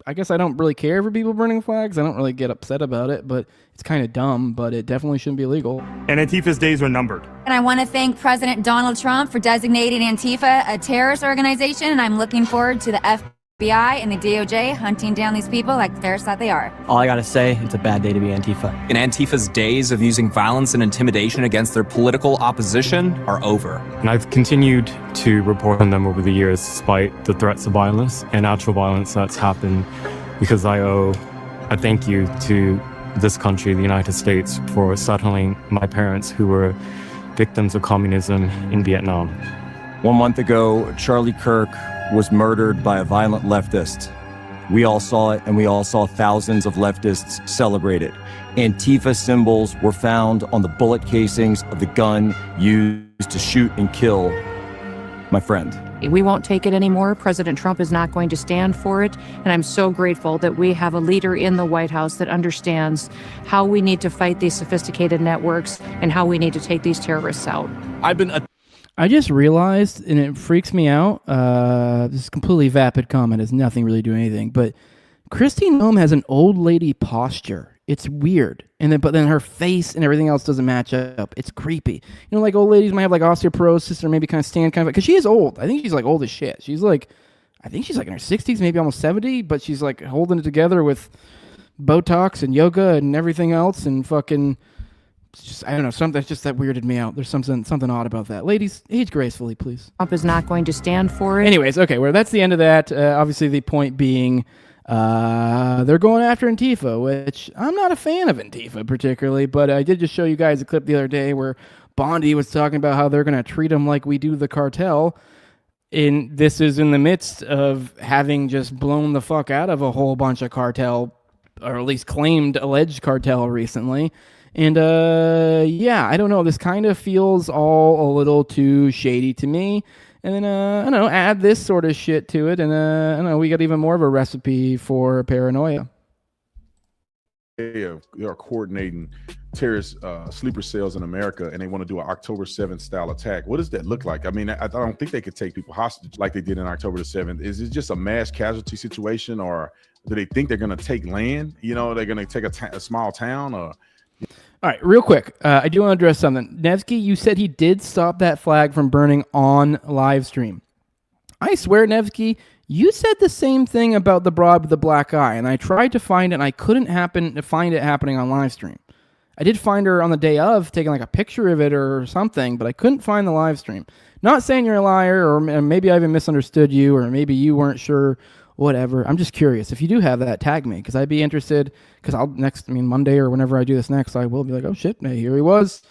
I guess I don't really care for people burning flags. I don't really get upset about it, but it's kind of dumb, but it definitely shouldn't be illegal. And Antifa's days are numbered. And I want to thank President Donald Trump for designating Antifa a terrorist organization, and I'm looking forward to the FBI and the DOJ hunting down these people like the terrorists that they are. All I gotta say, it's a bad day to be Antifa. And Antifa's days of using violence and intimidation against their political opposition are over. And I've continued to report on them over the years, despite the threats of violence and actual violence that's happened, because I owe a thank you to this country, the United States, for settling my parents who were victims of communism in Vietnam. 1 month ago, Charlie Kirk was murdered by a violent leftist. We all saw it, and we all saw thousands of leftists celebrate it. Antifa symbols were found on the bullet casings of the gun used to shoot and kill my friend. We won't take it anymore. President Trump is not going to stand for it. And I'm so grateful that we have a leader in the White House that understands how we need to fight these sophisticated networks and how we need to take these terrorists out. I just realized, and it freaks me out, this is completely vapid comment, has nothing really to do with anything, but Christine Nome has an old lady posture. It's weird. But then her face and everything else doesn't match up. It's creepy. You know, like old ladies might have like osteoporosis or maybe kind of stand kind of, because she is old. I think she's like old as shit. She's like, I think she's like in her 60s, maybe almost 70, but she's like holding it together with Botox and yoga and everything else and fucking... It's just, I don't know, something just that weirded me out. There's something odd about that. Ladies, age gracefully, please. Trump is not going to stand for it. Anyways, okay, well, that's the end of that. Obviously, the point being they're going after Antifa, which I'm not a fan of Antifa particularly, but I did just show you guys a clip the other day where Bondi was talking about how they're going to treat them like we do the cartel. And this is in the midst of having just blown the fuck out of a whole bunch of cartel, or at least claimed alleged cartel recently. And, yeah, I don't know. This kind of feels all a little too shady to me. And then, I don't know, add this sort of shit to it. And, I don't know, we got even more of a recipe for paranoia. They are coordinating terrorist sleeper cells in America, and they want to do an October 7th style attack. What does that look like? I mean, I don't think they could take people hostage like they did in October the 7th. Is it just a mass casualty situation, or do they think they're going to take land? You know, they're going to take a small town, or... All right, real quick, I do want to address something. Nevsky, you said he did stop that flag from burning on live stream. I swear, Nevsky, you said the same thing about the broad with the black eye, and I tried to find it, and I couldn't happen to find it happening on live stream. I did find her on the day of, taking like a picture of it or something, but I couldn't find the live stream. Not saying you're a liar, or maybe I even misunderstood you, or maybe you weren't sure. Whatever. I'm just curious. If you do have that, tag me, because I'd be interested. Because Monday or whenever I do this next, I will be like, oh shit, hey, here he was.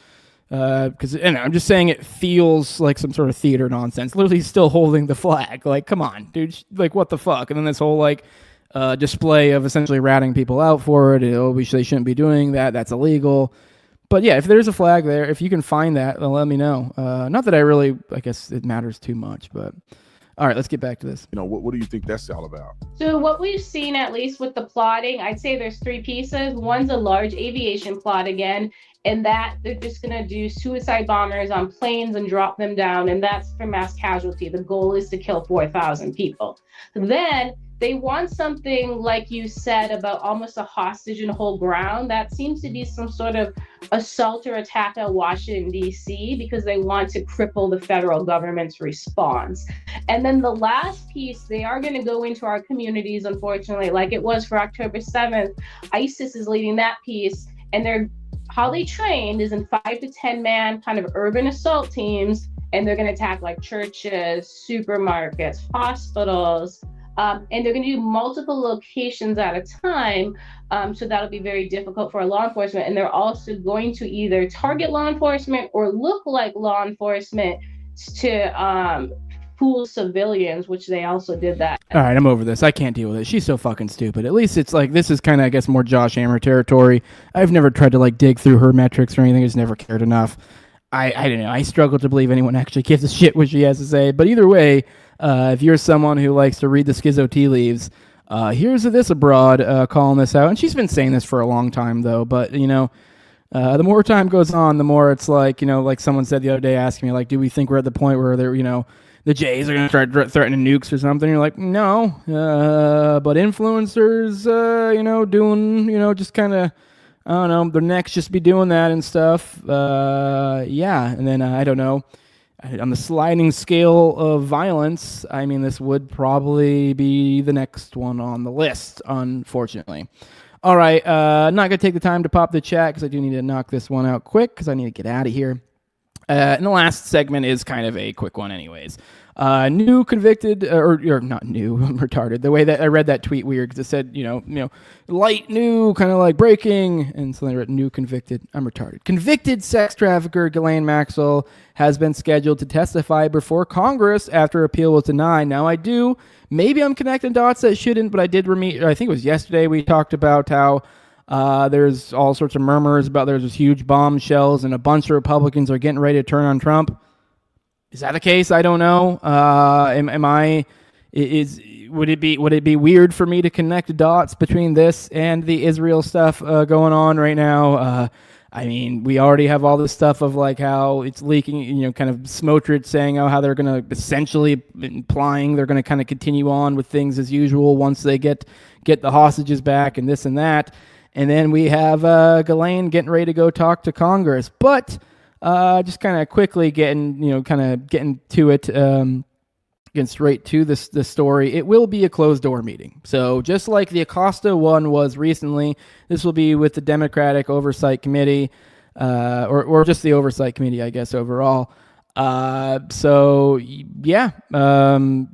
Because I'm just saying it feels like some sort of theater nonsense. Literally, he's still holding the flag. Like, come on, dude. Like, what the fuck? And then this whole like display of essentially ratting people out for it. They shouldn't be doing that. That's illegal. But yeah, if there's a flag there, if you can find that, then let me know. Not that I guess it matters too much, but. All right, let's get back to this. You know, what do you think that's all about? So what we've seen, at least with the plotting, I'd say there's three pieces. One's a large aviation plot again, and that they're just going to do suicide bombers on planes and drop them down, and that's for mass casualty. The goal is to kill 4,000 people. Then they want something like you said about almost a hostage and hold ground. That seems to be some sort of assault or attack on Washington, D.C., because they want to cripple the federal government's response. And then the last piece, they are going to go into our communities, unfortunately, like it was for October 7th. ISIS is leading that piece, and how they trained is in 5 to 10 man kind of urban assault teams, and they're going to attack like churches, supermarkets, hospitals, And they're going to do multiple locations at a time. So that'll be very difficult for law enforcement. And they're also going to either target law enforcement or look like law enforcement to fool civilians, which they also did that. All right, I'm over this. I can't deal with it. She's so fucking stupid. At least it's like, this is kind of, I guess, more Josh Hammer territory. I've never tried to like dig through her metrics or anything. I just never cared enough. I don't know. I struggle to believe anyone actually gives a shit what she has to say. But either way, if you're someone who likes to read the schizo tea leaves, here's this abroad calling this out. And she's been saying this for a long time, though. But, you know, the more time goes on, the more it's like, you know, like someone said the other day, asking me, like, do we think we're at the point where they're, you know, the Jays are going to start threatening nukes or something? You're like, no. But influencers, you know, doing, you know, just kind of, I don't know, their necks just be doing that and stuff. Yeah. And then, I don't know, on the sliding scale of violence, I mean, this would probably be the next one on the list, unfortunately. All right. Not going to take the time to pop the chat because I do need to knock this one out quick because I need to get out of here. And the last segment is kind of a quick one anyways. New convicted, or not new, I'm retarded. The way that I read that tweet weird, because it said, you know, light new, kind of like breaking, and so I read new convicted. I'm retarded. Convicted sex trafficker Ghislaine Maxwell has been scheduled to testify before Congress after appeal was denied. Now maybe I'm connecting dots that shouldn't, but I did I think it was yesterday we talked about how there's all sorts of murmurs about there's this huge bombshells and a bunch of Republicans are getting ready to turn on Trump. Is that the case? I don't know. Would it be weird for me to connect dots between this and the Israel stuff going on right now? I mean, we already have all this stuff of like how it's leaking, you know, kind of Smotrich saying how they're going to essentially implying they're going to kind of continue on with things as usual once they get the hostages back and this and that. And then we have Ghislaine getting ready to go talk to Congress. But just kind of quickly getting to it, getting straight to the story, it will be a closed-door meeting. So just like the Acosta one was recently, this will be with the Democratic Oversight Committee, or just the Oversight Committee, I guess, overall. So that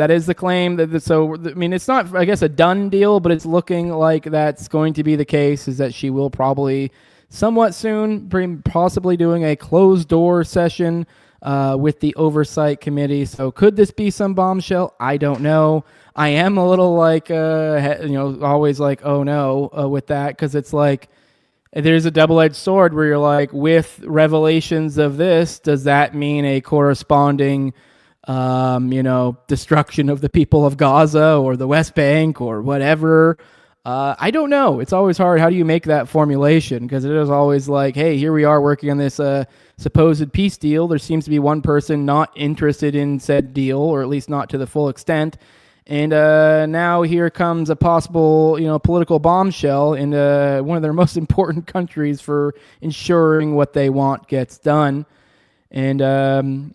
is the claim. I mean, it's not, I guess, a done deal, but it's looking like that's going to be the case, is that she will probably somewhat soon possibly doing a closed-door session with the Oversight Committee. So could this be some bombshell? I don't know. I am a little like, always like, oh no, with that, because it's like, there's a double-edged sword where you're like, with revelations of this, does that mean a corresponding destruction of the people of Gaza or the West Bank or whatever? I don't know. It's always hard. How do you make that formulation? Because it is always like, hey, here we are working on this supposed peace deal. There seems to be one person not interested in said deal, or at least not to the full extent. And now here comes a possible, political bombshell in one of their most important countries for ensuring what they want gets done. And and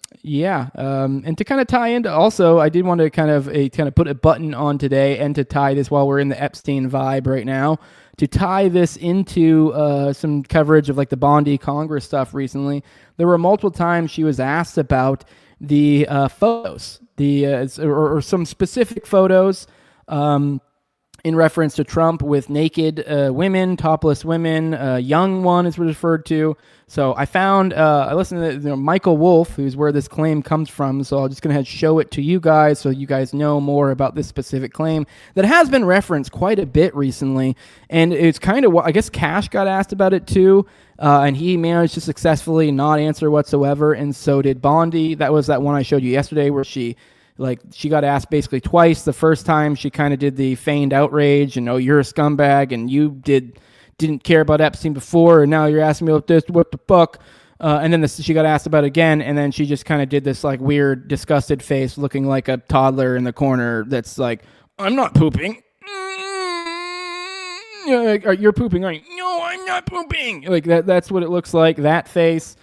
to kind of tie into, also, I did want to kind of put a button on today, and to tie this while we're in the Epstein vibe right now, to tie this into some coverage of like the Bondi Congress stuff recently. There were multiple times she was asked about the photos, or some specific photos in reference to Trump with naked women, topless women, young one is referred to. So I found, I listened to Michael Wolff, who's where this claim comes from. So I'm just going to show it to you guys so you guys know more about this specific claim that has been referenced quite a bit recently. And it's kind of, I guess Cash got asked about it too. And he managed to successfully not answer whatsoever. And so did Bondi. That was that one I showed you yesterday where she got asked basically twice. The first time she kind of did the feigned outrage and, oh, you're a scumbag and you didn't care about Epstein before, and now you're asking me about this, what the fuck? And then she got asked about it again, and then she just kind of did this like weird, disgusted face looking like a toddler in the corner that's like, I'm not pooping. You're pooping, aren't you? No, I'm not pooping. Like that's what it looks like, that face.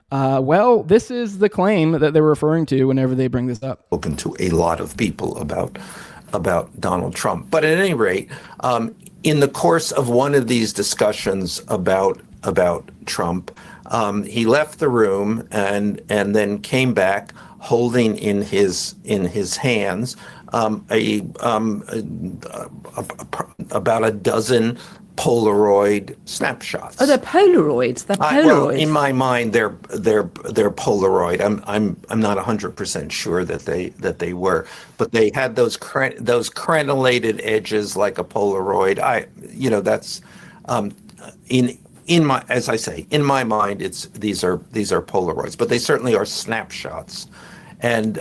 Well, this is the claim that they're referring to whenever they bring this up. Spoken to a lot of people about Donald Trump. But at any rate, in the course of one of these discussions about Trump, he left the room and then came back holding in his hands about a dozen Polaroid snapshots. Oh, they're Polaroids. They're Polaroids. Well, in my mind, they're Polaroid. I'm not 100% sure that they were, but they had those crenellated edges like a Polaroid. That's in my, as I say, in my mind, these are Polaroids, but they certainly are snapshots. And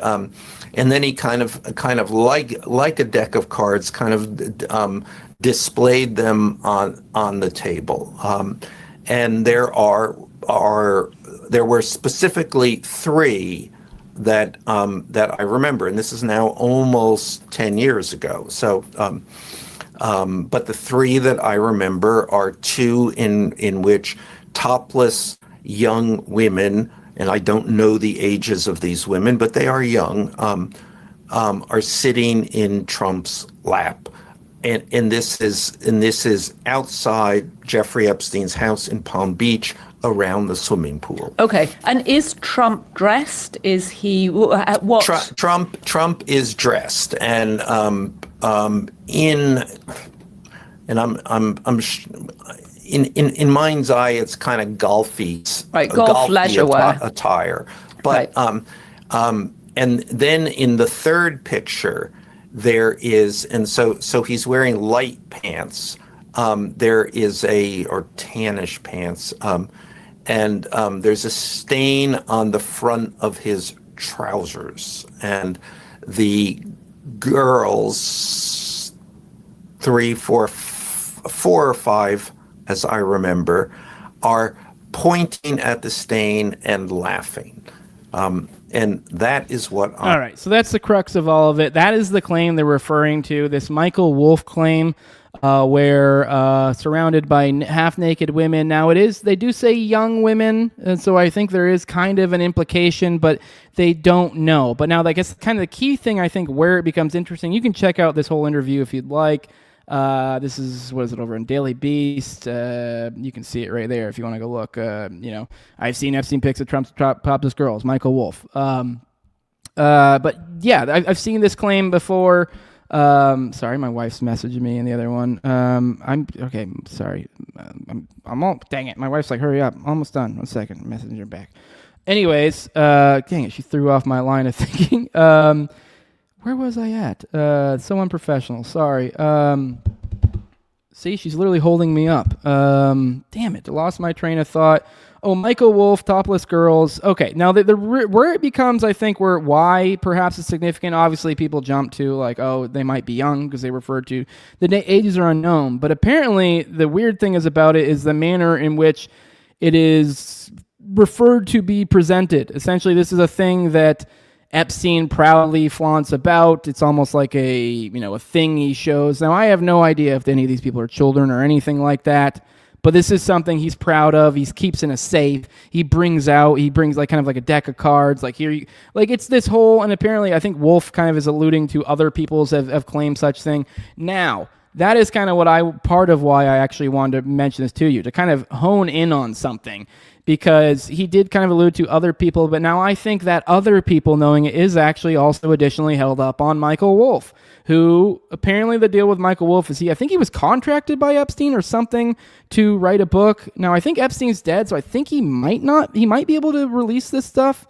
then he kind of like a deck of cards, kind of displayed them on the table. And there were specifically three that I remember, and this is now almost 10 years ago. So, but the three that I remember are two in which topless young women, and I don't know the ages of these women, but they are young, are sitting in Trump's lap. And this is outside Jeffrey Epstein's house in Palm Beach around the swimming pool. Okay. And is Trump dressed? Is he what? Trump is dressed, and in mind's eye, it's kind of golfy, right? Golf leisure wear attire. But right. And then in the third picture, there is, and so he's wearing light pants. There is or tannish pants, and there's a stain on the front of his trousers, and the girls, four or five, as I remember, are pointing at the stain and laughing. And that is what all right, so that's the crux of all of it. That is the claim they're referring to, this Michael Wolff claim, where surrounded by half-naked women. Now, they do say young women, and so I think there is kind of an implication, but they don't know. But now, I guess kind of the key thing, I think, where it becomes interesting, you can check out this whole interview if you'd like. This is, what is it, over on Daily Beast? You can see it right there if you want to go look. I've seen Epstein pics of Trump's topless girls, Michael Wolff. But yeah, I've seen this claim before. Sorry, my wife's messaging me in the other one. I'm okay. Sorry. I'm all, dang it. My wife's like, hurry up. Almost done. 1 second. Messaging her back. Anyways, dang it. She threw off my line of thinking. Where was I at? So unprofessional. Sorry. See, she's literally holding me up. Damn it. I lost my train of thought. Oh, Michael Wolff, topless girls. Okay. Now, where it becomes, I think, why perhaps it's significant, obviously people jump to like, oh, they might be young because they referred to the ages are unknown. But apparently the weird thing about it is the manner in which it is referred to be presented. Essentially, this is a thing that Epstein proudly flaunts about. It's almost like a thing he shows. Now, I have no idea if any of these people are children or anything like that, but this is something he's proud of. He keeps in a safe. He brings like kind of like a deck of cards. Like here, it's this whole, and apparently I think Wolff kind of is alluding to other people's have claimed such thing. Now, that is kind of part of why I actually wanted to mention this to you, to kind of hone in on something. Because he did kind of allude to other people, but now I think that other people knowing it is actually also additionally held up on Michael Wolff, who apparently the deal with Michael Wolff is I think he was contracted by Epstein or something to write a book. Now, I think Epstein's dead, so I think he might be able to release this stuff.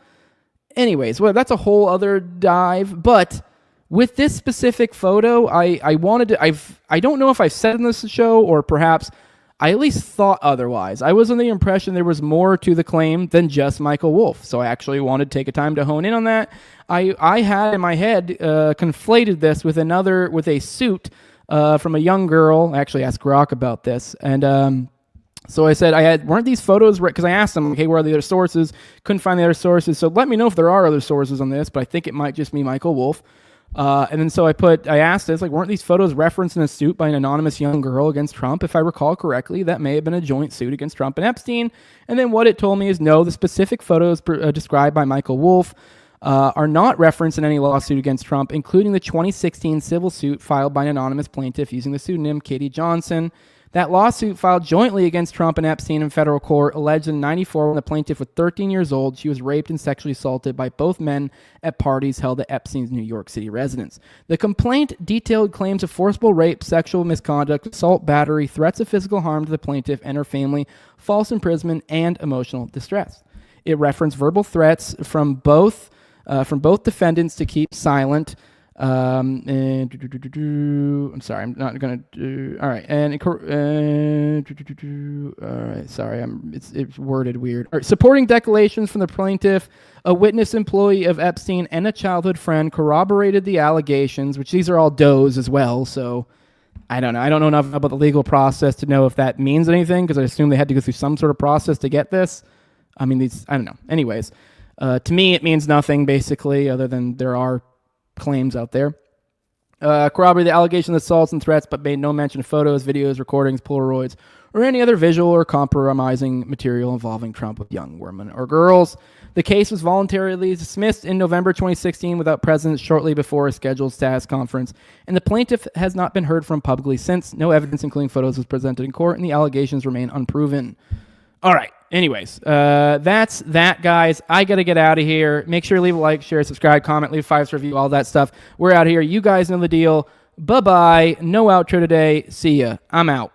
Anyways, well, that's a whole other dive, but with this specific photo, I don't know if I've said in this show or perhaps I at least thought otherwise. I was under the impression there was more to the claim than just Michael Wolff, so I actually wanted to take a time to hone in on that. I had in my head conflated this with a suit from a young girl. I actually asked Grok about this, and so I said, weren't these photos, because I asked him, okay, where are the other sources? Couldn't find the other sources, so let me know if there are other sources on this, but I think it might just be Michael Wolff. And then so I asked this, weren't these photos referenced in a suit by an anonymous young girl against Trump? If I recall correctly, that may have been a joint suit against Trump and Epstein. And then what it told me is no, the specific photos described by Michael Wolff are not referenced in any lawsuit against Trump, including the 2016 civil suit filed by an anonymous plaintiff using the pseudonym Katie Johnson. That lawsuit filed jointly against Trump and Epstein in federal court alleged in 1994 when the plaintiff was 13 years old. She was raped and sexually assaulted by both men at parties held at Epstein's New York City residence. The complaint detailed claims of forcible rape, sexual misconduct, assault, battery, threats of physical harm to the plaintiff and her family, false imprisonment, and emotional distress. It referenced verbal threats from both defendants to keep silent. I'm sorry, I'm not gonna do. All right, all right. Sorry, it's worded weird. All right, supporting declarations from the plaintiff, a witness employee of Epstein, and a childhood friend corroborated the allegations, which these are all does as well. So I don't know. I don't know enough about the legal process to know if that means anything, because I assume they had to go through some sort of process to get this. I mean, I don't know. Anyways, to me, it means nothing basically, other than there are claims out there. Corroborated the allegations of assaults and threats, but made no mention of photos, videos, recordings, Polaroids, or any other visual or compromising material involving Trump with young women or girls. The case was voluntarily dismissed in November 2016 without precedent shortly before a scheduled status conference, and the plaintiff has not been heard from publicly since. No evidence, including photos, was presented in court, and the allegations remain unproven. All right. Anyways, that's that, guys. I got to get out of here. Make sure to leave a like, share, subscribe, comment, leave a 5-star review, all that stuff. We're out of here. You guys know the deal. Bye-bye. No outro today. See ya. I'm out.